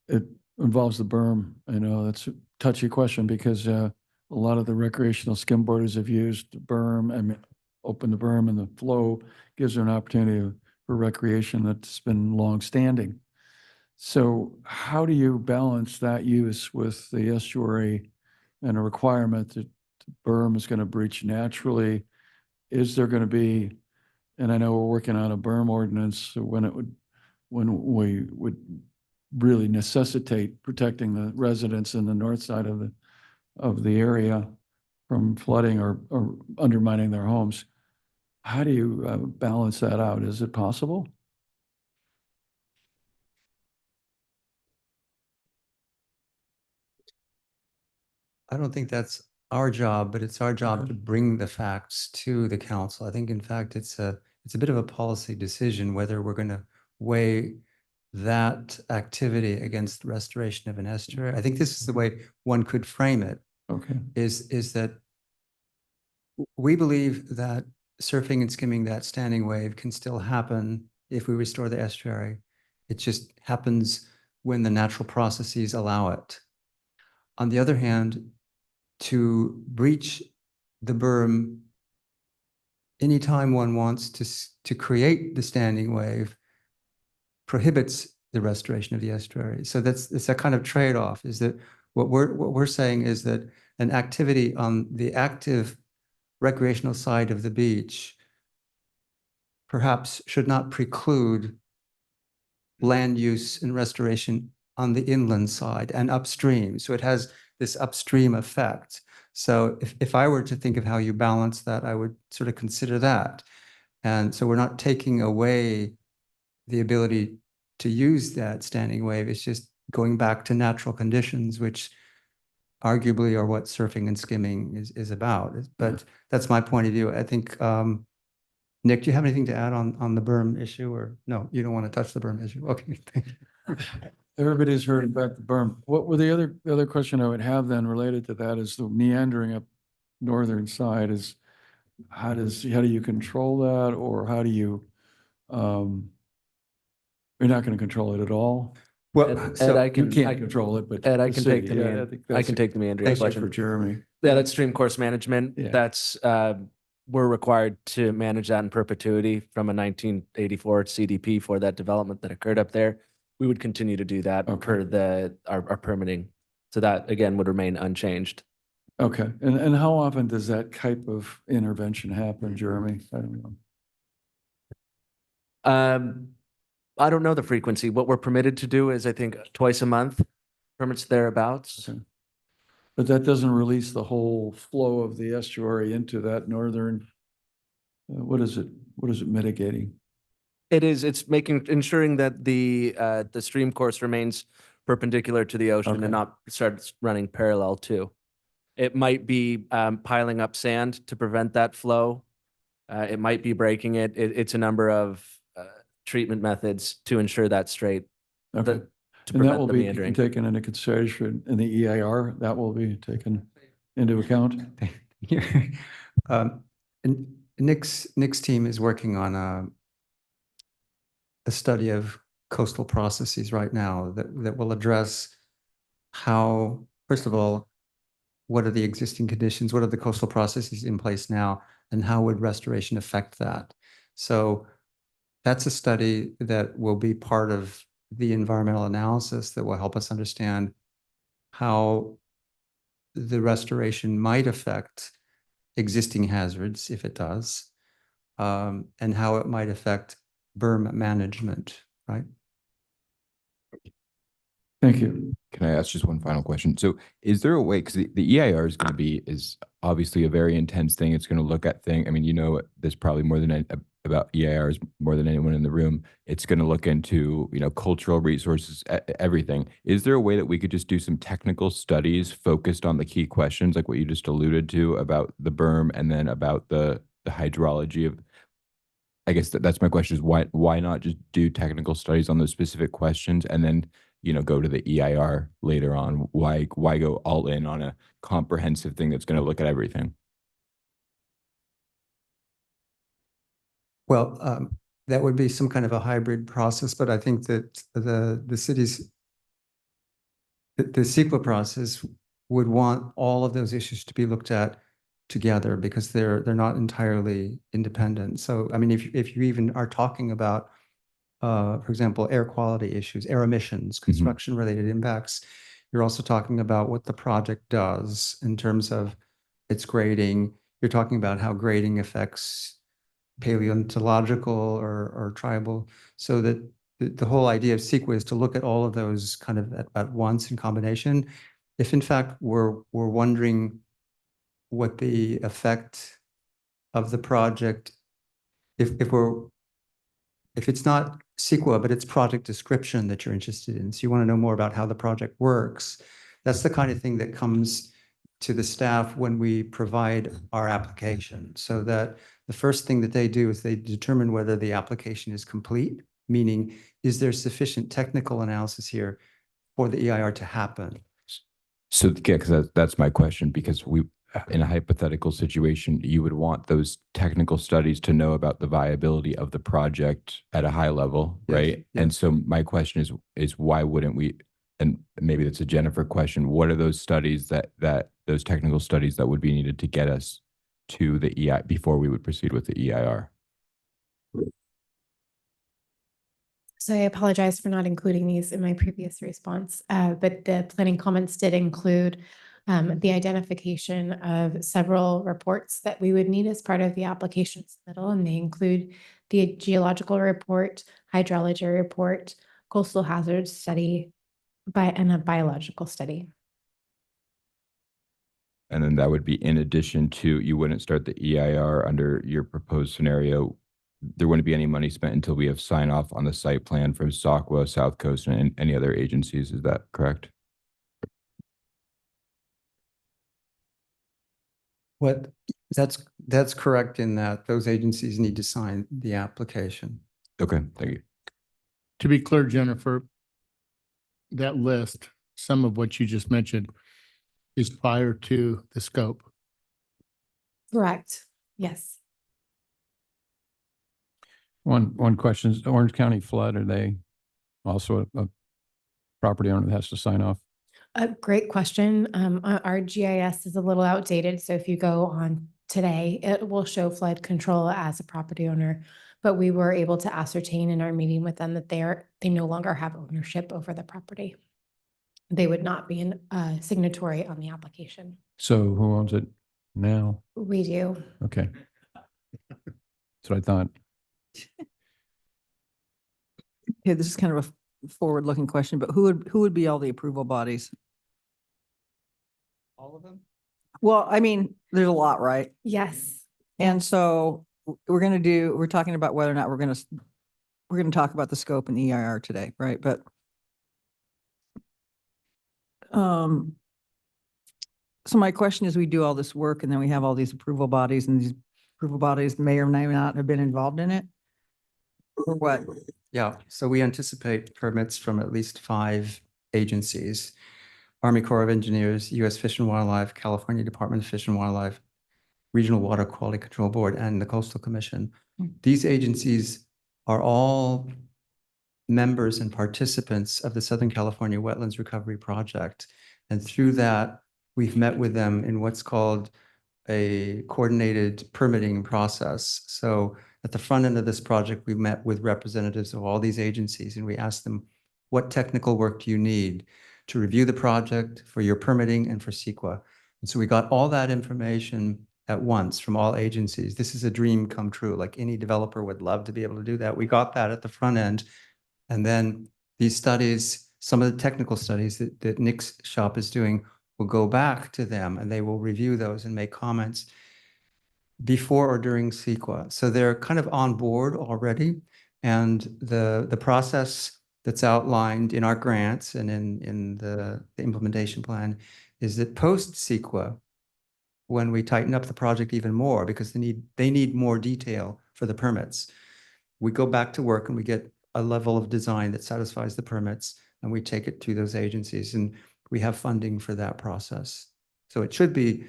it involves the berm. I know that's a touchy question because, a lot of the recreational skimboarders have used the berm, I mean, open the berm, and the flow gives them an opportunity for recreation that's been longstanding. So how do you balance that use with the estuary and a requirement that the berm is going to breach naturally? Is there going to be, and I know we're working on a berm ordinance, so when we would really necessitate protecting the residents in the north side of the area from flooding or undermining their homes. How do you balance that out? Is it possible? I don't think that's our job, but it's our job to bring the facts to the council. I think in fact, it's a bit of a policy decision whether we're going to weigh that activity against restoration of an estuary. I think this is the way one could frame it, Okay. is that we believe that surfing and skimming that standing wave can still happen if we restore the estuary. It just happens when the natural processes allow it. On the other hand, to breach the berm anytime one wants to create the standing wave prohibits the restoration of the estuary. So it's a kind of trade-off, is that what we're saying is that an activity on the active recreational side of the beach perhaps should not preclude land use and restoration on the inland side and upstream. So it has this upstream effect. So if I were to think of how you balance that, I would sort of consider that. And so we're not taking away the ability to use that standing wave. It's just going back to natural conditions, which arguably are what surfing and skimming is about. But that's my point of view. I think, Nick, do you have anything to add on the berm issue, or no, you don't want to touch the berm issue? Okay. Everybody's heard about the berm. What were the other question I would have then related to that is the meandering up northern side is how do you control that, or how do you, you're not going to control it at all? Well, Ed, I You can can't control it, but. Ed, I the can take city, the yeah, I think I can take the meandering question question for Jeremy. Yeah, that's stream course management. Yeah. That's we're required to manage that in perpetuity from a 1984 CDP for that development that occurred up there. We would continue to do that per our permitting. So that again would remain unchanged. Okay, and how often does that type of intervention happen, Jeremy? I don't know. I don't know the frequency. What we're permitted to do is, I think, twice a month, permits thereabouts. Okay. But that doesn't release the whole flow of the estuary into that northern, what is it mitigating? It's ensuring that the stream course remains perpendicular to the ocean and not starts running parallel to. It might be piling up sand to prevent that flow. It might be breaking it. It's a number of treatment methods to ensure that's straight. Okay. And that will be taken into consideration in the EIR, that will be taken into account? And Nick's team is working on a study of coastal processes right now that will address how, first of all, what are the existing conditions? What are the coastal processes in place now? And how would restoration affect that? So that's a study that will be part of the environmental analysis that will help us understand how the restoration might affect existing hazards, if it does, and how it might affect berm management, right? Thank you. Can I ask just one final question? So is there a way, because the EIR is obviously a very intense thing. It's going to look at things. I mean, you know, there's probably more than about EIRs more than anyone in the room. It's going to look into, you know, cultural resources, everything. Is there a way that we could just do some technical studies focused on the key questions, like what you just alluded to about the berm and then about the hydrology of, I guess that's my question is why not just do technical studies on those specific questions and then go to the EIR later on? Why go all in on a comprehensive thing that's going to look at everything? Well, that would be some kind of a hybrid process, but I think that the city's the CEQA process would want all of those issues to be looked at together because they're not entirely independent. So, I mean, if you even are talking about, for example, air quality issues, air emissions, construction-related impacts, you're also talking about what the project does in terms of its grading. You're talking about how grading affects paleontological or tribal, so that the whole idea of CEQA is to look at all of those kind of at once in combination. If in fact we're wondering what the effect of the project, if it's not CEQA, but it's project description that you're interested in, so you want to know more about how the project works, that's the kind of thing that comes to the staff when we provide our application, so that the first thing that they do is they determine whether the application is complete, meaning is there sufficient technical analysis here for the EIR to happen? So, yeah, because that's my question, because in a hypothetical situation, you would want those technical studies to know about the viability of the project at a high level, Yes, right? And so my question is why wouldn't we, and maybe that's a Jennifer question, what are those studies that those technical studies that would be needed to get us to the EI before we would proceed with the EIR? So I apologize for not including these in my previous response, but the planning comments did include the identification of several reports that we would need as part of the application submittal, and they include the geological report, hydrology report, coastal hazards study, and a biological study. And then that would be in addition to, you wouldn't start the EIR under your proposed scenario. There wouldn't be any money spent until we have sign off on the site plan from SACWA, South Coast, and any other agencies. Is that correct? That's correct in that those agencies need to sign the application. Okay, thank you. To be clear, Jennifer, that list, some of what you just mentioned, is prior to the scope. Correct. Yes. One question is Orange County Flood, are they also a property owner that has to sign off? A great question. Our GIS is a little outdated, so if you go on today, it will show flood control as a property owner. But we were able to ascertain in our meeting with them that they no longer have ownership over the property. They would not be a signatory on the application. So who owns it now? We do. Okay. That's what I thought. Okay, this is kind of a forward-looking question, but who would be all the approval bodies? All of them? Well, I mean, there's a lot, right? Yes. And so we're talking about whether or not we're going to talk about the scope and EIR today, right? But so my question is, we do all this work and then we have all these approval bodies, and these approval bodies may or may not have been involved in it, or what? Yeah, so we anticipate permits from at least 5 agencies: Army Corps of Engineers, U.S. Fish and Wildlife, California Department of Fish and Wildlife, Regional Water Quality Control Board, and the Coastal Commission. These agencies are all members and participants of the Southern California Wetlands Recovery Project. And through that, we've met with them in what's called a coordinated permitting process. So at the front end of this project, we met with representatives of all these agencies, and we asked them, what technical work do you need to review the project, for your permitting, and for CEQA? And so we got all that information at once from all agencies. This is a dream come true. Like, any developer would love to be able to do that. We got that at the front end. And then these studies, some of the technical studies that Nick's shop is doing, will go back to them, and they will review those and make comments before or during CEQA. So they're kind of on board already. And the process that's outlined in our grants and in the implementation plan is that post CEQA, when we tighten up the project even more, because they need more detail for the permits, we go back to work and we get a level of design that satisfies the permits. and we take it to those agencies, and we have funding for that process. So it should be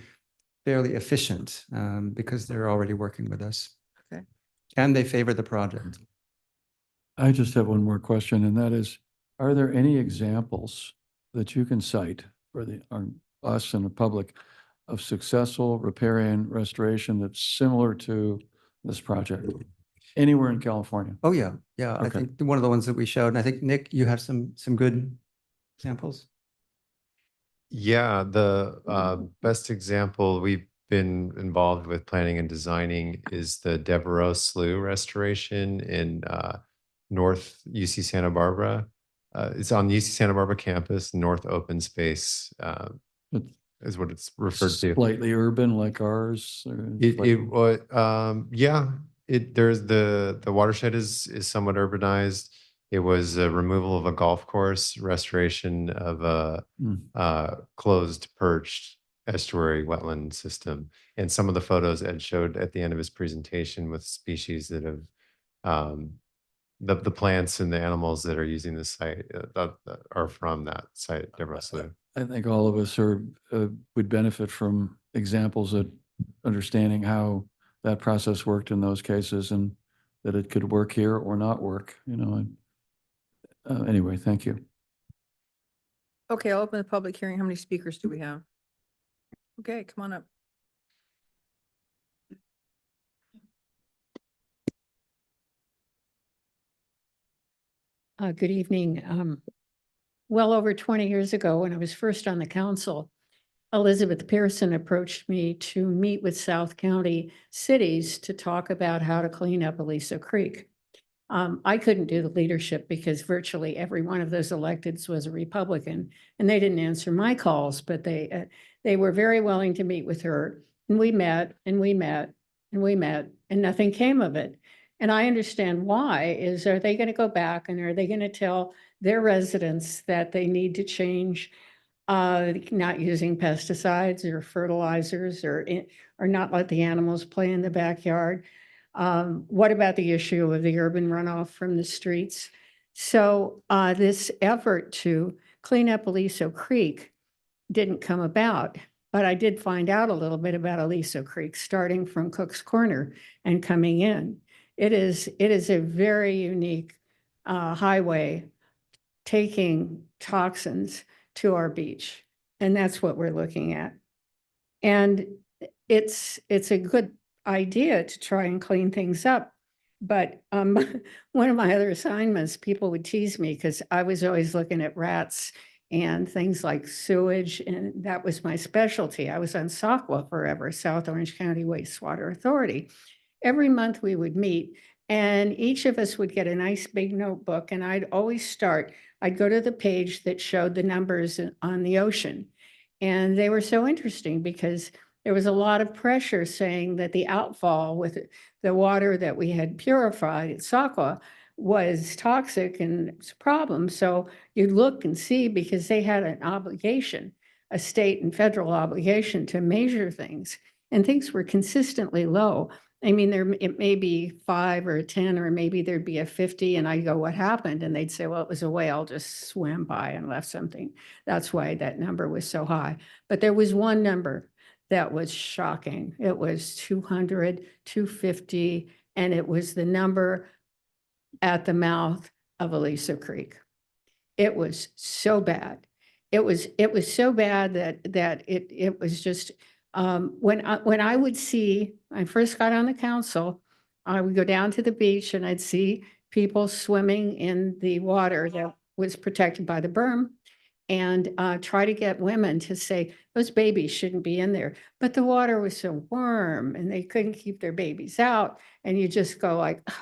fairly efficient because they're already working with us. Okay. And they favor the project. I just have one more question, and that is, are there any examples that you can cite for us and the public of successful riparian restoration that's similar to this project anywhere in California? Oh, yeah. Yeah. I Okay. think one of the ones that we showed, and I think, Nick, you have some good examples. Yeah, the best example we've been involved with planning and designing is the Devereaux Slough restoration in North UC Santa Barbara. It's on UC Santa Barbara campus, North Open Space is what it's referred to. Slightly urban like ours? or Yeah, there's the watershed is somewhat urbanized. It was a removal of a golf course, restoration of a closed perched estuary wetland system. And some of the photos Ed showed at the end of his presentation with species that have the plants and the animals that are using the site that are from that site, Devereaux Slough. I think all of us would benefit from examples of understanding how that process worked in those cases and that it could work here or not work, anyway, thank you. Okay, I'll open the public hearing. How many speakers do we have? Okay, come on up. Good evening. Well over 20 years ago, when I was first on the council, Elizabeth Pearson approached me to meet with South County cities to talk about how to clean up Aliso Creek. I couldn't do the leadership because virtually every one of those electeds was a Republican, and they didn't answer my calls, but they were very willing to meet with her. And we met and we met and we met, and nothing came of it. And I understand why. Are they going to go back and are they going to tell their residents that they need to change not using pesticides or fertilizers or not let the animals play in the backyard? What about the issue of the urban runoff from the streets? So this effort to clean up Aliso Creek didn't come about, but I did find out a little bit about Aliso Creek, starting from Cook's Corner and coming in. It is a very unique highway taking toxins to our beach, and that's what we're looking at. And it's a good idea to try and clean things up. But one of my other assignments, people would tease me because I was always looking at rats and things like sewage, and that was my specialty. I was on SACWA forever, South Orange County Wastewater Authority. Every month we would meet, and each of us would get a nice big notebook, and I'd go to the page that showed the numbers on the ocean. And they were so interesting because there was a lot of pressure saying that the outfall with the water that we had purified at SACWA was toxic and it's a problem. So you'd look and see, because they had an obligation, a state and federal obligation to measure things, and things were consistently low. I mean, it may be 5 or 10, or maybe there'd be a 50, and I go, what happened? And they'd say, well, it was a whale just swam by and left something. That's why that number was so high. But there was one number that was shocking. It was 200, 250, and it was the number at the mouth of Aliso Creek. It was so bad. It was so bad that it was just, when I would see, I first got on the council, I would go down to the beach and I'd see people swimming in the water that was protected by the berm, and try to get women to say, those babies shouldn't be in there. But the water was so warm and they couldn't keep their babies out. And you just go like, ugh.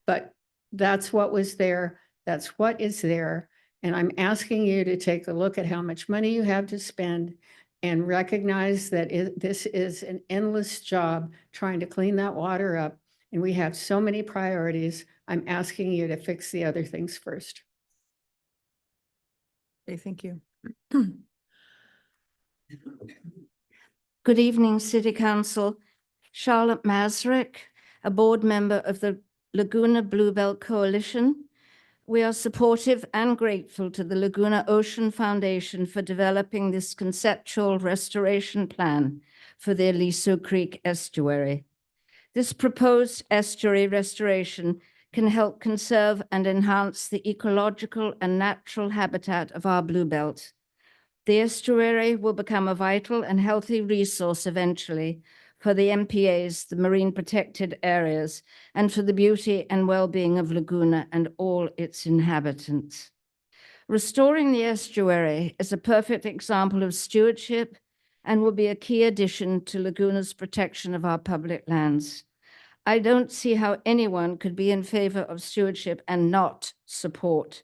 But that's what was there. That's what is there. And I'm asking you to take a look at how much money you have to spend and recognize that this is an endless job trying to clean that water up. And we have so many priorities. I'm asking you to fix the other things first. Okay, thank you. Good evening, City Council. Charlotte Masrick, a board member of the Laguna Bluebell Coalition. we are supportive and grateful to the Laguna Ocean Foundation for developing this conceptual restoration plan for the Aliso Creek estuary. This proposed estuary restoration can help conserve and enhance the ecological and natural habitat of our bluebelt. The estuary will become a vital and healthy resource eventually for the MPAs, the marine protected areas, and for the beauty and well-being of Laguna and all its inhabitants. Restoring the estuary is a perfect example of stewardship and will be a key addition to Laguna's protection of our public lands. I don't see how anyone could be in favor of stewardship and not support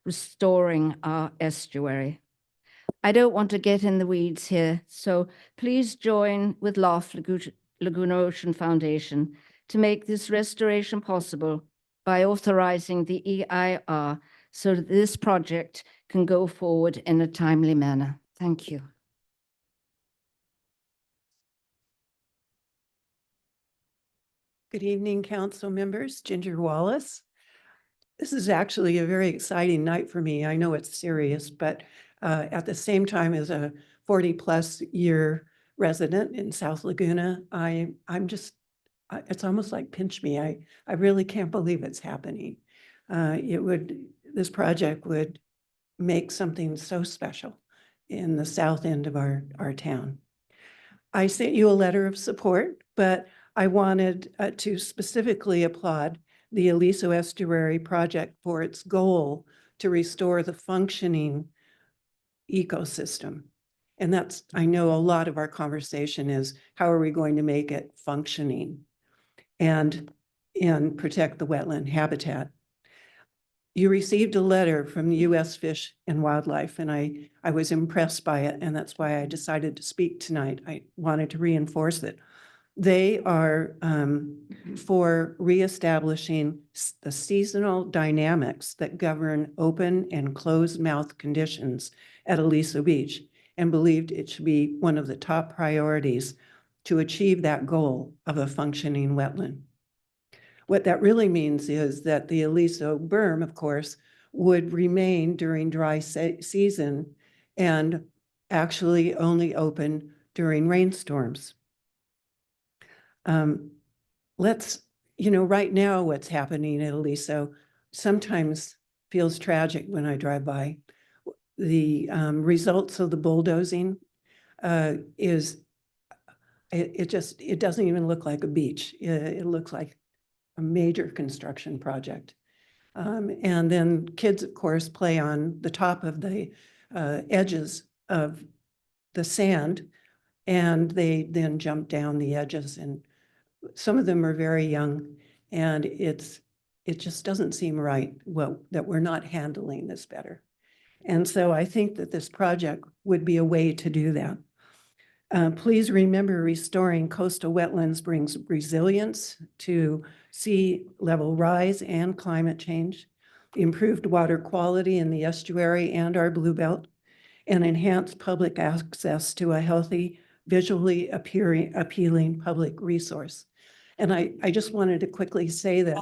restoring our estuary. I don't want to get in the weeds here, so please join with LOFT, Laguna Ocean Foundation, to make this restoration possible by authorizing the EIR so that this project can go forward in a timely manner. Thank you. Good evening, council members. Ginger Wallace. This is actually a very exciting night for me. I know it's serious, but at the same time, as a 40-plus year resident in South Laguna, I'm just, it's almost like pinch me. I really can't believe it's happening. This project would make something so special in the south end of our town. I sent you a letter of support, but I wanted to specifically applaud the Aliso Estuary project for its goal to restore the functioning ecosystem. And that's, I know a lot of our conversation is, how are we going to make it functioning and protect the wetland habitat? You received a letter from the U.S. Fish and Wildlife, and I was impressed by it, and that's why I decided to speak tonight. I wanted to reinforce it. They are for reestablishing the seasonal dynamics that govern open and closed mouth conditions at Aliso Beach, and believed it should be one of the top priorities to achieve that goal of a functioning wetland. What that really means is that the Aliso berm, of course, would remain during dry season and actually only open during rainstorms. Right now what's happening at Aliso sometimes feels tragic when I drive by. The results of the bulldozing it doesn't even look like a beach. It looks like a major construction project. And then kids, of course, play on the top of the edges of the sand, and they then jump down the edges, and some of them are very young, and it just doesn't seem right that we're not handling this better. And so I think that this project would be a way to do that. Please remember, restoring coastal wetlands brings resilience to sea level rise and climate change, improved water quality in the estuary and our bluebelt, and enhanced public access to a healthy, visually appealing public resource. And I just wanted to quickly say that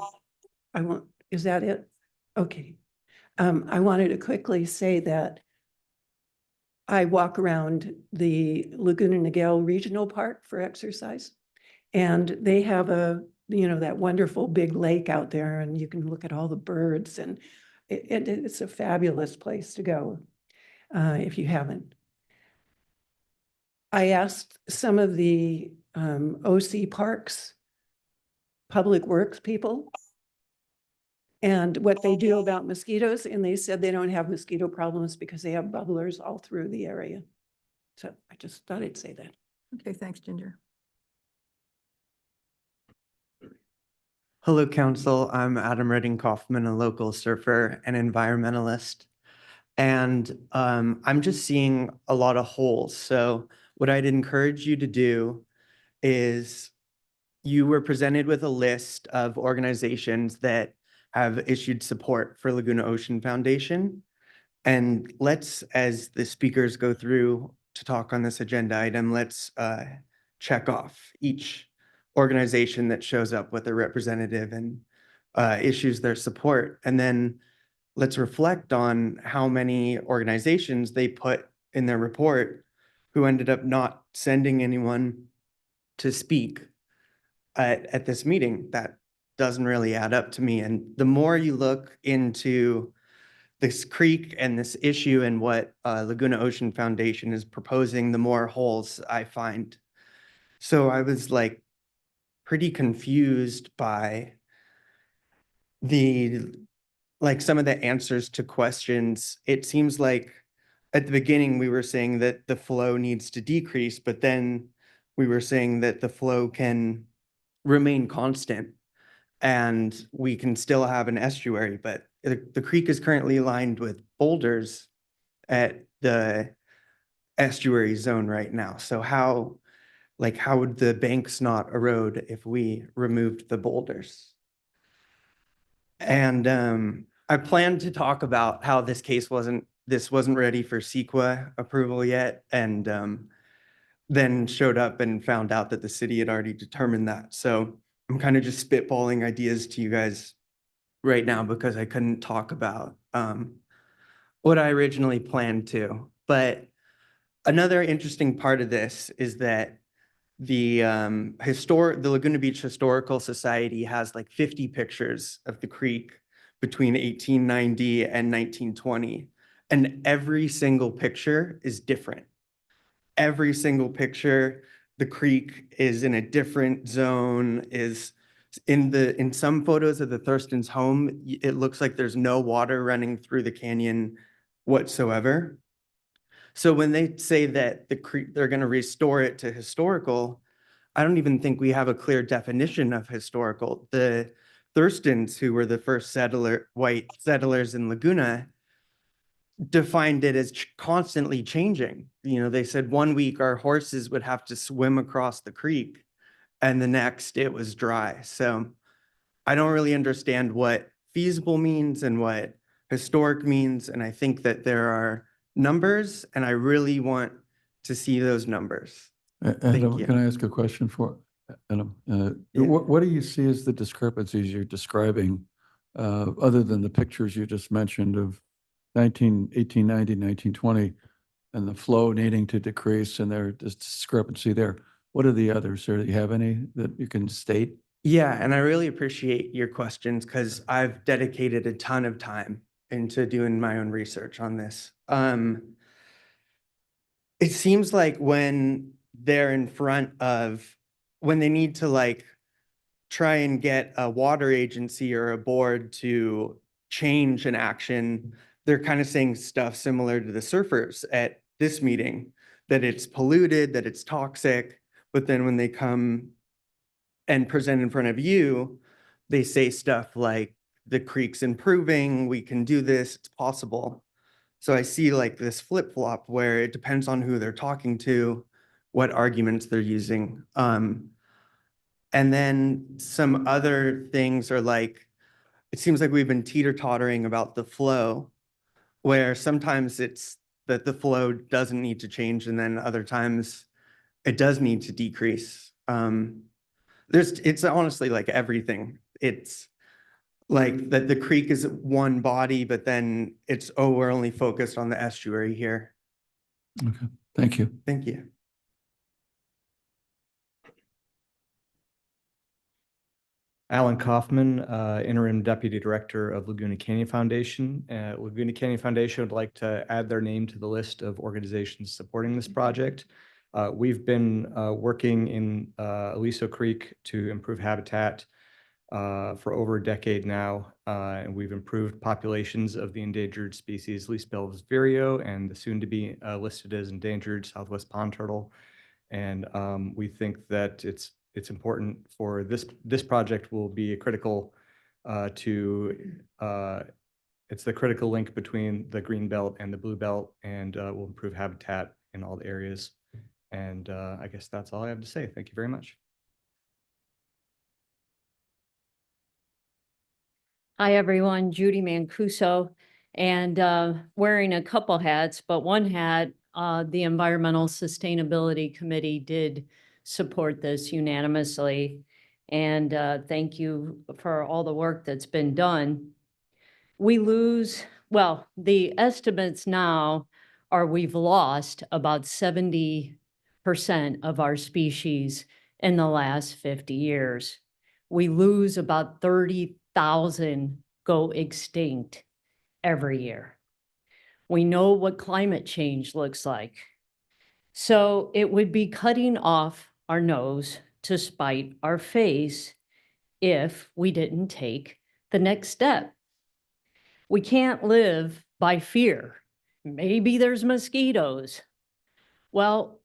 is that it? Okay. I wanted to quickly say that I walk around the Laguna Niguel Regional Park for exercise, and they have that wonderful big lake out there, and you can look at all the birds, and it's a fabulous place to go if you haven't. I asked some of the OC Parks Public Works people and what they do about mosquitoes, and they said they don't have mosquito problems because they have bubblers all through the area. So I just thought I'd say that. Okay, thanks, Ginger. Hello, Council. I'm Adam Redding Kaufman, a local surfer and environmentalist. And I'm just seeing a lot of holes. So what I'd encourage you to do is, you were presented with a list of organizations that have issued support for Laguna Ocean Foundation. And let's, as the speakers go through to talk on this agenda item, let's check off each organization that shows up with a representative and issues their support. And then let's reflect on how many organizations they put in their report who ended up not sending anyone to speak at this meeting. That doesn't really add up to me. And the more you look into this creek and this issue and what Laguna Ocean Foundation is proposing, the more holes I find. So I was like pretty confused by some of the answers to questions. It seems like at the beginning we were saying that the flow needs to decrease, but then we were saying that the flow can remain constant and we can still have an estuary, but the creek is currently lined with boulders at the estuary zone right now. So how would the banks not erode if we removed the boulders? And I planned to talk about how this case wasn't ready for CEQA approval yet, and then showed up and found out that the city had already determined that. So I'm kind of just spitballing ideas to you guys right now because I couldn't talk about what I originally planned to. But another interesting part of this is that the Laguna Beach Historical Society has like 50 pictures of the creek between 1890 and 1920. And every single picture is different. Every single picture, the creek is in a different zone, is in some photos of the Thurston's home, it looks like there's no water running through the canyon whatsoever. So when they say that the creek, they're going to restore it to historical, I don't even think we have a clear definition of historical. The Thurstons, who were the first white settlers in Laguna, defined it as constantly changing. You know, they said 1 week our horses would have to swim across the creek and the next it was dry. So I don't really understand what feasible means and what historic means. And I think that there are numbers and I really want to see those numbers. Adam, you. can I ask a question for Adam? Yeah. What do you see as the discrepancies you're describing, other than the pictures you just mentioned of 1890, 1920, and the flow needing to decrease and there's discrepancy there? What are the others? Or do you have any that you can state? Yeah, and I really appreciate your questions because I've dedicated a ton of time into doing my own research on this. It seems like when they're in front of, when they need to like try and get a water agency or a board to change an action, they're kind of saying stuff similar to the surfers at this meeting, that it's polluted, that it's toxic, but then when they come and present in front of you, they say stuff like the creek's improving, we can do this, it's possible. So I see like this flip-flop where it depends on who they're talking to, what arguments they're using. And then some other things are like, it seems like we've been teeter-tottering about the flow, where sometimes it's that the flow doesn't need to change, and then other times it does need to decrease. It's honestly like everything. It's like that the creek is one body, but then it's, oh, we're only focused on the estuary here. Okay, thank you. Thank you. Alan Kaufman, Interim Deputy Director of Laguna Canyon Foundation. Laguna Canyon Foundation would like to add their name to the list of organizations supporting this project. We've been working in Aliso Creek to improve habitat for over a decade now, and we've improved populations of the endangered species Least-billed vireo and the soon-to-be listed as endangered Southwest pond turtle. And we think that it's important for this project will be a critical it's the critical link between the green belt and the blue belt, and will improve habitat in all the areas. And I guess that's all I have to say. Thank you very much. Hi, everyone. Judy Mancuso, and wearing a couple hats, but one hat, the Environmental Sustainability Committee did support this unanimously. And thank you for all the work that's been done. we lose, well, the estimates now are we've lost about 70% of our species in the last 50 years. We lose about 30,000 go extinct every year. We know what climate change looks like. So it would be cutting off our nose to spite our face if we didn't take the next step. We can't live by fear. Maybe there's mosquitoes. Well,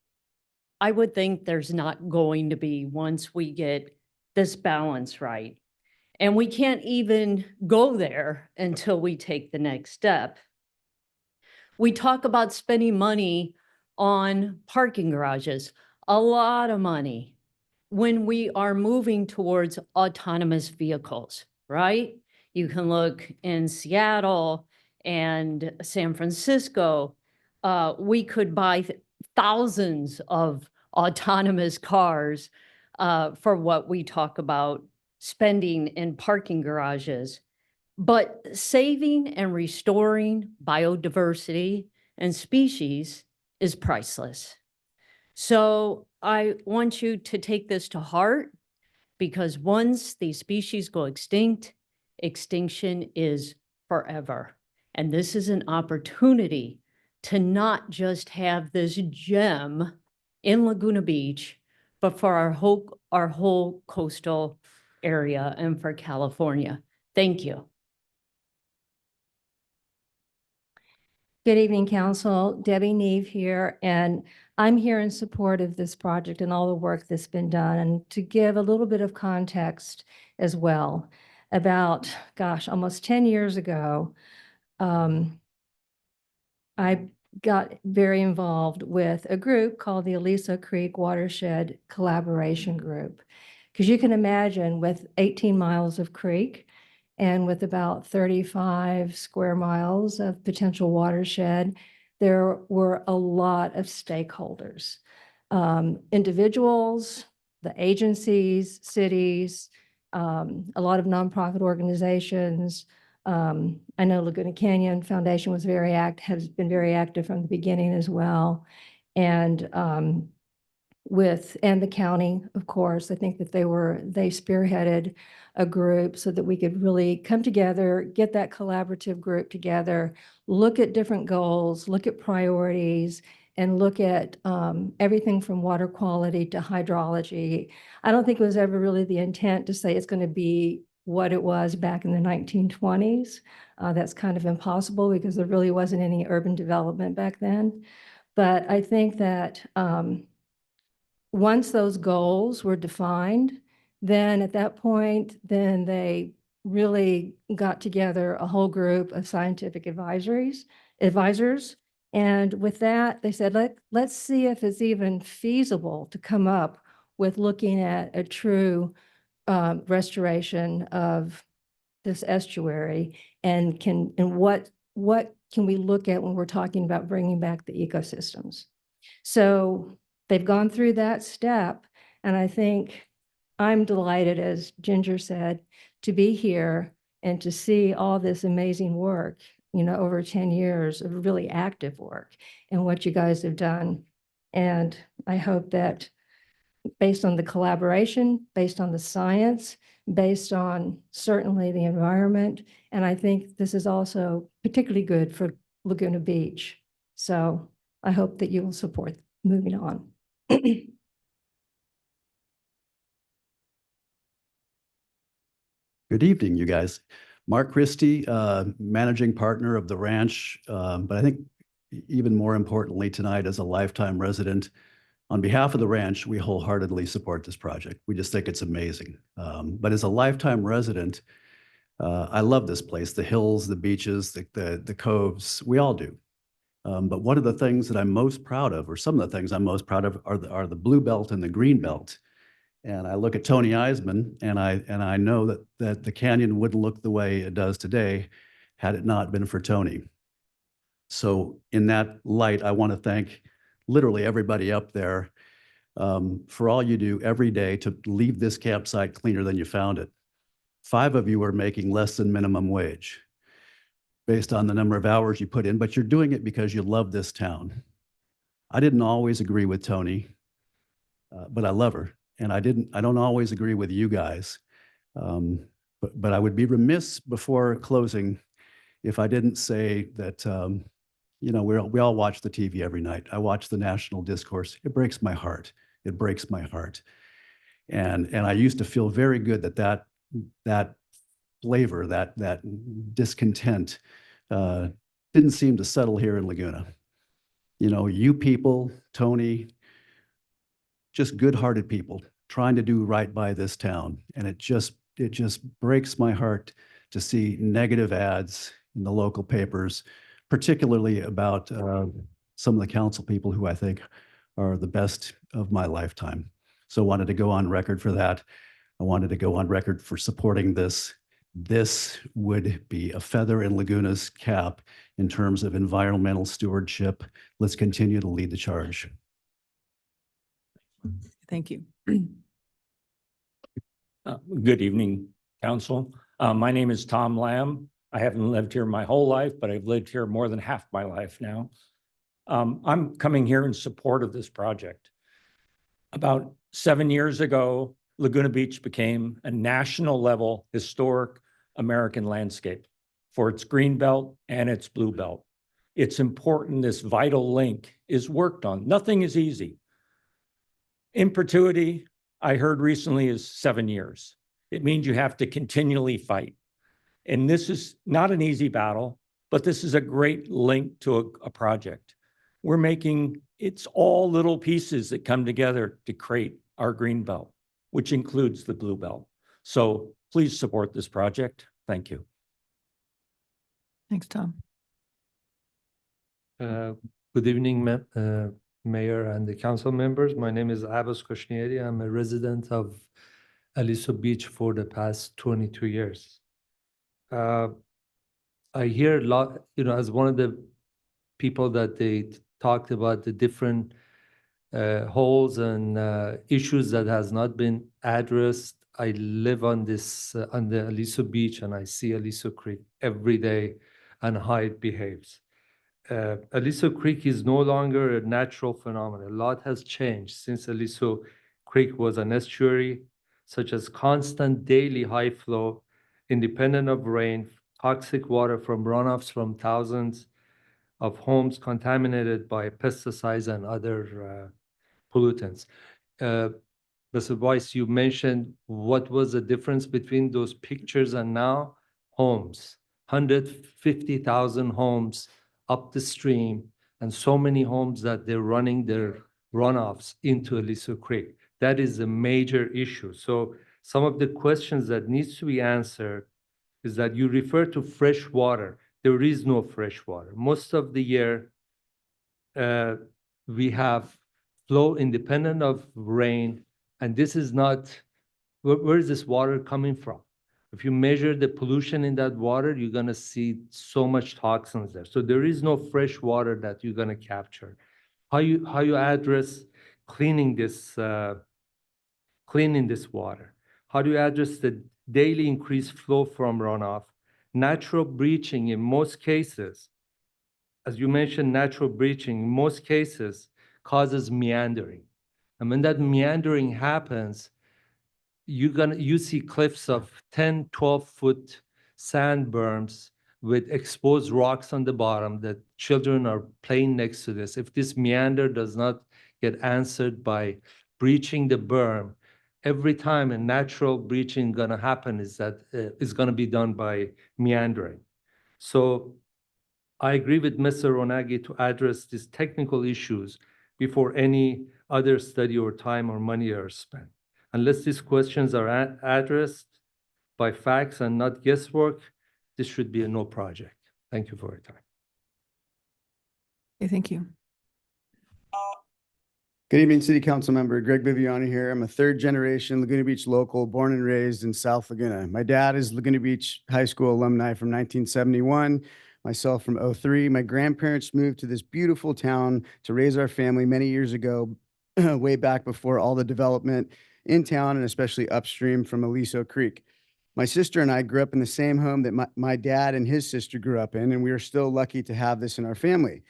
I would think there's not going to be once we get this balance right. And we can't even go there until we take the next step. We talk about spending money on parking garages, a lot of money, when we are moving towards autonomous vehicles, right? You can look in Seattle and San Francisco. We could buy thousands of autonomous cars for what we talk about spending in parking garages. But saving and restoring biodiversity and species is priceless. So I want you to take this to heart, because once these species go extinct, extinction is forever. And this is an opportunity to not just have this gem in Laguna Beach, but for our whole coastal area and for California. Thank you. Good evening, Council. Debbie Neve here, and I'm here in support of this project and all the work that's been done, and to give a little bit of context as well. About, gosh, almost 10 years ago, I got very involved with a group called the Aliso Creek Watershed Collaboration Group. Because you can imagine, with 18 miles of creek, and with about 35 square miles of potential watershed, there were a lot of stakeholders, individuals, the agencies, cities, a lot of nonprofit organizations. I know Laguna Canyon Foundation was has been very active from the beginning as well. And the county, of course, I think that they spearheaded a group so that we could really come together, get that collaborative group together, look at different goals, look at priorities, and look at everything from water quality to hydrology. I don't think it was ever really the intent to say it's going to be what it was back in the 1920s. That's kind of impossible because there really wasn't any urban development back then. But I think that once those goals were defined, then at that point, then they really got together a whole group of scientific advisors. And with that, they said, let's see if it's even feasible to come up with looking at a true restoration of this estuary, and what can we look at when we're talking about bringing back the ecosystems. So they've gone through that step, and I think I'm delighted, as Ginger said, to be here and to see all this amazing work, over 10 years of really active work and what you guys have done. And I hope that based on the collaboration, based on the science, based on certainly the environment, and I think this is also particularly good for Laguna Beach. So I hope that you will support moving on. Good evening, you guys. Mark Christie, managing partner of the ranch, but I think even more importantly tonight, as a lifetime resident, on behalf of the ranch, we wholeheartedly support this project. We just think it's amazing. But as a lifetime resident, I love this place, the hills, the beaches, the coves, we all do. But one of the things that I'm most proud of, or some of the things I'm most proud of, are the blue belt and the green belt. And I look at Tony Eisman, and I know that the canyon wouldn't look the way it does today had it not been for Tony. So in that light, I want to thank literally everybody up there for all you do every day to leave this campsite cleaner than you found it. 5 of you are making less than minimum wage. based on the number of hours you put in, but you're doing it because you love this town. I didn't always agree with Tony, but I love her. And I don't always agree with you guys. But I would be remiss before closing if I didn't say that, you know, we all watch the TV every night. I watch the national discourse. It breaks my heart. It breaks my heart. And I used to feel very good that flavor, that discontent didn't seem to settle here in Laguna. You know, you people, Tony, just good-hearted people trying to do right by this town. And it just breaks my heart to see negative ads in the local papers, particularly about some of the council people who I think are the best of my lifetime. So wanted to go on record for that. I wanted to go on record for supporting this. This would be a feather in Laguna's cap in terms of environmental stewardship. Let's continue to lead the charge. Thank you. Good evening, Council. My name is Tom Lamb. I haven't lived here my whole life, but I've lived here more than half my life now. I'm coming here in support of this project. About 7 years ago, Laguna Beach became a national level historic American landscape for its green belt and its blue belt. It's important this vital link is worked on. Nothing is easy. In perpetuity, I heard recently, is 7 years. It means you have to continually fight. And this is not an easy battle, but this is a great link to a project. We're making, it's all little pieces that come together to create our green belt, which includes the blue belt. So please support this project. Thank you. Thanks, Tom. Good evening, Mayor and the council members. My name is Abbas Koshnieri. I'm a resident of Aliso Beach for the past 22 years. I hear a lot, you know, as one of the people that they talked about the different holes and issues that has not been addressed. I live on this, on the Aliso Beach, and I see Aliso Creek every day and how it behaves. Aliso Creek is no longer a natural phenomenon. A lot has changed since Aliso Creek was an estuary, such as constant daily high flow, independent of rain, toxic water from runoffs from thousands of homes contaminated by pesticides and other pollutants. Mr. Weiss, you mentioned what was the difference between those pictures and now? Homes, 150,000 homes up the stream, and so many homes that they're running their runoffs into Aliso Creek. That is a major issue. So some of the questions that needs to be answered is that you refer to fresh water. There is no fresh water. Most of the year, we have flow independent of rain, and this is not, where is this water coming from? If you measure the pollution in that water, you're gonna see so much toxins there. So there is no fresh water that you're gonna capture. How you address cleaning this water? How do you address the daily increased flow from runoff? Natural breaching in most cases, as you mentioned, natural breaching in most cases causes meandering. And when that meandering happens, you see cliffs of 10, 12-foot sand berms with exposed rocks on the bottom that children are playing next to this. If this meander does not get answered by breaching the berm, every time a natural breaching gonna happen is gonna be done by meandering. So I agree with Mr. Ronaghi to address these technical issues before any other study or time or money are spent. Unless these questions are addressed by facts and not guesswork, this should be a no project. Thank you for your time. Okay, thank you. Good evening, City Council Member Greg Viviani here. I'm a third-generation Laguna Beach local, born and raised in South Laguna. My dad is Laguna Beach High School alumni from 1971, myself from 03. My grandparents moved to this beautiful town to raise our family many years ago, way back before all the development in town and especially upstream from Aliso Creek. My sister and I grew up in the same home that my dad and his sister grew up in, and we are still lucky to have this in our family.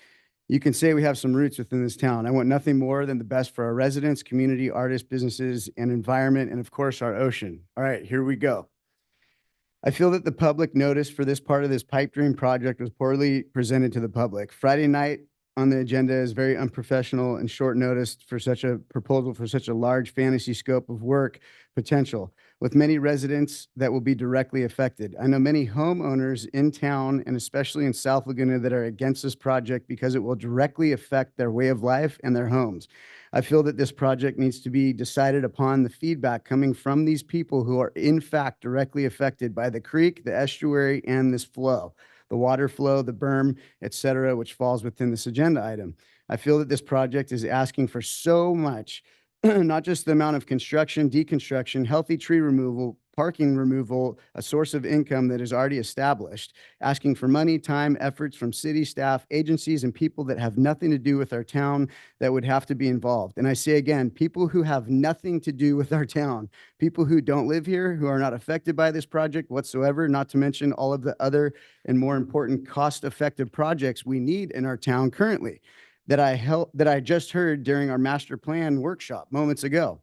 You can say we have some roots within this town. I want nothing more than the best for our residents, community, artists, businesses, and environment, and of course, our ocean. All right, here we go. I feel that the public notice for this part of this pipe dream project was poorly presented to the public. Friday night on the agenda is very unprofessional and short notice for such a proposal for such a large fantasy scope of work potential, with many residents that will be directly affected. I know many homeowners in town and especially in South Laguna that are against this project because it will directly affect their way of life and their homes. I feel that this project needs to be decided upon the feedback coming from these people who are in fact directly affected by the creek, the estuary, and this flow, the water flow, the berm, et cetera, which falls within this agenda item. I feel that this project is asking for so much, not just the amount of construction, deconstruction, healthy tree removal, parking removal, a source of income that is already established, asking for money, time, efforts from city staff, agencies, and people that have nothing to do with our town that would have to be involved. And I say again, people who have nothing to do with our town, people wwho don't live here, who are not affected by this project whatsoever, not to mention all of the other and more important cost-effective projects we need in our town currently that I just heard during our master plan workshop moments ago.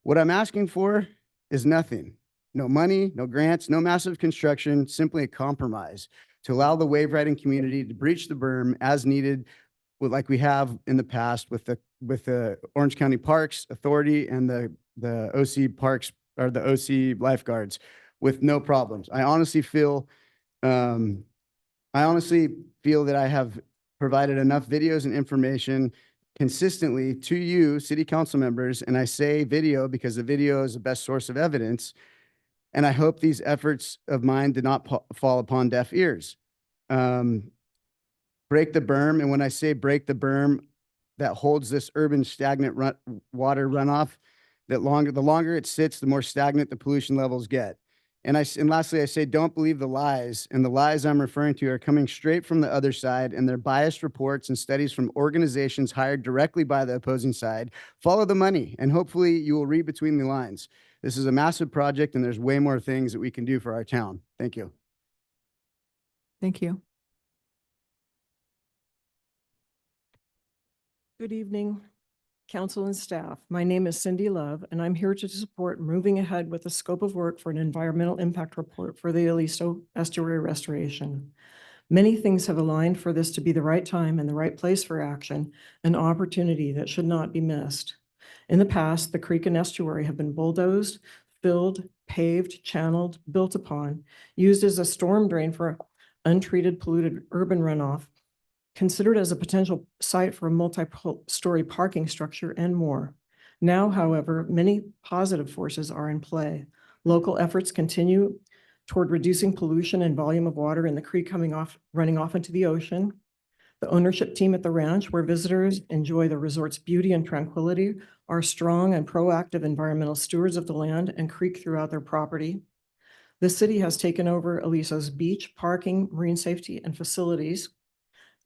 What I'm asking for is nothing. No money, no grants, no massive construction, simply a compromise to allow the wave riding community to breach the berm as needed, like we have in the past with the Orange County Parks Authority and the OC Parks or the OC lifeguards with no problems. I honestly feel that I have provided enough videos and information consistently to you, city council members, and I say video because the video is the best source of evidence. And I hope these efforts of mine did not fall upon deaf ears. Break the berm, and when I say break the berm that holds this urban stagnant water runoff, the longer it sits, the more stagnant the pollution levels get. And lastly, I say, don't believe the lies. And the lies I'm referring to are coming straight from the other side, and they're biased reports and studies from organizations hired directly by the opposing side. Follow the money, and hopefully you will read between the lines. This is a massive project, and there's way more things that we can do for our town. Thank you. Thank you. Good evening, council and staff. My name is Cindy Love, and I'm here to support moving ahead with the scope of work for an environmental impact report for the Aliso Estuary restoration. Many things have aligned for this to be the right time and the right place for action, an opportunity that should not be missed. In the past, the creek and estuary have been bulldozed, filled, paved, channeled, built upon, used as a storm drain for untreated polluted urban runoff, considered as a potential site for a multi-story parking structure, and more. Now, however, many positive forces are in play. Local efforts continue toward reducing pollution and volume of water in the creek running off into the ocean. The ownership team at the ranch, where visitors enjoy the resort's beauty and tranquility, are strong and proactive environmental stewards of the land and creek throughout their property. The city has taken over Aliso's beach, parking, marine safety, and facilities.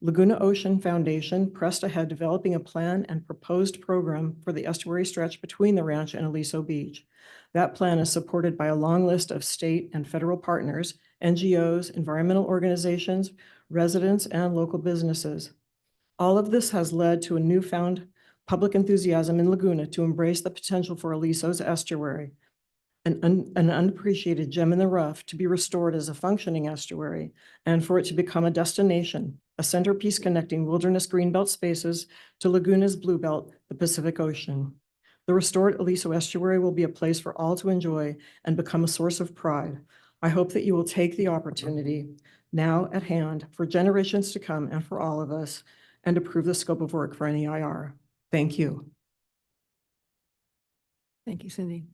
Laguna Ocean Foundation pressed ahead developing a plan and proposed program for the estuary stretch between the ranch and Aliso Beach. That plan is supported by a long list of state and federal partners, NGOs, environmental organizations, residents, and local businesses. All of this has led to a newfound public enthusiasm in Laguna to embrace the potential for Aliso's estuary, an unappreciated gem in the rough, to be restored as a functioning estuary, and for it to become a destination, a centerpiece connecting wilderness greenbelt spaces to Laguna's blue belt, the Pacific Ocean. The restored Aliso estuary will be a place for all to enjoy and become a source of pride. I hope that you will take the opportunity now at hand for generations to come and for all of us, and approve the scope of work for NEIR. Thank you. Thank you, Cindy.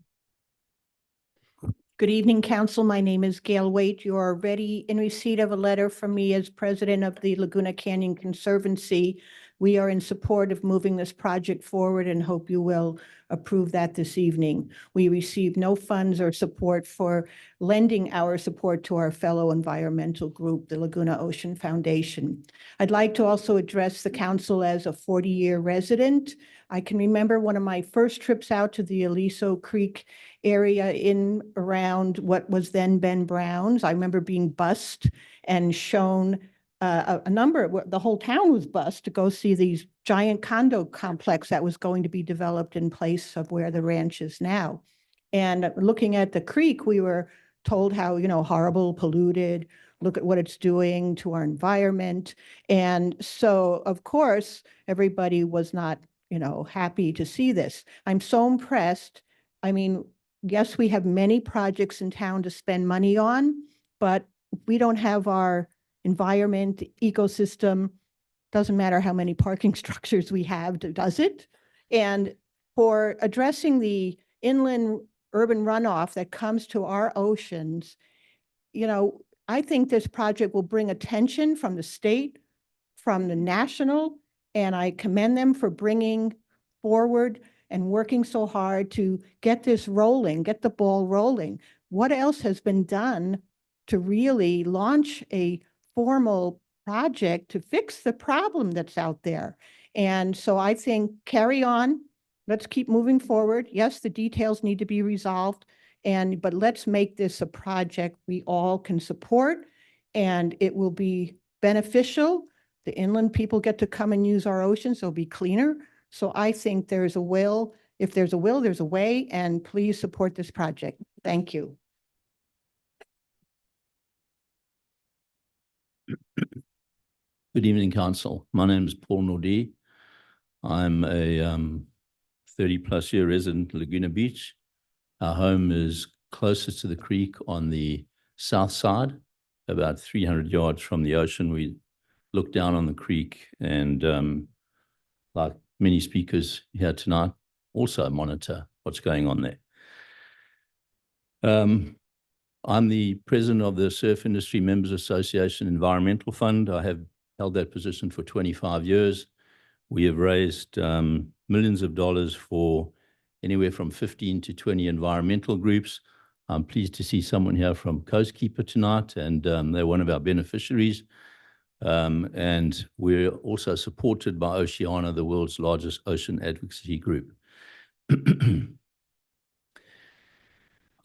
Good evening, council. My name is Gail Waite. You are already in receipt of a letter from me as president of the Laguna Canyon Conservancy We are in support of moving this project forward and hope you will approve that this evening. We received no funds or support for lending our support to our fellow environmental group, the Laguna Ocean Foundation. I'd like to also address the council as a 40-year resident. I can remember one of my first trips out to the Aliso Creek area in around what was then Ben Brown's. I remember being bused and shown a number, the whole town was bused to go see these giant condo complex that was going to be developed in place of where the ranch is now. And looking at the creek, we were told how, horrible, polluted, look at what it's doing to our environment. And so, of course, everybody was not, happy to see this. I'm so impressed. I mean, yes, we have many projects in town to spend money on, but we don't have our environment, ecosystem. Doesn't matter how many parking structures we have, does it? And for addressing the inland urban runoff that comes to our oceans, I think this project will bring attention from the state, from the national, and I commend them for bringing forward and working so hard to get this rolling, get the ball rolling. What else has been done to really launch a formal project to fix the problem that's out there? And so I think carry on. Let's keep moving forward. Yes, the details need to be resolved, but let's make this a project we all can support, and it will be beneficial. The inland people get to come and use our oceans. They'll be cleaner. So I think there's a will. If there's a will, there's a way, and please support this project. Thank you. Good evening, Council. My name is Paul Nordi. I'm a 30-plus year resident of Laguna Beach. Our home is closest to the creek on the south side, about 300 yards from the ocean. We look down on the creek and, like many speakers here tonight, also monitor what's going on there. I'm the president of the Surf Industry Members Association Environmental Fund. I have held that position for 25 years. We have raised millions of dollars for anywhere from 15 to 20 environmental groups. I'm pleased to see someone here from Coastkeeper tonight, and they're one of our beneficiaries. And we're also supported by Oceana, the world's largest ocean advocacy group.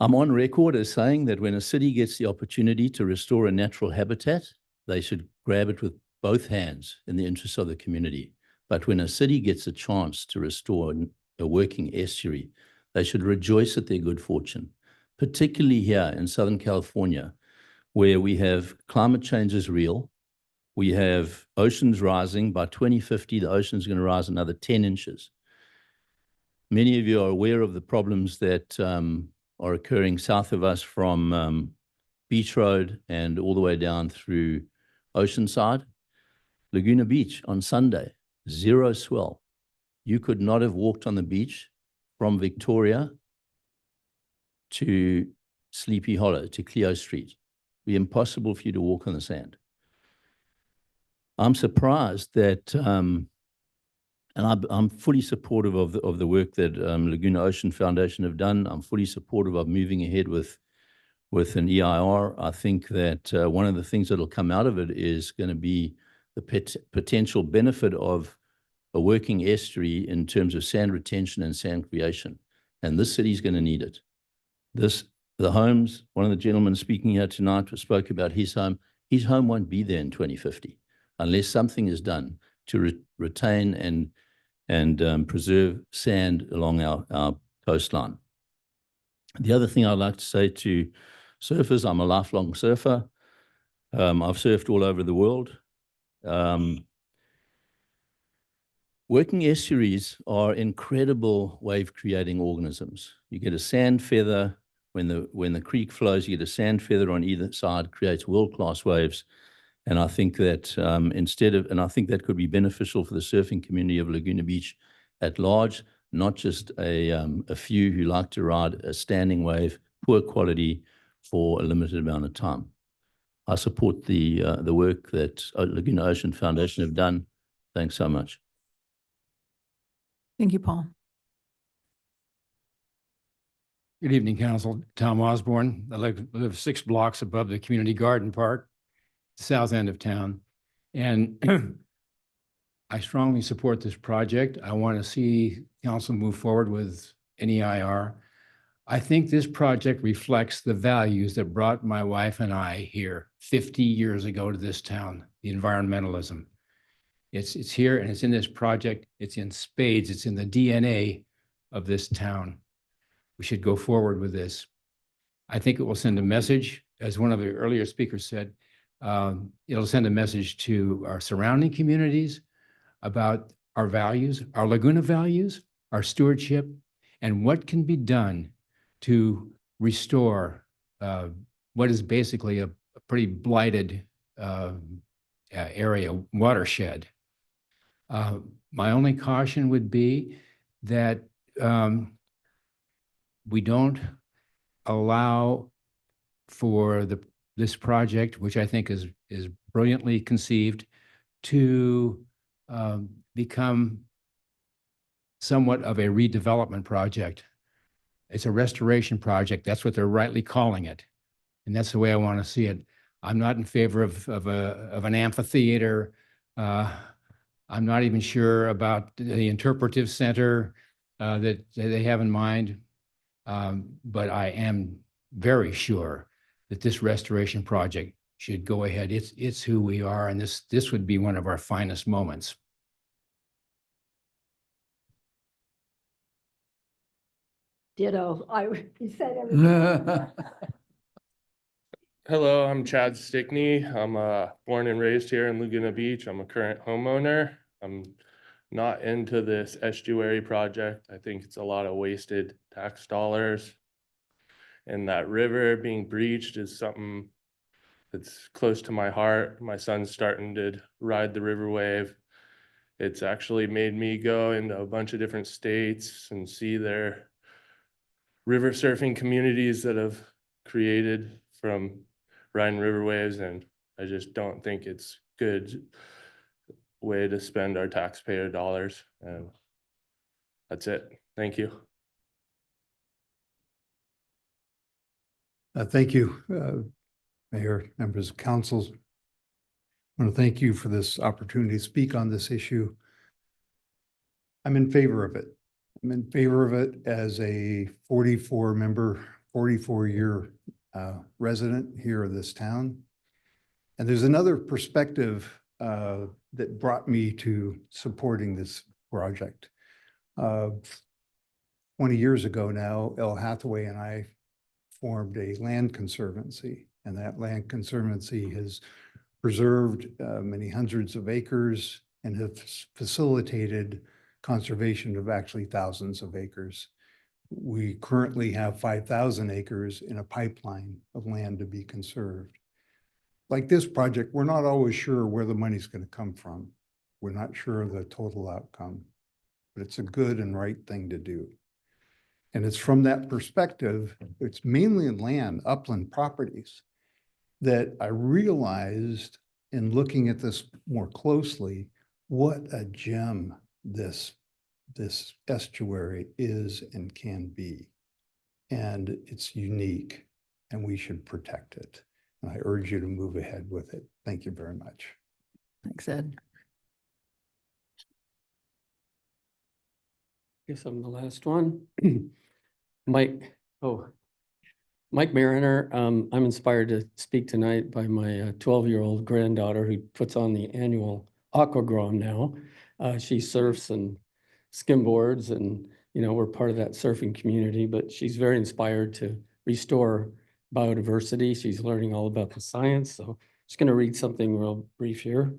I'm on record as saying that when a city gets the opportunity to restore a natural habitat, they should grab it with both hands in the interest of the community. But when a city gets a chance to restore a working estuary, they should rejoice at their good fortune, particularly here in Southern California, where we have climate change is real. We have oceans rising. By 2050, the ocean is going to rise another 10 inches. Many of you are aware of the problems that are occurring south of us from Beach Road and all the way down through Oceanside. Laguna Beach on Sunday, 0 swell. You could not have walked on the beach from Victoria to Sleepy Hollow, to Clio Street. It'd be impossible for you to walk on the sand. I'm surprised that, and I'm fully supportive of the work that Laguna Ocean Foundation have done. I'm fully supportive of moving ahead with an EIR. I think that one of the things that will come out of it is going to be the potential benefit of a working estuary in terms of sand retention and sand creation. And this city is going to need it. The homes, one of the gentlemen speaking here tonight spoke about his home. His home won't be there in 2050 unless something is done to retain and preserve sand along our coastline. The other thing I'd like to say to surfers, I'm a lifelong surfer. I've surfed all over the world. Working estuaries are incredible wave-creating organisms. You get a sand feather when the creek flows. You get a sand feather on either side, creates world-class waves. And I think that I think that could be beneficial for the surfing community of Laguna Beach at large, not just a few who like to ride a standing wave, poor quality, for a limited amount of time. I support the work that Laguna Ocean Foundation have done. Thanks so much. Thank you, Paul. Good evening, Council. Tom Osborne. I live 6 blocks above the Community Garden Park, south end of town. And I strongly support this project. I want to see council move forward with NEIR. I think this project reflects the values that brought my wife and I here 50 years ago to this town, the environmentalism. It's here and it's in this project. It's in spades. It's in the DNA of this town. We should go forward with this. I think it will send a message, as one of the earlier speakers said, it'll send a message to our surrounding communities about our values, our Laguna values, our stewardship, and what can be done to restore what is basically a pretty blighted area, watershed. My only caution would be that we don't allow for this project, which I think is brilliantly conceived, to become somewhat of a redevelopment project. It's a restoration project. That's what they're rightly calling it. And that's the way I want to see it. I'm not in favor of an amphitheater. I'm not even sure about the interpretive center that they have in mind. But I am very sure that this restoration project should go ahead. It's who we are, and this would be one of our finest moments. Ditto. You said everything. Hello, I'm Chad Stickney. I'm born and raised here in Laguna Beach. I'm a current homeowner. I'm not into this estuary project. I think it's a lot of wasted tax dollars. And that river being breached is something that's close to my heart. My son's starting to ride the river wave. It's actually made me go into a bunch of different states and see their river surfing communities that have created from riding river waves, and I just don't think it's good way to spend our taxpayer dollars. And that's it. Thank you. Thank you, Mayor, members of council. I want to thank you for this opportunity to speak on this issue. I'm in favor of it. I'm in favor of it as a 44-year resident here of this town. And there's another perspective that brought me to supporting this project. 20 years ago now, El Hathaway and I formed a land conservancy, and that land conservancy has preserved many hundreds of acres and has facilitated conservation of actually thousands of acres. We currently have 5,000 acres in a pipeline of land to be conserved. Like this project, we're not always sure where the money's going to come from. We're not sure of the total outcome, but it's a good and right thing to do. And it's from that perspective, it's mainly in land, upland properties, that I realized in looking at this more closely, what a gem this estuary is and can be. And it's unique, and we should protect it. And I urge you to move ahead with it. Thank you very much. Thanks, Ed. Guess I'm the last one. Mike Mariner. I'm inspired to speak tonight by my 12-year-old granddaughter who puts on the annual Aquagrom now. She surfs and skimboards, and we're part of that surfing community, but she's very inspired to restore biodiversity. She's learning all about the science. So I'm just going to read something real brief here.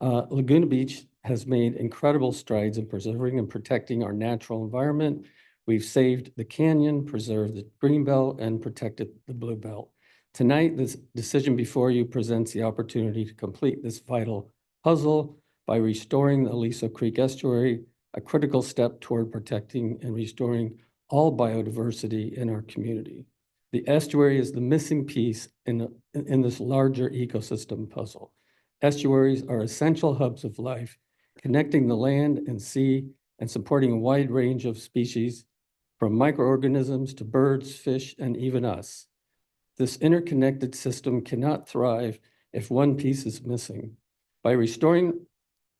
Laguna Beach has made incredible strides in preserving and protecting our natural environment. We've saved the canyon, preserved the green belt, and protected the blue belt. Tonight, this decision before you presents the opportunity to complete this vital puzzle by restoring the Aliso Creek estuary, a critical step toward protecting and restoring all biodiversity in our community. The estuary is the missing piece in this larger ecosystem puzzle. Estuaries are essential hubs of life, connecting the land and sea and supporting a wide range of species, from microorganisms to birds, fish, and even us. This interconnected system cannot thrive if one piece is missing. By restoring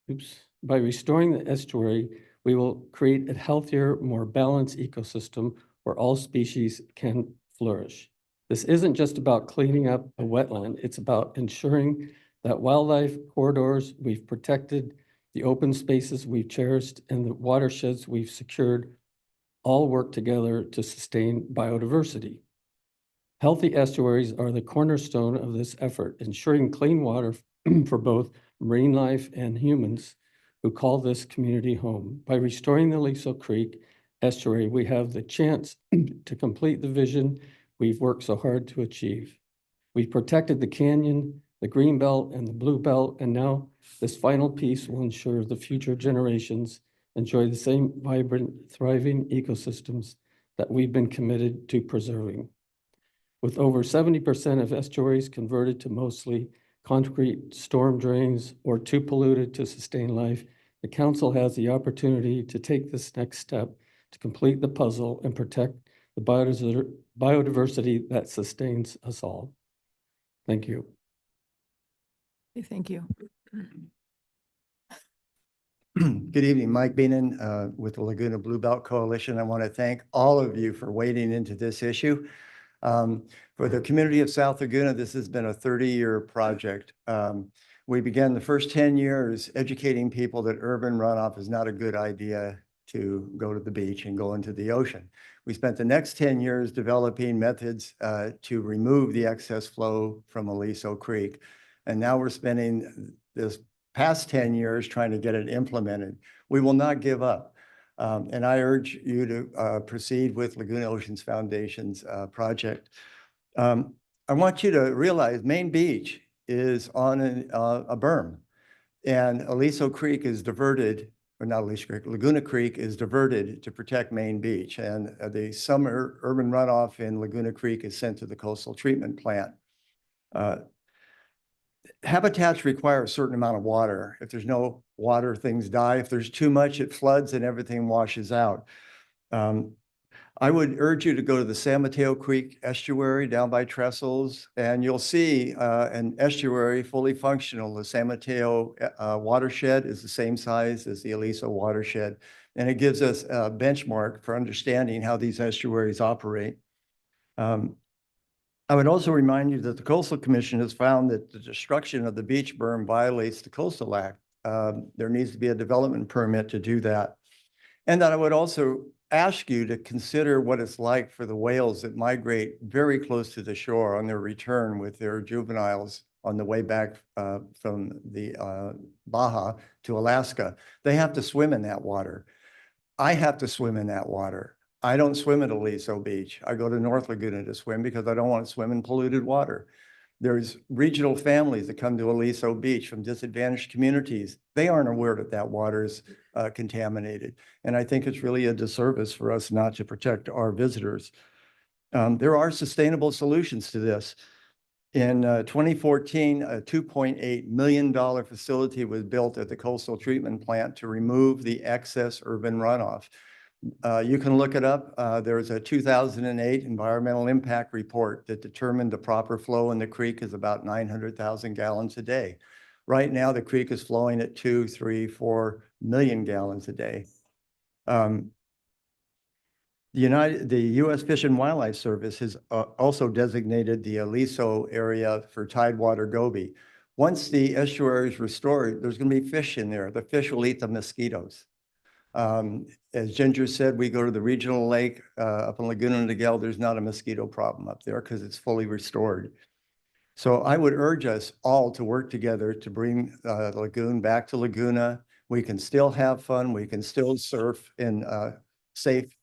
the estuary, we will create a healthier, more balanced ecosystem where all species can flourish. This isn't just about cleaning up a wetland, it's about ensuring that wildlife corridors we've protected, the open spaces we've cherished, and the watersheds we've secured all work together to sustain biodiversity. Healthy estuaries are the cornerstone of this effort, ensuring clean water for both marine life and humans who call this community home. By restoring the Aliso Creek estuary, we have the chance to complete the vision we've worked so hard to achieve. We've protected the canyon, the green belt, and the blue belt, and now this final piece will ensure the future generations enjoy the same vibrant, thriving ecosystems that we've been committed to preserving. With over 70% of estuaries converted to mostly concrete storm drains or too polluted to sustain life, the council has the opportunity to take this next step to complete the puzzle and protect the biodiversity that sustains us all. Thank you. Thank you. Good evening, Mike Beenan with the Laguna Blue Belt Coalition. I want to thank all of you for wading into this issue. For the community of South Laguna, this has been a 30-year project. We began the first 10 years educating people that urban runoff is not a good idea to go to the beach and go into the ocean. We spent the next 10 years developing methods to remove the excess flow from Aliso Creek. And now we're spending this past 10 years trying to get it implemented. We will not give up. And I urge you to proceed with Laguna Oceans Foundation's project. I want you to realize Main Beach is on a berm, and Aliso Creek is diverted, or not Aliso Creek, Laguna Creek is diverted to protect Main Beach. And the summer urban runoff in Laguna Creek is sent to the coastal treatment plant. Habitats require a certain amount of water. If there's no water, things die. If there's too much, it floods and everything washes out. I would urge you to go to the San Mateo Creek estuary down by Trestles, and you'll see an estuary fully functional. The San Mateo watershed is the same size as the Aliso watershed, and it gives us a benchmark for understanding how these estuaries operate. I would also remind you that the Coastal Commission has found that the destruction of the beach berm violates the Coastal Act. There needs to be a development permit to do that. And that I would also ask you to consider what it's like for the whales that migrate very close to the shore on their return with their juveniles on the way back from the Baja to Alaska. They have to swim in that water. I have to swim in that water. I don't swim at Aliso Beach. I go to North Laguna to swim because I don't want to swim in polluted water. There's regional families that come to Aliso Beach from disadvantaged communities. They aren't aware that that water is contaminated. And I think it's really a disservice for us not to protect our visitors. There are sustainable solutions to this. In 2014, a $2.8 million facility was built at the coastal treatment plant to remove the excess urban runoff. You can look it up. There's a 2008 environmental impact report that determined the proper flow in the creek is about 900,000 gallons a day. Right now, the creek is flowing at 2, 3, 4 million gallons a day. The U.S. Fish and Wildlife Service has also designated the Aliso area for tidewater goby. Once the estuary is restored, there's going to be fish in there. The fish will eat the mosquitoes. As Ginger said, we go to the regional lake up in Laguna Niguel. There's not a mosquito problem up there because it's fully restored. So I would urge us all to work together to bring the lagoon back to Laguna. We can still have fun. We can still surf in safe,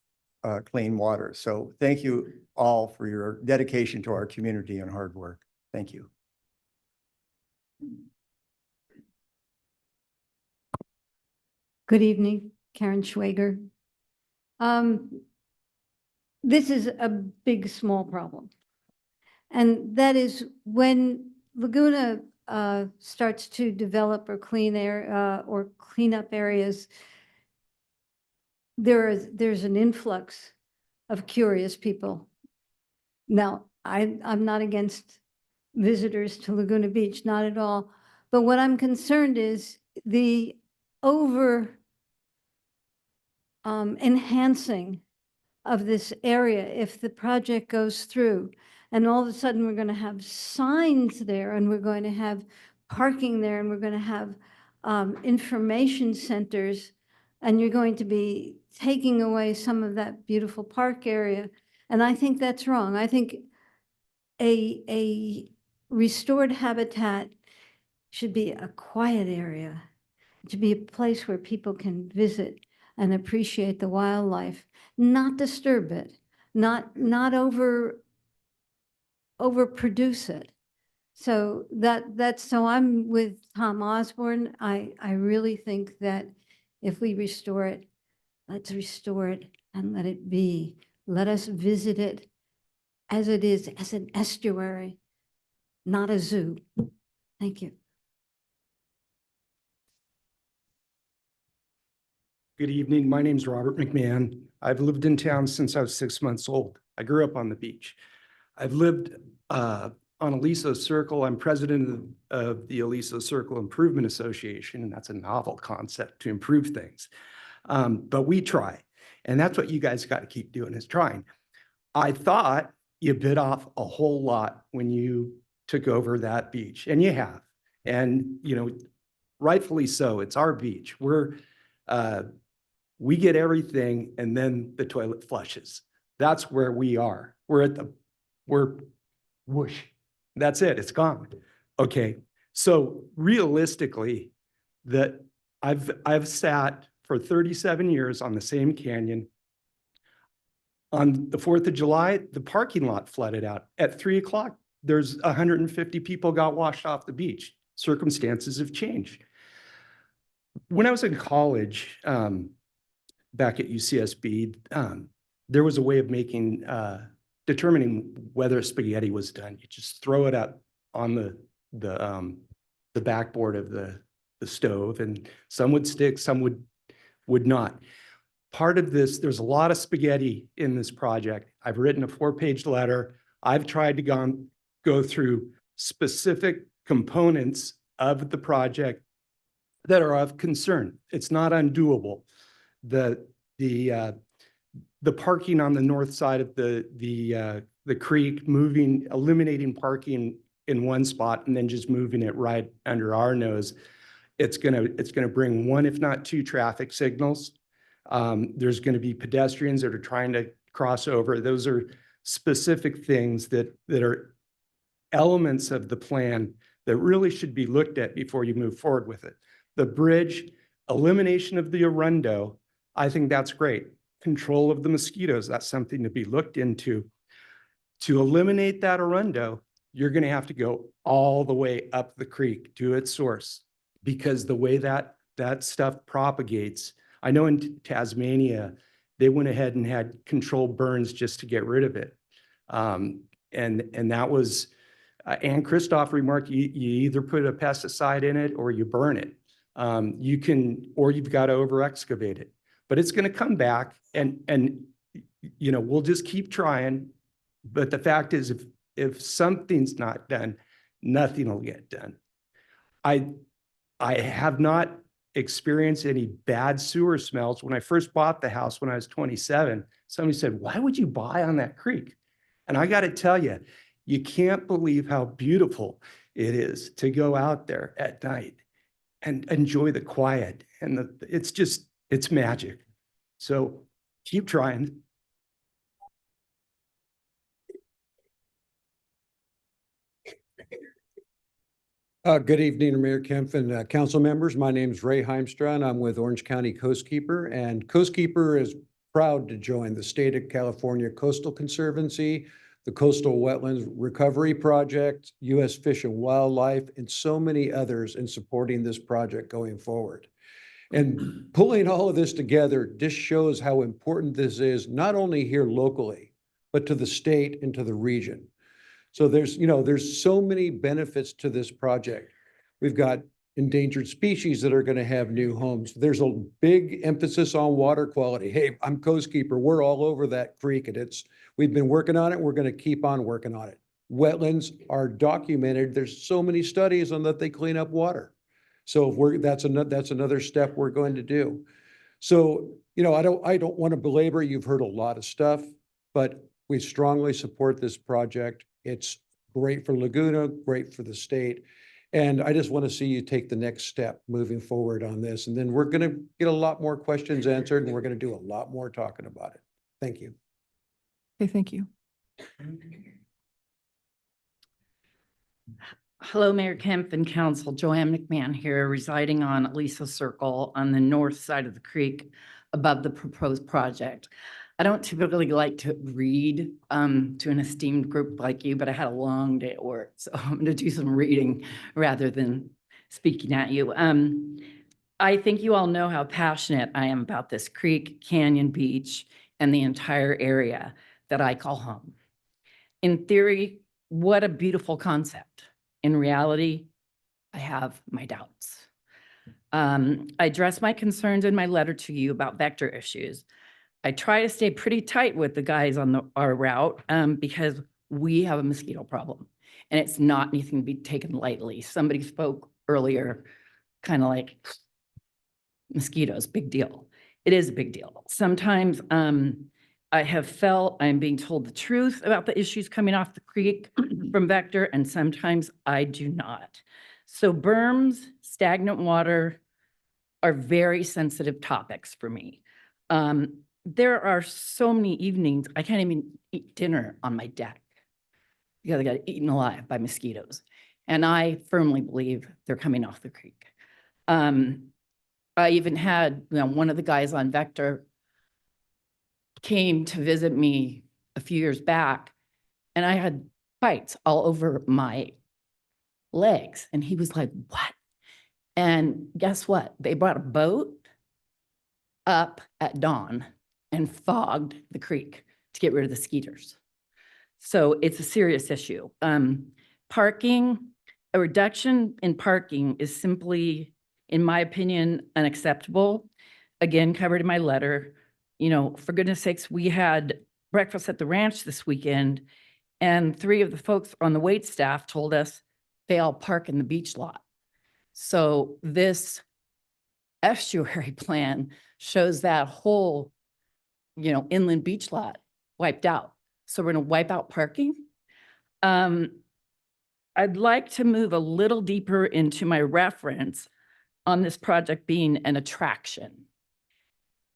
clean water. So thank you all for your dedication to our community and hard work. Thank you. Good evening, Karen Schwager. This is a big, small problem. And that is when Laguna starts to develop or clean air or clean up areas, there's an influx of curious people. Now, I'm not against visitors to Laguna Beach, not at all. But what I'm concerned is the enhancing of this area if the project goes through. And all of a sudden, we're going to have signs there, and we're going to have parking there, and we're going to have information centers, and you're going to be taking away some of that beautiful park area. And I think that's wrong. I think a restored habitat should be a quiet area. It should be a place where people can visit and appreciate the wildlife, not disturb it, not overproduce it. So so I'm with Tom Osborne. I really think that if we restore it, let's restore it and let it be. Let us visit it as it is, as an estuary, not a zoo. Thank you. Good evening. My name's Robert McMahon. I've lived in town since I was 6 months old. I grew up on the beach. I've lived on Aliso Circle. I'm president of the Aliso Circle Improvement Association, and that's a novel concept to improve things. But we try, and that's what you guys got to keep doing, is trying. I thought you bit off a whole lot when you took over that beach, and you have. And, you know, rightfully so. It's our beach. We get everything, and then the toilet flushes. That's where we are. We're whoosh. That's it. It's gone. Okay. So realistically, I've sat for 37 years on the same canyon. On the 4th of July, the parking lot flooded out. At 3 o'clock, there's 150 people got washed off the beach. Circumstances have changed. When I was in college, back at UCSB, there was a way of determining whether spaghetti was done. You just throw it up on the backboard of the stove, and some would stick, some would not. Part of this, there's a lot of spaghetti in this project. I've written a 4-page letter. I've tried to go through specific components of the project that are of concern. It's not undoable. The parking on the north side of the creek, eliminating parking in one spot and then just moving it right under our nose, it's gonna bring one, if not two, traffic signals. There's gonna be pedestrians that are trying to cross over. Those are specific things that are elements of the plan that really should be looked at before you move forward with it. The bridge, elimination of the Arundo, I think that's great. Control of the mosquitoes, that's something to be looked into. To eliminate that Arundo, you're going to have to go all the way up the creek to its source, because the way that stuff propagates, I know in Tasmania, they went ahead and had controlled burns just to get rid of it. And that was, Ann Christoph remarked, you either put a pesticide in it or you burn it. Or you've got to over excavate it, but it's going to come back, and you know, we'll just keep trying. But the fact is, if something's not done, nothing will get done. I have not experienced any bad sewer smells. When I first bought the house when I was 27, somebody said, "Why would you buy on that creek?" And I got to tell you, you can't believe how beautiful it is to go out there at night and enjoy the quiet. And it's magic. So keep trying. Good evening, Mayor Kempf and council members. My name is Ray Heimstra, and I'm with Orange County Coastkeeper. And Coastkeeper is proud to join the State of California Coastal Conservancy, the Coastal Wetlands Recovery Project, U.S. Fish and Wildlife, and so many others in supporting this project going forward. And pulling all of this together just shows how important this is, not only here locally, but to the state and to the region. So there's so many benefits to this project. We've got endangered species that are going to have new homes. There's a big emphasis on water quality. Hey, I'm coastkeeper. We're all over that creek and we've been working on it. We're going to keep on working on it. Wetlands are documented. There's so many studies on that they clean up water. So that's another step we're going to do. So, I don't want to belabor. You've heard a lot of stuff, but we strongly support this project. It's great for Laguna, great for the state. And I just want to see you take the next step moving forward on this. And then we're going to get a lot more questions answered and we're going to do a lot more talking about it. Thank you. Okay, thank you. Hello, Mayor Kemp and Council. Joanne McMahon here, residing on Aliso Circle on the north side of the creek above the proposed project. I don't typically like to read to an esteemed group like you, but I had a long day at work, so I'm going to do some reading rather than speaking at you. I think you all know how passionate I am about this creek, canyon, beach, and the entire area that I call home. In theory, what a beautiful concept. In reality, I have my doubts. I addressed my concerns in my letter to you about vector issues. I try to stay pretty tight with the guys on our route because we have a mosquito problem and it's not anything to be taken lightly. Somebody spoke earlier, kind of like mosquitoes, big deal. It is a big deal. Sometimes I have felt I'm being told the truth about the issues coming off the creek from vector, and sometimes I do not. So berms, stagnant water are very sensitive topics for me. There are so many evenings I can't even eat dinner on my deck because I got eaten alive by mosquitoes. And I firmly believe they're coming off the creek. I even had one of the guys on Vector came to visit me a few years back, and I had bites all over my legs. And he was like, what? And guess what? They brought a boat up at dawn and fogged the creek to get rid of the skeeters. So it's a serious issue. Parking, a reduction in parking is simply, in my opinion, unacceptable. Again, covered in my letter. For goodness sakes, we had breakfast at the ranch this weekend, and 3 of the folks on the wait staff told us they all park in the beach lot. So this estuary plan shows that whole, inland beach lot wiped out. So we're going to wipe out parking. I'd like to move a little deeper into my reference on this project being an attraction.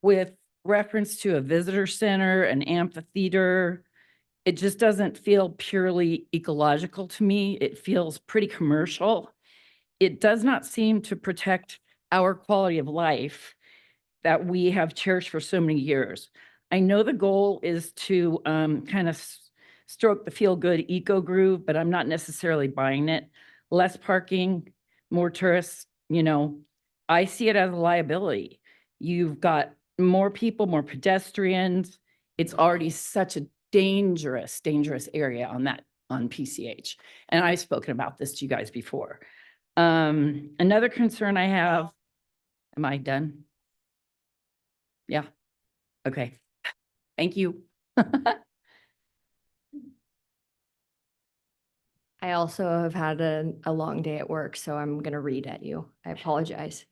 With reference to a visitor center, an amphitheater, it just doesn't feel purely ecological to me. It feels pretty commercial. It does not seem to protect our quality of life that we have cherished for so many years. I know the goal is to kind of stroke the feel-good eco groove, but I'm not necessarily buying it. Less parking, more tourists, I see it as a liability. You've got more people, more pedestrians. It's already such a dangerous area on PCH. And I've spoken about this to you guys before. Another concern I have, am I done? Yeah, okay. Thank you. I also have had a long day at work, so I'm going to read at you. I apologize.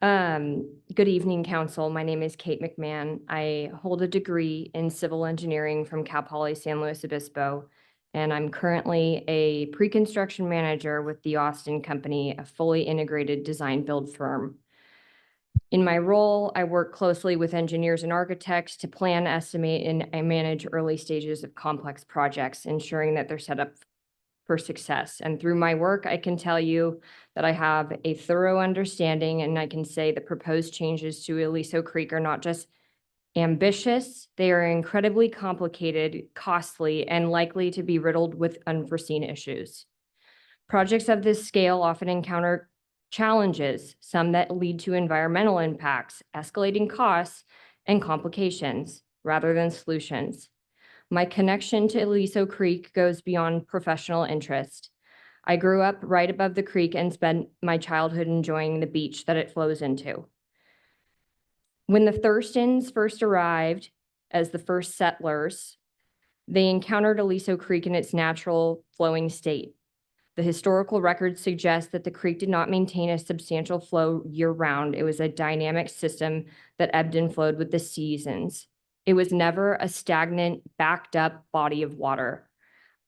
Good evening, Council. My name is Kate McMahon. I hold a degree in civil engineering from Cal Poly San Luis Obispo, and I'm currently a pre-construction manager with the Austin Company, a fully integrated design-build firm. In my role, I work closely with engineers and architects to plan, estimate, and manage early stages of complex projects, ensuring that they're set up for success. And through my work, I can tell you that I have a thorough understanding, and I can say the proposed changes to Aliso Creek are not just ambitious, they are incredibly complicated, costly, and likely to be riddled with unforeseen issues. Projects of this scale often encounter challenges, some that lead to environmental impacts, escalating costs, and complications, rather than solutions. My connection to Aliso Creek goes beyond professional interest. I grew up right above the creek and spent my childhood enjoying the beach that it flows into. When the Thurstons first arrived as the first settlers, they encountered Aliso Creek in its natural flowing state. The historical records suggest that the creek did not maintain a substantial flow year-round. It was a dynamic system that ebbed and flowed with the seasons. It was never a stagnant, backed-up body of water.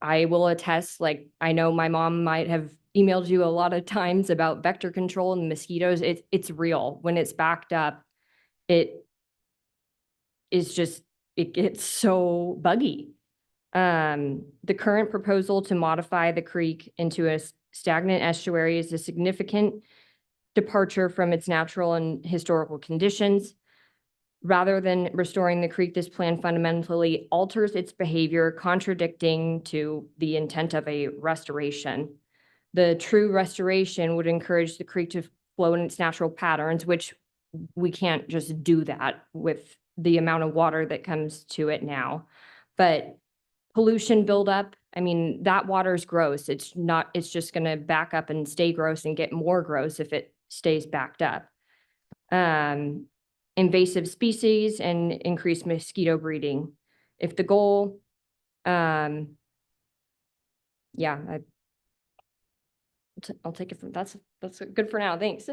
I will attest, like, I know my mom might have emailed you a lot of times about vector control and mosquitoes. It's real. When it's backed up, it is just, it gets so buggy. The current proposal to modify the creek into a stagnant estuary is a significant departure from its natural and historical conditions. Rather than restoring the creek, this plan fundamentally alters its behavior, contradicting to the intent of a restoration. The true restoration would encourage the creek to flow in its natural patterns, which we can't just do that with the amount of water that comes to it now. But pollution buildup, I mean, that water is gross. It's just going to back up and stay gross and get more gross if it stays backed up. Invasive species and increased mosquito breeding. If the goal, yeah, I'll take it from, that's good for now. Thanks.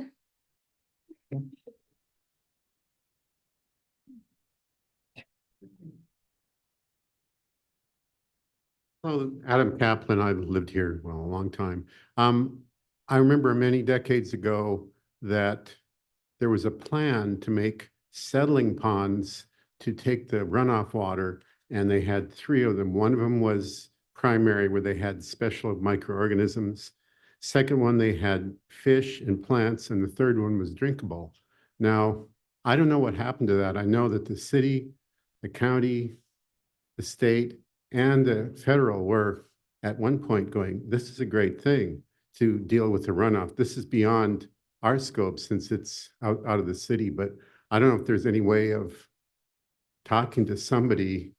Well, Adam Kaplan, I've lived here, well, a long time. I remember many decades ago that there was a plan to make settling ponds to take the runoff water, and they had 3 of them. One of them was primary, where they had special microorganisms. Second one, they had fish and plants, and the third one was drinkable. Now, I don't know what happened to that. I know that the city, the county, the state, and the federal were at one point going, this is a great thing to deal with the runoff. This is beyond our scope since it's out of the city, but I don't know if there's any way of talking to somebody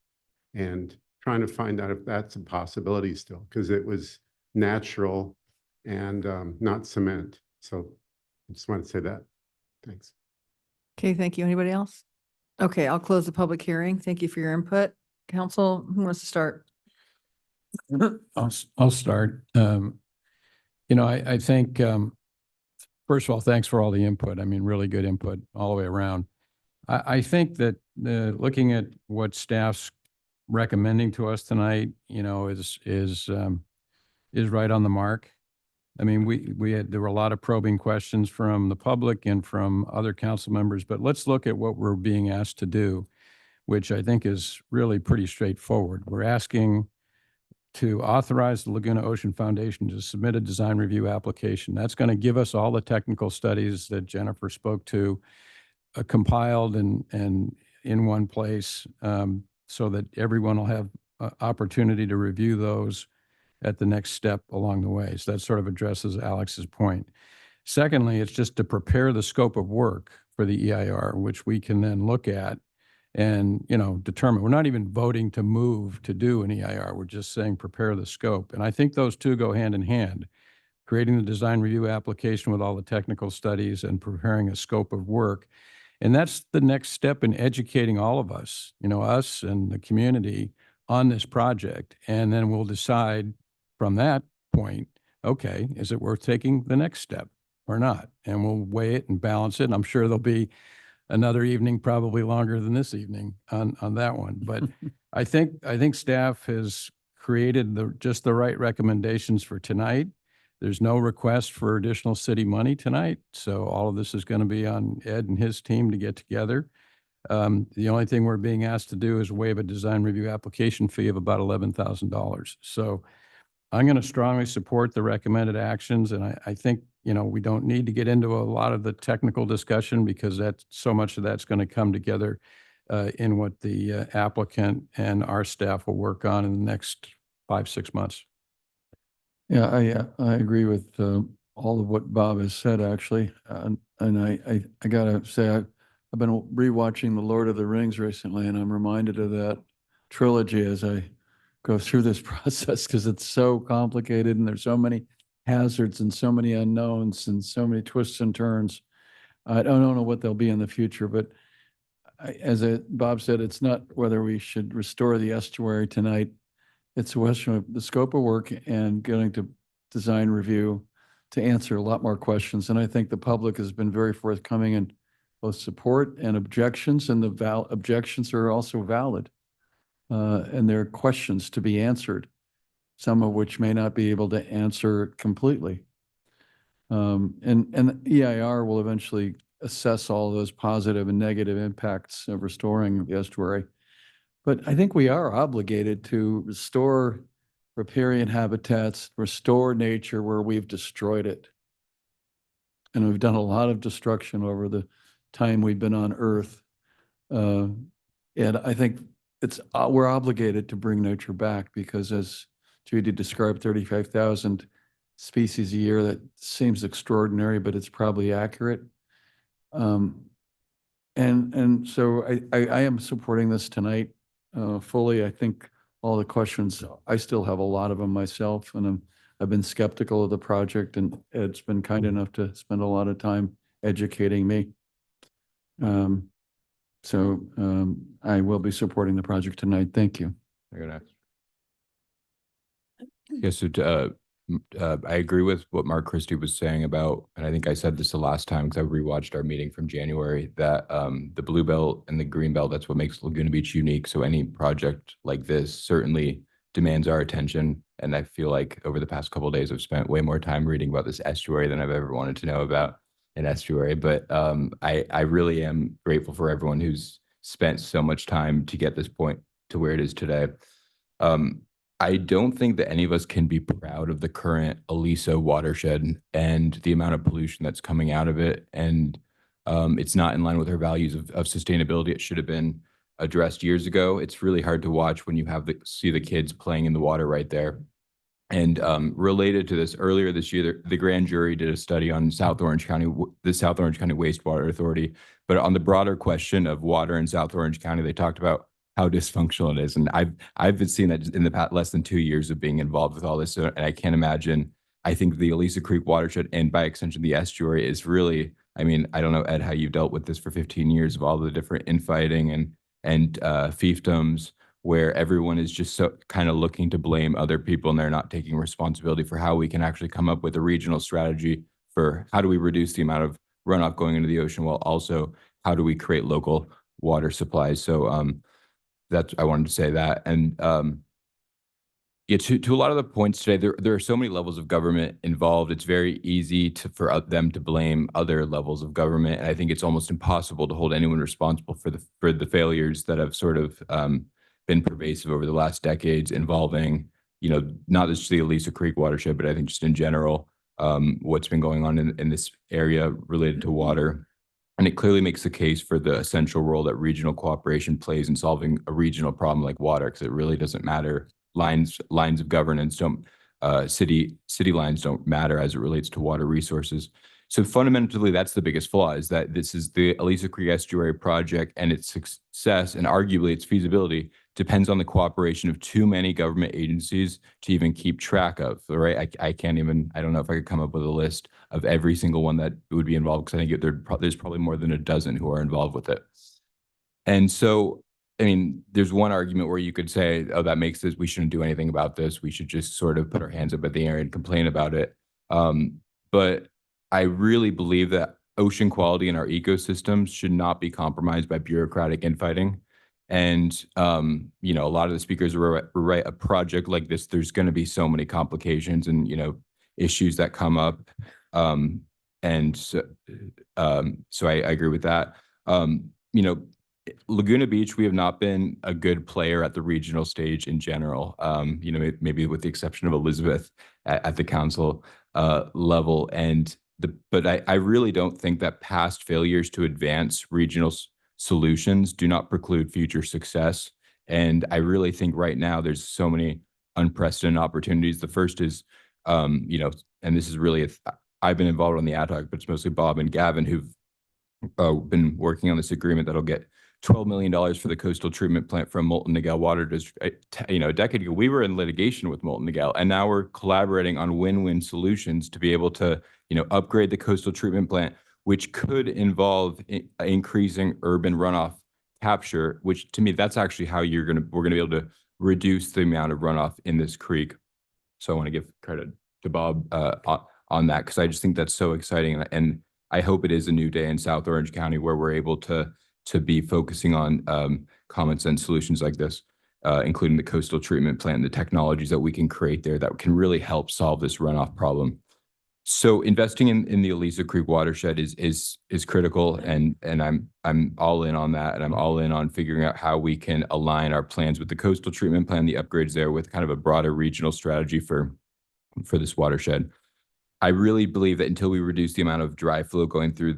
and trying to find out if that's a possibility still, because it was natural and not cement. So I just want to say that. Thanks. Okay, thank you. Anybody else? Okay, I'll close the public hearing. Thank you for your input. Council, who wants to start? I'll start. I think, first of all, thanks for all the input. I mean, really good input all the way around. I think that looking at what staff's recommending to us tonight, is right on the mark. I mean, there were a lot of probing questions from the public and from other council members, but let's look at what we're being asked to do, which I think is really pretty straightforward. We're asking to authorize the Laguna Ocean Foundation to submit a design review application. That's going to give us all the technical studies that Jennifer spoke to, compiled and in one place, so that everyone will have opportunity to review those at the next step along the way. So that sort of addresses Alex's point. Secondly, it's just to prepare the scope of work for the EIR, which we can then look at and, determine. We're not even voting to move to do an EIR. We're just saying prepare the scope. And I think those two go hand in hand, creating the design review application with all the technical studies and preparing a scope of work. And that's the next step in educating all of us, us and the community on this project. And then we'll decide from that point, okay, is it worth taking the next step or not? And we'll weigh it and balance it. And I'm sure there'll be another evening, probably longer than this evening on that one. But I think staff has created just the right recommendations for tonight. There's no request for additional city money tonight. So all of this is going to be on Ed and his team to get together. The only thing we're being asked to do is waive a design review application fee of about $11,000. So I'm going to strongly support the recommended actions. And I think, we don't need to get into a lot of the technical discussion because so much of that's going to come together in what the applicant and our staff will work on in the next 5-6 months. Yeah, I agree with all of what Bob has said, actually. And I gotta say, I've been rewatching The Lord of the Rings recently, and I'm reminded of that trilogy as I go through this process because it's so complicated and there's so many hazards and so many unknowns and so many twists and turns. I don't know what they'll be in the future, but Bob said, it's not whether we should restore the estuary tonight. It's a question of the scope of work and getting to design review to answer a lot more questions. And I think the public has been very forthcoming in both support and objections, and the objections are also valid. And there are questions to be answered, some of which may not be able to answer completely. And EIR will eventually assess all those positive and negative impacts of restoring the estuary. But I think we are obligated to restore riparian habitats, restore nature where we've destroyed it. And we've done a lot of destruction over the time we've been on Earth. And I think we're obligated to bring nature back, because as Judy described, 35,000 species a year, that seems extraordinary, but it's probably accurate. And so I am supporting this tonight fully. I think all the questions, I still have a lot of them myself, and I've been skeptical of the project, and Ed's been kind enough to spend a lot of time educating me. I will be supporting the project tonight. Thank you. Yes, so I agree with what Mark Christie was saying about, and I think I said this the last time because I rewatched our meeting from January, that the Blue Belt and the Green Belt, that's what makes Laguna Beach unique. So any project like this certainly demands our attention. And I feel like over the past couple of days, I've spent way more time reading about this estuary than I've ever wanted to know about an estuary. But I really am grateful for everyone who's spent so much time to get this point to where it is today. I don't think that any of us can be proud of the current Aliso watershed and the amount of pollution that's coming out of it. And it's not in line with our values of sustainability. It should have been addressed years ago. It's really hard to watch when you see the kids playing in the water right there. And related to this, earlier this year, the grand jury did a study on South Orange County, the South Orange County Wastewater Authority. But on the broader question of water in South Orange County, they talked about how dysfunctional it is. And I've been seeing that in the past less than 2 years of being involved with all this. And I can't imagine, I think the Aliso Creek watershed, and by extension, the estuary, is really, I mean, I don't know, Ed, how you've dealt with this for 15 years of all the different infighting and fiefdoms, where everyone is just so kind of looking to blame other people, and they're not taking responsibility for how we can actually come up with a regional strategy for how do we reduce the amount of runoff going into the ocean, while also how do we create local water supplies. So I wanted to say that. And yeah, to a lot of the points today, there are so many levels of government involved. It's very easy for them to blame other levels of government. And I think it's almost impossible to hold anyone responsible for the failures that have sort of been pervasive over the last decades, involving, not just the Aliso Creek watershed, but I think just in general, what's been going on in this area related to water. And it clearly makes the case for the essential role that regional cooperation plays in solving a regional problem like water, because it really doesn't matter. Lines of governance don't, city lines don't matter as it relates to water resources. So fundamentally, that's the biggest flaw, is that this is the Aliso Creek Estuary project, and its success and arguably its feasibility depends on the cooperation of too many government agencies to even keep track of, right? I can't even, I don't know if I could come up with a list of every single one that would be involved, because I think there's probably more than a dozen who are involved with it. And so, I mean, there's one argument where you could say, oh, that makes this, we shouldn't do anything about this. We should just sort of put our hands up at the air and complain about it. But I really believe that ocean quality in our ecosystems should not be compromised by bureaucratic infighting. And, a lot of the speakers were right. A project like this, there's going to be so many complications and, issues that come up. So I agree with that. Laguna Beach, we have not been a good player at the regional stage in general, maybe with the exception of Elizabeth at the council level. But I really don't think that past failures to advance regional solutions do not preclude future success. And I really think right now there's so many unprecedented opportunities. The first is, and this is really, I've been involved on the ad hoc, but it's mostly Bob and Gavin who've been working on this agreement that'll get $12 million for the coastal treatment plant from Molten Niguel Water District. A decade ago, we were in litigation with Molten Niguel, and now we're collaborating on win-win solutions to be able to, upgrade the coastal treatment plant, which could involve increasing urban runoff capture, which to me, that's actually how we're going to be able to reduce the amount of runoff in this creek. So I want to give credit to Bob on that, because I just think that's so exciting. And I hope it is a new day in South Orange County where we're able to be focusing on common sense solutions like this, including the coastal treatment plant, the technologies that we can create there that can really help solve this runoff problem. So investing in the Aliso Creek watershed is critical, and I'm all in on that, and I'm all in on figuring out how we can align our plans with the coastal treatment plan, the upgrades there, with kind of a broader regional strategy for this watershed. I really believe that until we reduce the amount of dry flow going through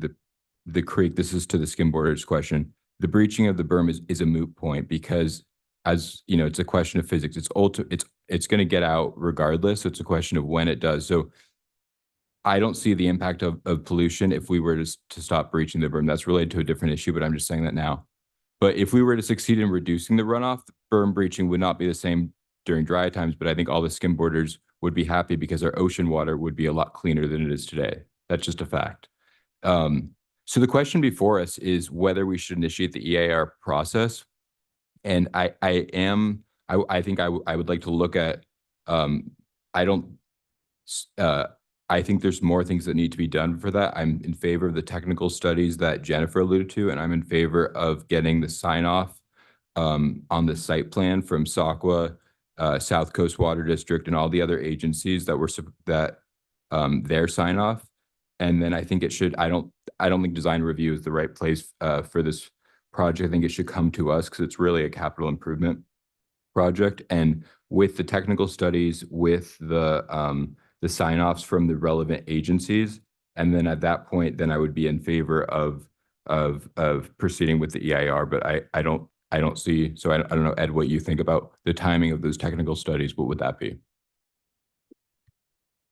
the creek, this is to the skim borders question, the breaching of the berm is a moot point, because as you know, it's a question of physics. It's going to get out regardless. So it's a question of when it does. So I don't see the impact of pollution if we were to stop breaching the berm. That's related to a different issue, but I'm just saying that now. But if we were to succeed in reducing the runoff, berm breaching would not be the same during dry times, but I think all the skim borders would be happy because our ocean water would be a lot cleaner than it is today. That's just a fact. So the question before us is whether we should initiate the EIR process. And I think I would like to look at, I think there's more things that need to be done for that. I'm in favor of the technical studies that Jennifer alluded to, and I'm in favor of getting the sign off on the site plan from SACWA, South Coast Water District, and all the other agencies that their sign off. And then I think it should, I don't think design review is the right place for this project. I think it should come to us because it's really a capital improvement project. And with the technical studies, with the sign-offs from the relevant agencies, and then at that point, then I would be in favor of proceeding with the EIR. But I don't see. So I don't know, Ed, what you think about the timing of those technical studies. What would that be?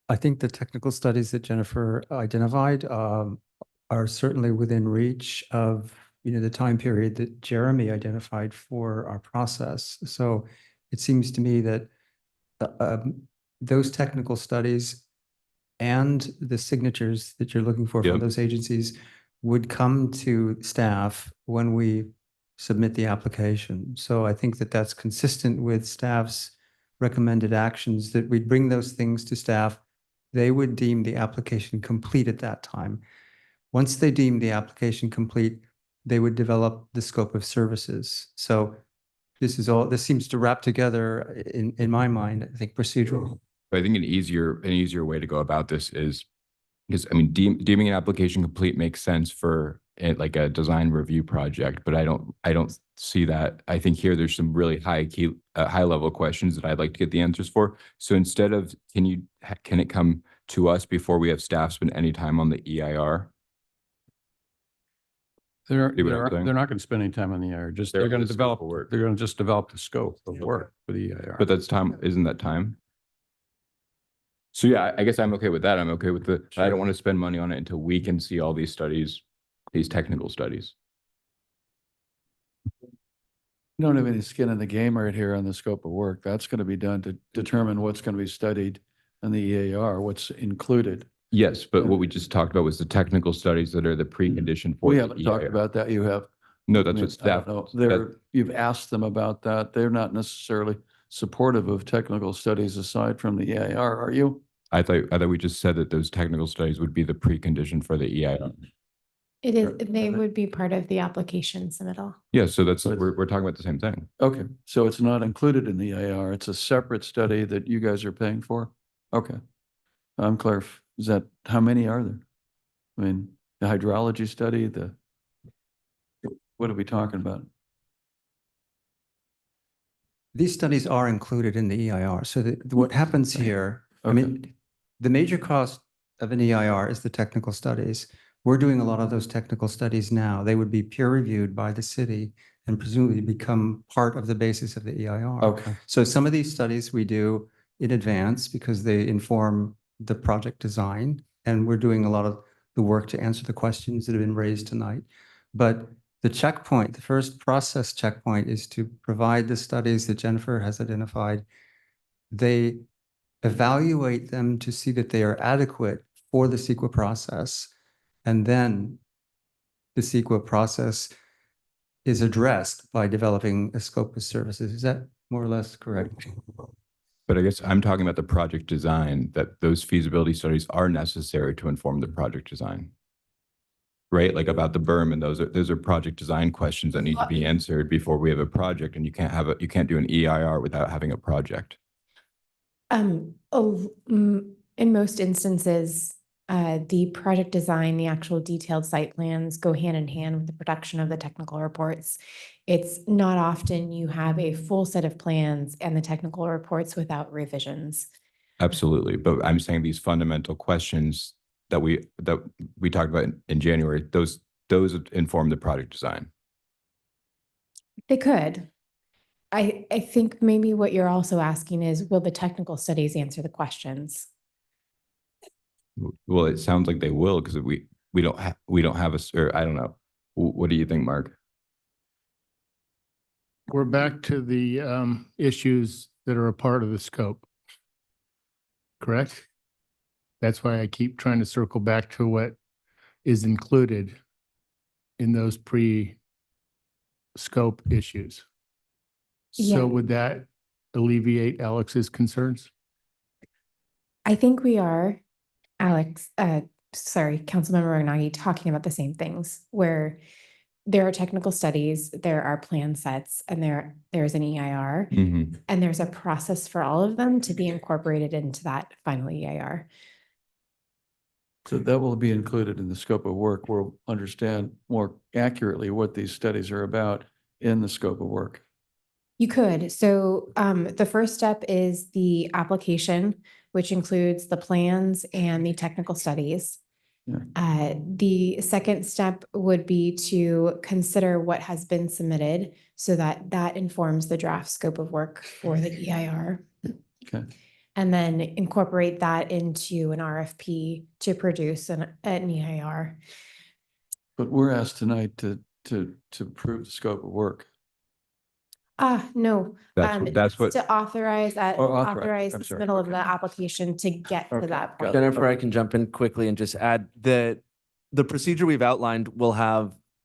I think the technical studies that Jennifer identified are certainly within reach of the time period that Jeremy identified for our process. So it seems to me that those technical studies and the signatures that you're looking for from those agencies would come to staff when we submit the application. So I think that that's consistent with staff's recommended actions, that we'd bring those things to staff. They would deem the application complete at that time. Once they deem the application complete, they would develop the scope of services. So this seems to wrap together in my mind, I think, procedural. I think an easier way to go about this is, because I mean, deeming an application complete makes sense for like a design review project, but I don't see that. I think here there's some really high level questions that I'd like to get the answers for. So instead of, can it come to us before we have staff spend any time on the EIR? They're not going to spend any time on the EIR. They're going to develop work. They're going to just develop the scope of work for the EIR. But that's time, isn't that time? So yeah, I guess I'm okay with that. I'm okay with I don't want to spend money on it until we can see all these studies, these technical studies. You don't have any skin in the game right here on the scope of work. That's going to be done to determine what's going to be studied on the EIR, what's included. Yes, but what we just talked about was the technical studies that are the precondition for We the haven't talked EIR. about that. You have. No, that's what staff. You've asked them about that. They're not necessarily supportive of technical studies aside from the EIR, are you? I thought we just said that those technical studies would be the precondition for the EIR. It is, they would be part of the application submittal. Yeah, so we're talking about the same thing. Okay, so it's not included in the EIR. It's a separate study that you guys are paying for? Okay. I'm clear. Is that, how many are there? I mean, the hydrology study, what are we talking about? These studies are included in the EIR. So what happens here, I mean, the major cost of an EIR is the technical studies. We're doing a lot of those technical studies now. They would be peer reviewed by the city and presumably become part of the basis of the EIR. Okay. So some of these studies we do in advance because they inform the project design, and we're doing a lot of the work to answer the questions that have been raised tonight. But The checkpoint, the first process checkpoint is to provide the studies that Jennifer has identified. They evaluate them to see that they are adequate for the CEQA process. And then the CEQA process is addressed by developing a scope of services. Is that more or less correct? But I guess I'm talking about the project design, that those feasibility studies are necessary to inform the project design. Right? Like about the berm, and those are project design questions that need to be answered before we have a project, and you can't do an EIR without having a project. In most instances, the project design, the actual detailed site plans go hand in hand with the production of the technical reports. It's not often you have a full set of plans and the technical reports without revisions. Absolutely. But I'm saying these fundamental questions that we talked about in January, those inform the project design. They could. I think maybe what you're also asking is, will the technical studies answer the questions? Well, it sounds like they will, because we don't have or I don't know. What do you think, Mark? We're back to the issues that are a part of the scope. Correct? That's why I keep trying to circle back to what is included in those pre-scope issues. Yeah. So would that alleviate Alex's concerns? I think we are, Alex, Councilmember Ragnagi, talking about the same things, where there are technical studies, there are plan sets, and there's an EIR, and there's a process for all of them to be incorporated into that final EIR. So that will be included in the scope of work. We'll understand more accurately what these studies are about in the scope of work. You could. So the first step is the application, which includes the plans and the technical studies. The second step would be to consider what has been submitted so that informs the draft scope of work for the EIR. Okay. And then incorporate that into an RFP to produce an EIR. But we're asked tonight to approve the scope of work. No. That's what To authorize authorize. the middle of the application to get to that point. Jennifer, I can jump in quickly and just add that the procedure we've outlined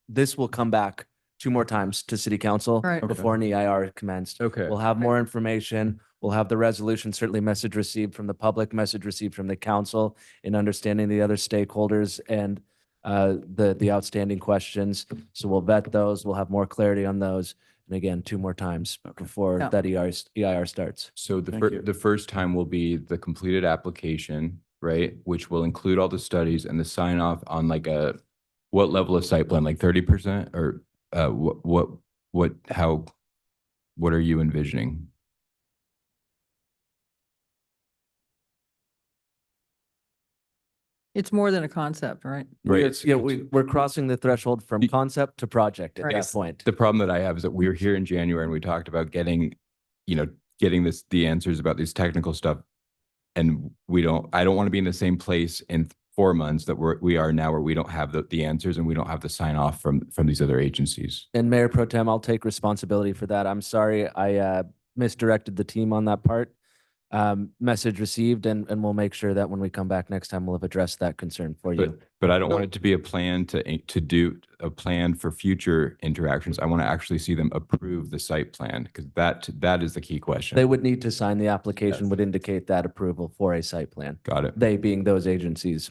this will come back 2 more times to city council Right. before an EIR commenced. Okay. We'll have more information. We'll have the resolution, certainly message received from the public, message received from the council in understanding the other stakeholders and the outstanding questions. So we'll vet those. We'll have more clarity on those. And again, 2 more times before Yeah. that EIR starts. So Thank you. the first time will be the completed application, right? Which will include all the studies and the sign off on like what level of site plan, like 30%, or what are you envisioning? It's more than a concept, right? Right. We're crossing the threshold from concept to project at Right. this point. The problem that I have is that we were here in January and we talked about getting the answers about this technical stuff. And I don't want to be in the same place in 4 months that we are now, where we don't have the answers and we don't have the sign off from these other agencies. And Mayor Pro Tem, I'll take responsibility for that. I'm sorry, I misdirected the team on that part. Message received, and we'll make sure that when we come back next time, we'll have addressed that concern for you. But I don't want it to be a plan to do a plan for future interactions. I want to actually see them approve the site plan, because that is the key question. They would need to sign the application, would indicate that approval for a site plan. Got it. They being those agencies,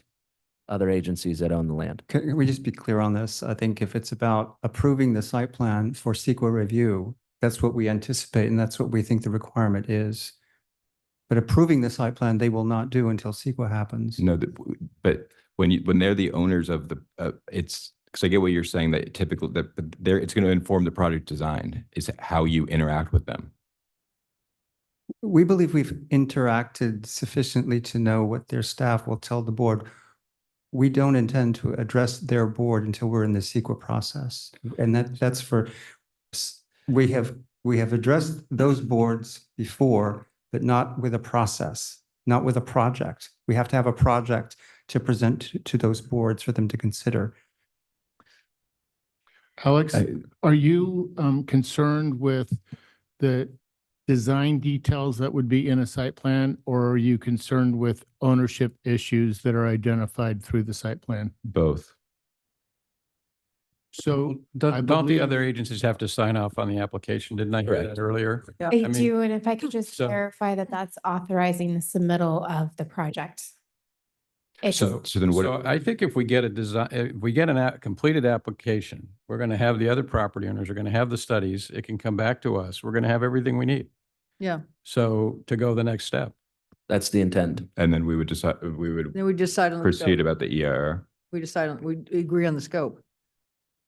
other agencies that own the land. Can we just be clear on this? I think if it's about approving the site plan for CEQA review, that's what we anticipate and that's what we think the requirement is. But approving the site plan, they will not do until CEQA happens. No, but when they're the owners of it's, because I get what you're saying, that typically it's going to inform the project design is how you interact with them. We believe we've interacted sufficiently to know what their staff will tell the board. We don't intend to address their board until we're in the CEQA process. And that's we have addressed those boards before, but not with a process, not with a project. We have to have a project to present to those boards for them to consider. Alex, I- are you concerned with the design details that would be in a site plan, or are you concerned with ownership issues that are identified through the site plan? Both. So I Don't the believe- other agencies have to sign off on the application? Didn't I hear Correct. that earlier? Yeah. I I mean, do, and if I could just so- clarify that that's authorizing the submittal of the project. It's So, So then what- so I think if we get a design, if we get completed application, we're going to have the other property owners are going to have the studies. It can come back to us. We're going to have everything we need. Yeah. So to go the next step. That's the intent. And then we would decide, we would Then we decide on the proceed scope. about the EIR. We decide on, we agree on the scope.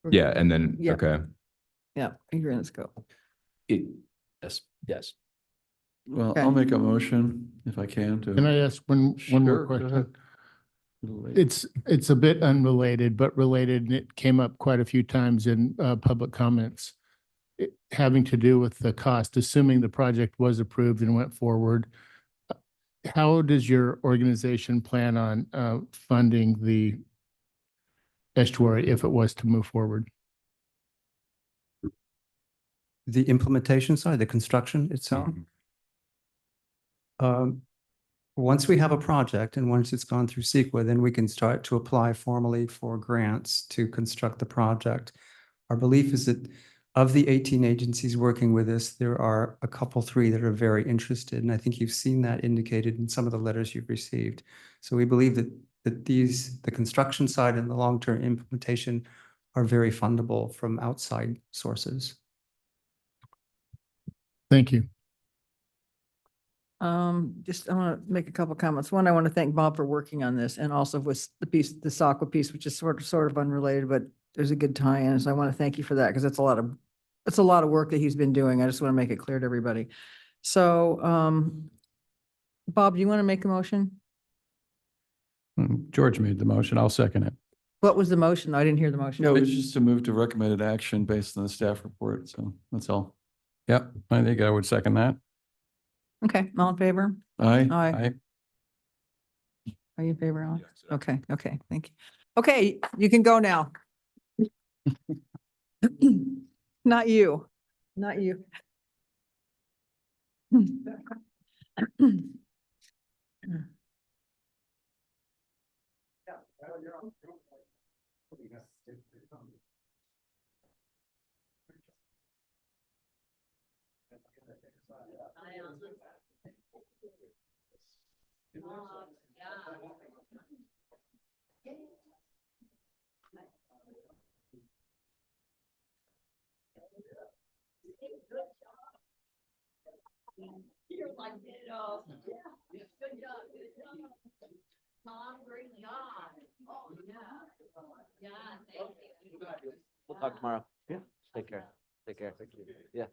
We're Yeah, good. and then, Yeah. okay. Yeah, agree on the scope. Yes, yes. Well, Okay. I'll make a motion if I can to. Can I ask one Sure, more go question? ahead. Little late. It's a bit unrelated, but related, and it came up quite a few times in public comments. Having to do with the cost, assuming the project was approved and went forward. How does your organization plan on funding the estuary if it was to move forward? The implementation side, the construction itself. Once we have a project and once it's gone through CEQA, then we can start to apply formally for grants to construct the project. Our belief is that of the 18 agencies working with us, there are a couple, 3 that are very interested. And I think you've seen that indicated in some of the letters you've received. So we believe that the construction side and the long-term implementation are very fundable from outside sources. Thank you. Just, I want to make a couple comments. One, I want to thank Bob for working on this and also with the piece, the SACWA piece, which is sort of unrelated, but there's a good tie-in. So I want to thank you for that because it's a lot of work that he's been doing. I just want to make it clear to everybody. So, Bob, do you want to make a motion? George made the motion. I'll second it. What was the motion? I didn't hear the motion. No, it's just to move to recommended action based on the staff report. So that's all. Yep, I think I would second that. Okay, all in favor? Aye. Aye. Are you in favor, Alan? Okay, okay, thank you. Okay, you can go now. Not you, not you. You're like, ditto. Yeah, good job, good job. Tom, great job. Oh, yeah. Yeah, thank you. We'll talk tomorrow. Yeah. Take care. Take care. Thank you. Yeah.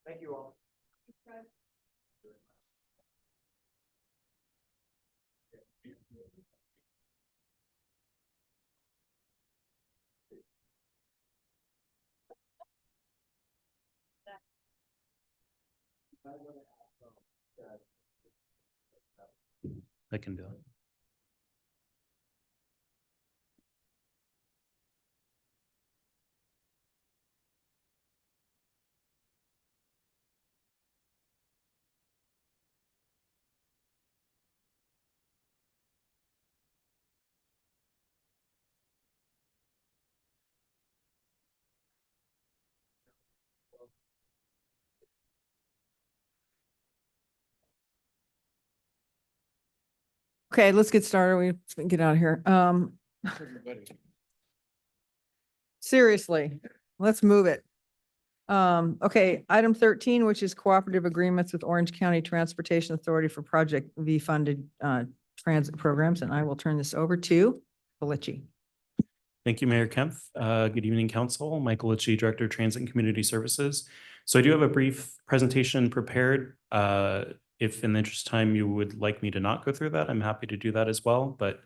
Thank you all. I can do it. Okay, let's get started. We get out of here. Seriously, let's move it. Okay, item 13, which is cooperative agreements with Orange County Transportation Authority for Project V funded transit programs, and I will turn this over to Felici. Thank you, Mayor Kempf. Good evening, Council. Michael Litchi, Director of Transit and Community Services. So I do have a brief presentation prepared. If in the interest of time you would like me to not go through that, I'm happy to do that as well. But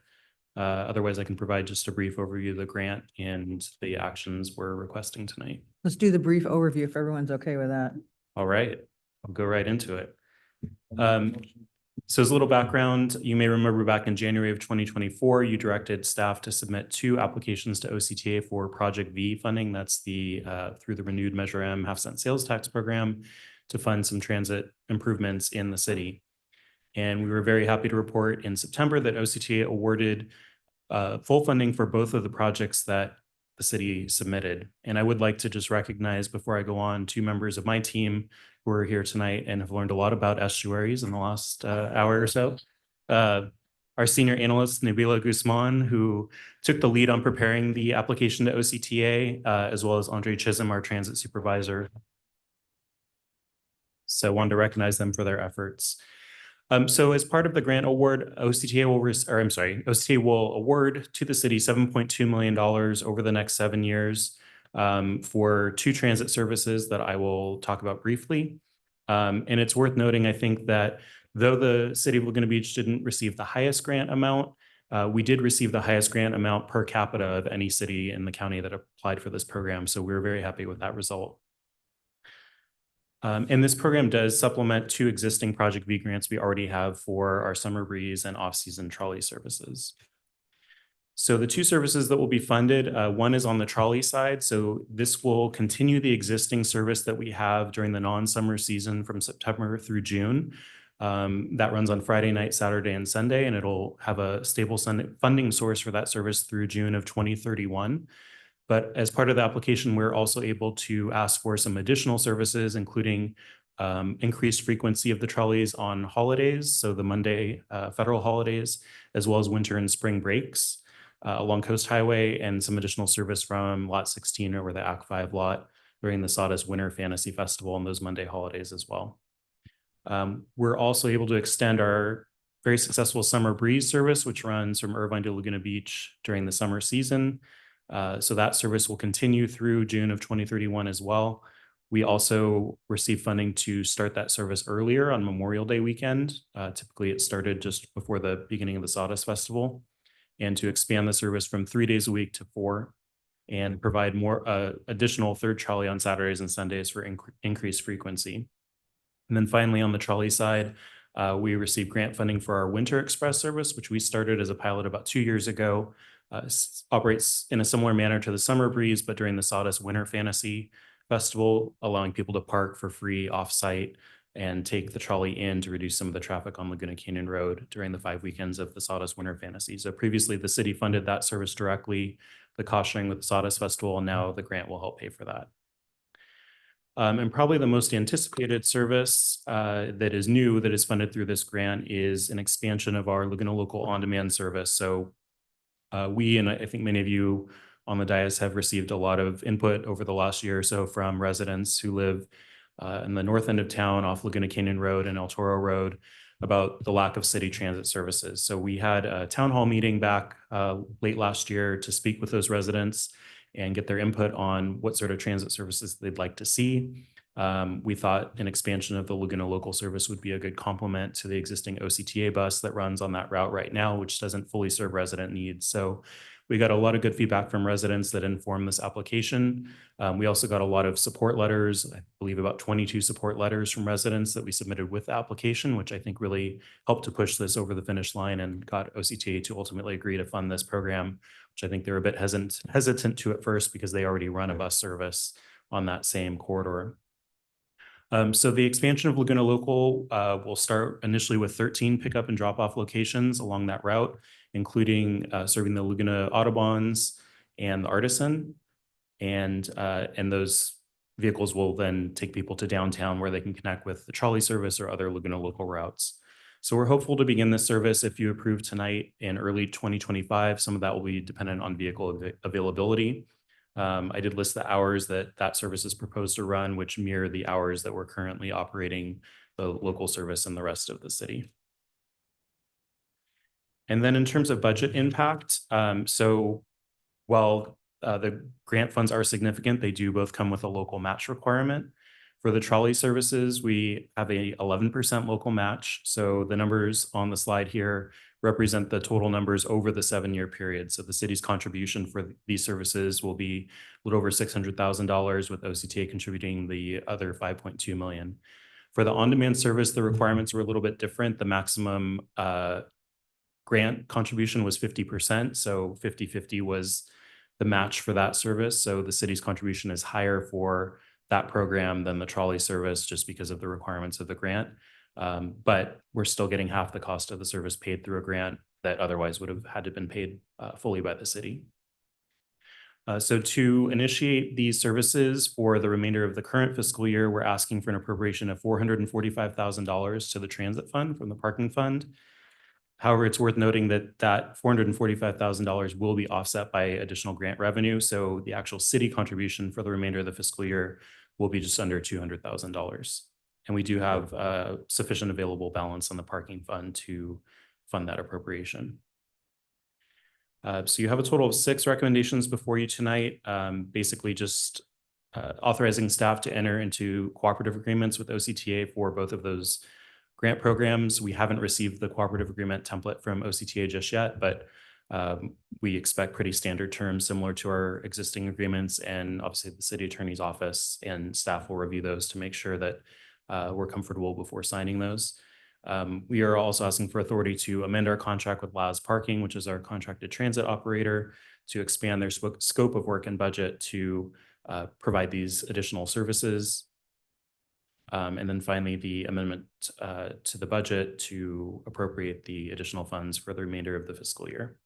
otherwise, I can provide just a brief overview of the grant and the actions we're requesting tonight. Let's do the brief overview if everyone's okay with that. All right, I'll go right into it. So as a little background, you may remember back in January of 2024, you directed staff to submit 2 applications to OCTA for Project V funding. That's the through the renewed Measure M half-cent sales tax program to fund some transit improvements in the city. And we were very happy to report in September that OCTA awarded full funding for both of the projects that the city submitted. And I would like to just recognize before I go on 2 members of my team who are here tonight and have learned a lot about estuaries in the last hour or so. Our senior analyst, Nabila Guzman, who took the lead on preparing the application to OCTA, as well as Andre Chisholm, our transit supervisor. So I wanted to recognize them for their efforts. So as part of the grant award, OCTA will award to the city $7.2 million over the next 7 years for 2 transit services that I will talk about briefly. And it's worth noting, I think, that though the city of Laguna Beach didn't receive the highest grant amount, we did receive the highest grant amount per capita of any city in the county that applied for this program. So we were very happy with that result. And this program does supplement 2 existing Project V grants we already have for our summer breeze and off-season trolley services. So the 2 services that will be funded, one is on the trolley side. So this will continue the existing service that we have during the non-summer season from September through June. That runs on Friday night, Saturday, and Sunday, and it'll have a stable funding source for that service through June of 2031. But as part of the application, we're also able to ask for some additional services, including increased frequency of the trolleys on holidays, so the Monday federal holidays, as well as winter and spring breaks along Coast Highway, and some additional service from Lot 16 over the Act 5 lot during the Sawdust Winter Fantasy Festival and those Monday holidays as well. We're also able to extend our very successful Summer Breeze service, which runs from Irvine to Laguna Beach during the summer season. So that service will continue through June of 2031 as well. We also received funding to start that service earlier on Memorial Day weekend. Typically, it started just before the beginning of the Sawdust Festival, and to expand the service from 3 days a week to 4, and provide more additional third trolley on Saturdays and Sundays for increased frequency. And then finally, on the trolley side, we received grant funding for our Winter Express service, which we started as a pilot about 2 years ago. Operates in a similar manner to the Summer Breeze, but during the Sawdust Winter Fantasy Festival, allowing people to park for free off-site and take the trolley in to reduce some of the traffic on Laguna Canyon Road during the 5 weekends of the Sawdust Winter Fantasy. So previously, the city funded that service directly, the cost sharing with the Sawdust Festival, and now the grant will help pay for that. And probably the most anticipated service that is new that is funded through this grant is an expansion of our Laguna Local on-demand service. So we, and I think many of you on the dais, have received a lot of input over the last year or so from residents who live in the north end of town off Laguna Canyon Road and El Toro Road about the lack of city transit services. So we had a town hall meeting back late last year to speak with those residents and get their input on what sort of transit services they'd like to see. We thought an expansion of the Laguna Local service would be a good complement to the existing OCTA bus that runs on that route right now, which doesn't fully serve resident needs. So we got a lot of good feedback from residents that informed this application. We also got a lot of support letters, I believe about 22 support letters from residents that we submitted with the application, which I think really helped to push this over the finish line and got OCTA to ultimately agree to fund this program, which I think they're a bit hesitant to at first because they already run a bus service on that same corridor. So the expansion of Laguna Local will start initially with 13 pickup and drop-off locations along that route, including serving the Laguna Autobahns and the Artisan. And those vehicles will then take people to downtown where they can connect with the trolley service or other Laguna Local routes. So we're hopeful to begin this service if you approve tonight in early 2025. Some of that will be dependent on vehicle availability. I did list the hours that service is proposed to run, which mirror the hours that we're currently operating the local service in the rest of the city. And then in terms of budget impact, so while the grant funds are significant, they do both come with a local match requirement. For the trolley services, we have a 11% local match. So the numbers on the slide here represent the total numbers over the 7-year period. So the city's contribution for these services will be a little over $600,000, with OCTA contributing the other $5.2 million. For the on-demand service, the requirements were a little bit different. The maximum grant contribution was 50%. So 50-50 was the match for that service. So the city's contribution is higher for that program than the trolley service, just because of the requirements of the grant. But we're still getting half the cost of the service paid through a grant that otherwise would have had to been paid fully by the city. So to initiate these services for the remainder of the current fiscal year, we're asking for an appropriation of $445,000 to the transit fund from the parking fund. However, it's worth noting that that $445,000 will be offset by additional grant revenue. So the actual city contribution for the remainder of the fiscal year will be just under $200,000. And we do have sufficient available balance on the parking fund to fund that appropriation. So you have a total of 6 recommendations before you tonight, basically just authorizing staff to enter into cooperative agreements with OCTA for both of those grant programs. We haven't received the cooperative agreement template from OCTA just yet, but we expect pretty standard terms similar to our existing agreements. And obviously the city attorney's office and staff will review those to make sure that we're comfortable before signing those. We are also asking for authority to amend our contract with Laz Parking, which is our contracted transit operator, to expand their scope of work and budget to provide these additional services. And then finally, the amendment to the budget to appropriate the additional funds for the remainder of the fiscal year.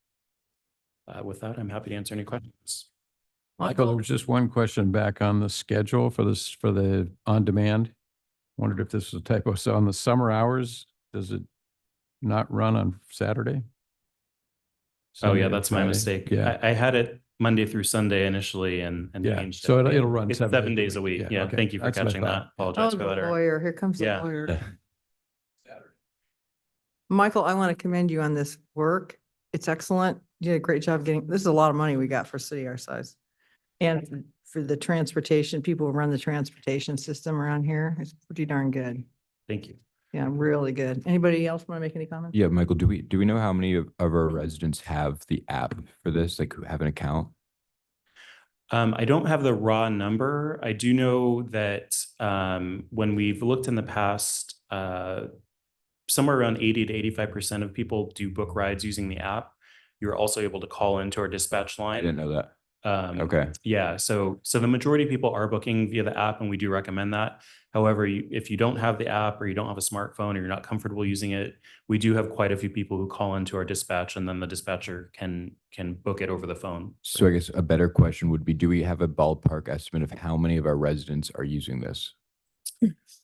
With that, I'm happy to answer any questions. Michael, there was just one question back on the schedule for this, for the on-demand. Wondered if this was a typo. So on the summer hours, does it not run on Saturday? Oh yeah, Sunday or that's my Friday? mistake. Yeah. I had it Monday through Sunday initially and Yeah, changed it. so it'll run It's 7 7 days a week. Yeah, okay. thank you for That's what I catching that. thought. Apologize Oh, for that the error. lawyer, here comes the Yeah. lawyer. Michael, I want to commend you on this work. It's excellent. You did a great job getting, this is a lot of money we got for a city our size. And for the transportation, people who run the transportation system around here, it's pretty darn good. Thank you. Yeah, really good. Anybody else want to make any comments? Yeah, Michael, do we know how many of our residents have the app for this, like who have an account? I don't have the raw number. I do know that when we've looked in the past, somewhere around 80 to 85% of people do book rides using the app. You're also able to call into our dispatch line. I didn't know that. Okay. Yeah, so the majority of people are booking via the app, and we do recommend that. However, if you don't have the app or you don't have a smartphone or you're not comfortable using it, we do have quite a few people who call into our dispatch, and then the dispatcher can book it over the phone. So I guess a better question would be, do we have a ballpark estimate of how many of our residents are using this?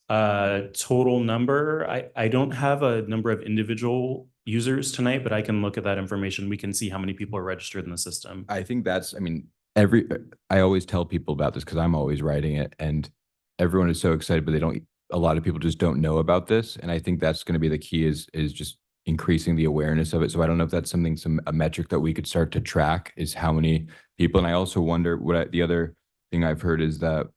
Total number, I don't have a number of individual users tonight, but I can look at that information. We can see how many people are registered in the system. I think that's, I mean, I always tell people about this because I'm always writing it, and everyone is so excited, but a lot of people just don't know about this. And I think that's going to be the key is just increasing the awareness of it. So I don't know if that's a metric that we could start to track, is how many people. And I also wonder the other thing I've heard is that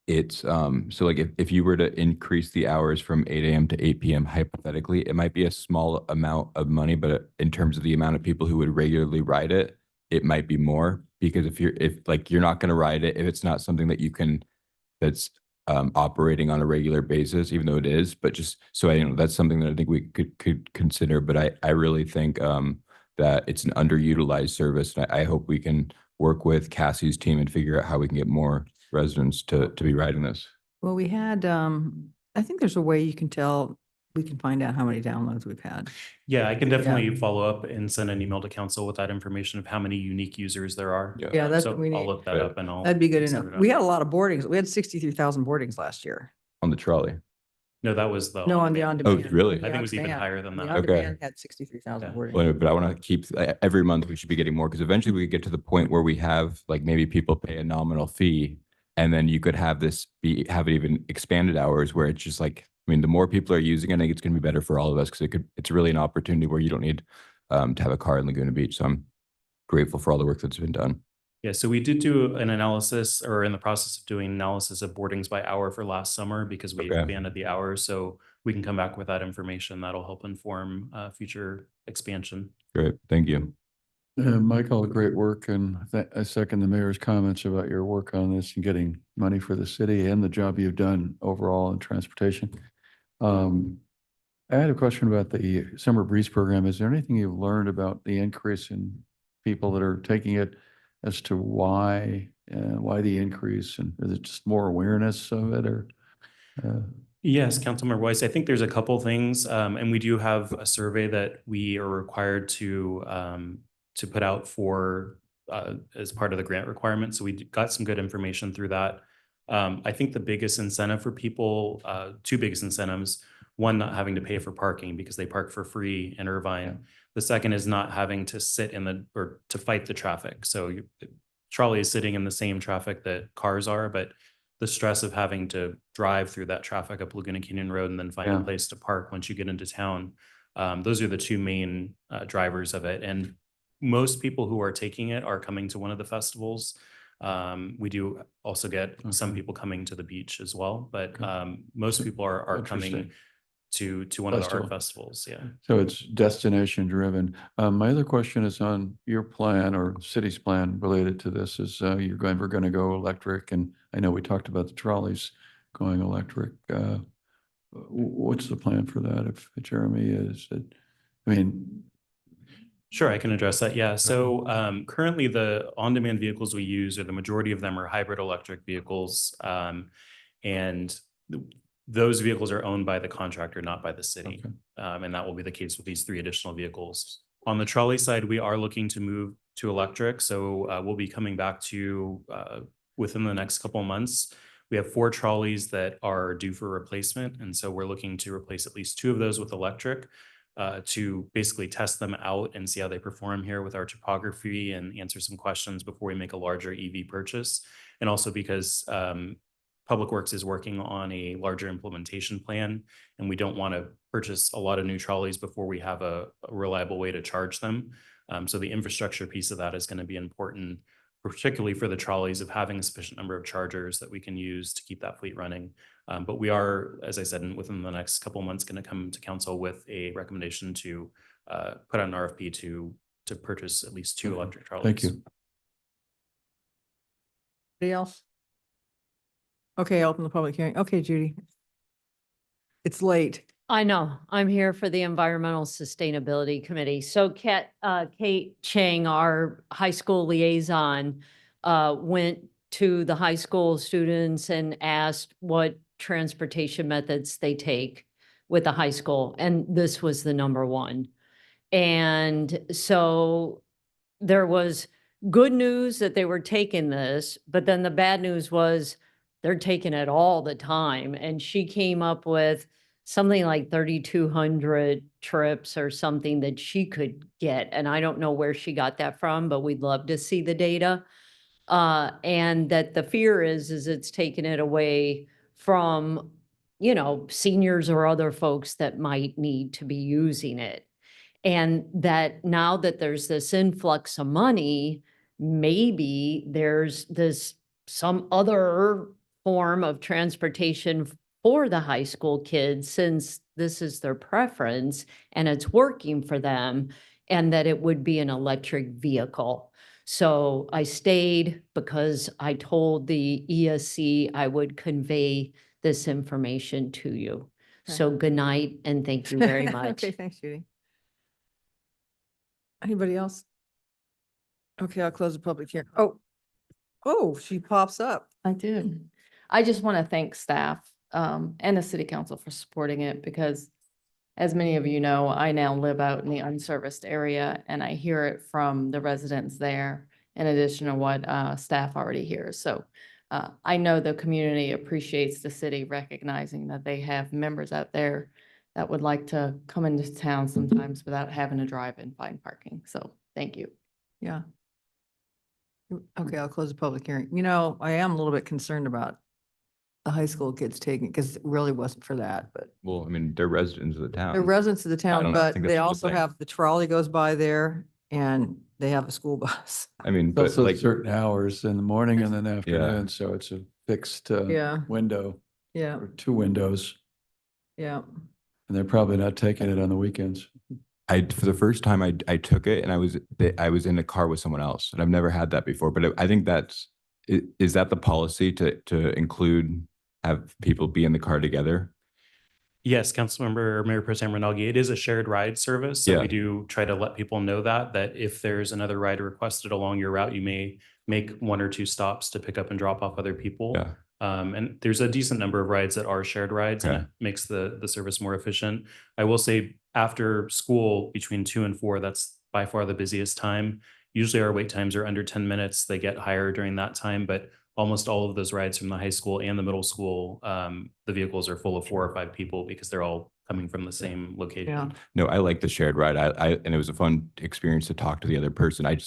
it's so like if you were to increase the hours from 8 a.m. to 8 p.m. hypothetically, it might be a small amount of money, but in terms of the amount of people who would regularly ride it, it might be more, because if you're not going to ride it if it's not something that that's operating on a regular basis, even though it is. But just so I know, that's something that I think we could consider. But I really think that it's an underutilized service, and I hope we can work with Cassie's team and figure out how we can get more residents to be riding this. Well, we had, I think there's a way you can tell, we can find out how many downloads we've had. Yeah, I can definitely follow up and send an email to council with that information of how many unique users there are. Yeah, that's So what we need. I'll look that up and That'd be good send enough. it We out. had a lot of boardings. We had 63,000 boardings last year. On the trolley. No, that was the. No, on the on-demand. really? I think it was even On-demand. higher than The that. Okay. on-demand had 63,000 Yeah. wording. But I want to keep, every month we should be getting more, because eventually we get to the point where we have, like, maybe people pay a nominal fee. And then you could have this have it even expanded hours where it's just like, I mean, the more people are using it, I think it's going to be better for all of us, because it's really an opportunity where you don't need to have a car in Laguna Beach. So I'm grateful for all the work that's been done. Yeah, so we did do an analysis, or in the process of doing analysis of boardings by hour for last summer, because we Okay. expanded the hours. So we can come back with that information. That'll help inform future expansion. Great, thank you. Michael, great work, and I second the mayor's comments about your work on this and getting money for the city and the job you've done overall in transportation. I had a question about the Summer Breeze program. Is there anything you've learned about the increase in people that are taking it, as to why the increase, and is it just more awareness of it, or? Yes, Councilmember Weiss, I think there's a couple things, and we do have a survey that we are required to put out for as part of the grant requirement. So we got some good information through that. I think the biggest incentive for people, two biggest incentives: one, not having to pay for parking because they park for free in Irvine. Yeah. The second is not having to sit or to fight the traffic. So trolley is sitting in the same traffic that cars are, but the stress of having to drive through that traffic up Laguna Canyon Road and then find a place to park once you get into town. Those are the two main drivers of it. And most people who are taking it are coming to one of the festivals. We do also get some people coming to the beach as well, but most people are coming to one of the art festivals. Yeah. So it's destination driven. My other question is on your plan, or city's plan related to this, is we're going to go electric, and I know we talked about the trolleys going electric. What's the plan for that? If Jeremy is it, I mean. Sure, I can address that. Yeah. So currently the on-demand vehicles we use, or the majority of them, are hybrid electric vehicles. And those vehicles are owned by the contractor, not by the city. Okay. And that will be the case with these 3 additional vehicles. On the trolley side, we are looking to move to electric. So we'll be coming back to you within the next couple of months. We have 4 trolleys that are due for replacement. And so we're looking to replace at least 2 of those with electric to basically test them out and see how they perform here with our topography, and answer some questions before we make a larger EV purchase. And also because Public Works is working on a larger implementation plan, and we don't want to purchase a lot of new trolleys before we have a reliable way to charge them. So the infrastructure piece of that is going to be important, particularly for the trolleys, of having a sufficient number of chargers that we can use to keep that fleet running. But we are, as I said, within the next couple of months, going to come to council with a recommendation to put out an RFP to purchase at least 2 electric trolleys. Thank you. Anybody else? Okay, open the public hearing. Okay, Judy. It's late. I know, I'm here for the Environmental Sustainability Committee. So Kate Chang, our high school liaison, went to the high school students and asked what transportation methods they take with the high school. And this was the number 1. And so there was good news that they were taking this, but then the bad news was they're taking it all the time. And she came up with something like 3,200 trips or something that she could get. And I don't know where she got that from, but we'd love to see the data. And that the fear is it's taking it away from, seniors or other folks that might need to be using it. And that now that there's this influx of money, maybe there's some other form of transportation for the high school kids, since this is their preference and it's working for them, and that it would be an electric vehicle. So I stayed because I told the ESC I would convey this information to you. Okay. So good night, and thank you very much. Okay, thanks, Judy. Anybody else? Okay, I'll close the public hearing. Oh, she pops up. I did. I just want to thank staff and the city council for supporting it, because as many of you know, I now live out in the unserviced area, and I hear it from the residents there in addition to what staff already hears. So I know the community appreciates the city recognizing that they have members out there that would like to come into town sometimes without having to drive and find parking. So thank you. Yeah. Okay, I'll close the public hearing. You know, I am a little bit concerned about the high school kids taking, because it really wasn't for that, but Well, I mean, they're residents of the town. they're residents of the town, don't but think they that's a good also thing. have, the trolley goes by there and they have a school bus. I mean, It's but also like, certain hours in the morning and then afternoon, so it's a fixed Yeah. window Yeah, or two windows, yeah. and they're probably not taking it on the weekends. for the first time I took it and I was in the car with someone else, and I've never had that before, but I think is that the policy to include, have people be in the car together? Yes, Councilmember Mayor Pro Tem Rinaldi, it is a shared ride service. So Yeah. we do try to let people know that if there's another ride requested along your route, you may make one or two stops to pick up and drop off other people. Yeah. And there's a decent number of rides that are shared rides, and Okay. it makes the service more efficient. I will say after school between 2 and 4, that's by far the busiest time. Usually our wait times are under 10 minutes. They get higher during that time, but almost all of those rides from the high school and the middle school, the vehicles are full of 4 or 5 people because they're all coming from the same location. Yeah. No, I like the shared ride. And it was a fun experience to talk to the other person. I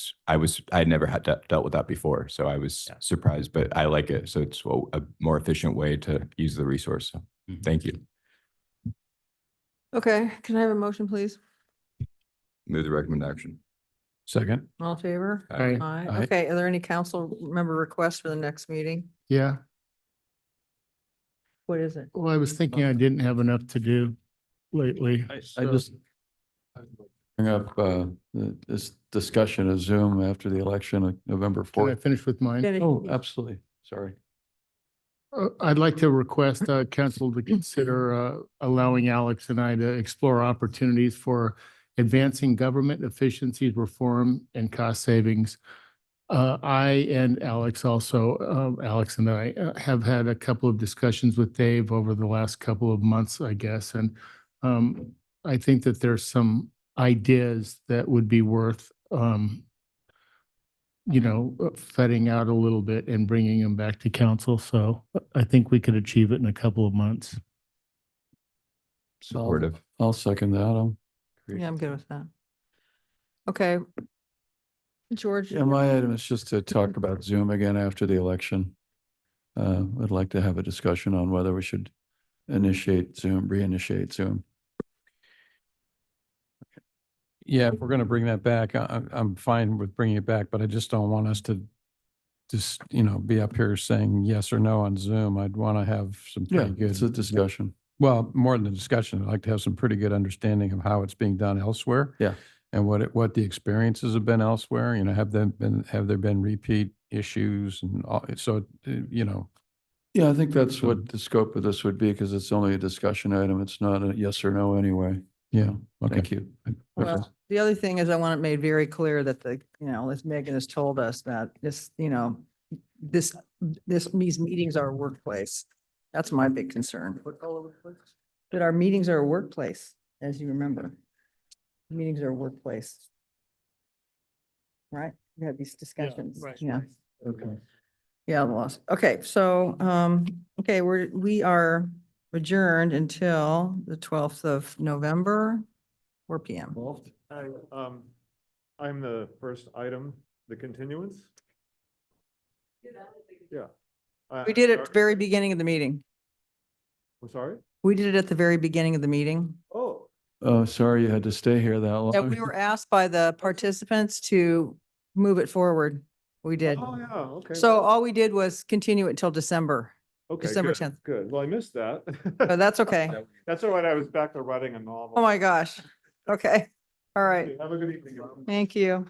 had never had dealt with that before, so I was surprised, but I like it. So it's a more efficient way to use the resource. So thank you. Okay, can I have a motion, please? Move the recommended action. Second. All in favor? Aye. Aye. Okay, are there any council member requests for the next meeting? Yeah. What is it? Well, I was thinking I didn't have enough to do lately. I so- just bring up this discussion of Zoom after the election of November Can I 4th. finish with mine? Oh, absolutely. Sorry. I'd like to request council to consider allowing Alex and I to explore opportunities for advancing government efficiencies, reform, and cost savings. I and Alex also, Alex and I have had a couple of discussions with Dave over the last couple of months, I guess. And I think that there's some ideas that would be worth fetting out a little bit and bringing them back to council. So I think we could achieve it in a couple of months. Supportive. I'll second that. Yeah, I'm good with that. Okay. George? Yeah, my item is just to talk about Zoom again after the election. I'd like to have a discussion on whether we should reinitiate Zoom. Yeah, if we're going to bring that back, I'm fine with bringing it back, but I just don't want us to just, be up here saying yes or no on Zoom. I'd want to have some Yeah, pretty good. it's a discussion. Well, more than a discussion, I'd like to have some pretty good understanding of how it's being done elsewhere. Yeah. And what the experiences have been elsewhere, have there been repeat issues and all, so, Yeah, I think that's what the scope of this would be, because it's only a discussion item. It's not a yes or no anyway. yeah, okay. Thank you. Well, the other thing is I want it made very clear that as Megan has told us that these meetings are a workplace. That's my big concern. That our meetings are a workplace, as you remember. Meetings are a workplace. Right? We had these discussions. right. Yeah. Okay. Yeah, lost. Okay, so, okay, we are adjourned until the 12th of November, 4 PM. Hi, I'm the first item, the continuance. Yeah. We did it at the very beginning of the meeting. I'm sorry? We did it at the very beginning of the meeting. Oh, Oh, sorry you had to stay here that long. Yeah, we were asked by the participants to move it forward. We did. oh, yeah, okay. So all we did was continue it till December. Okay, December good, 10th. Good. Well, I missed that. But that's okay. That's all right. I was back there writing a novel. Oh, my gosh. Okay. All right. Have a good evening. everyone. Thank you.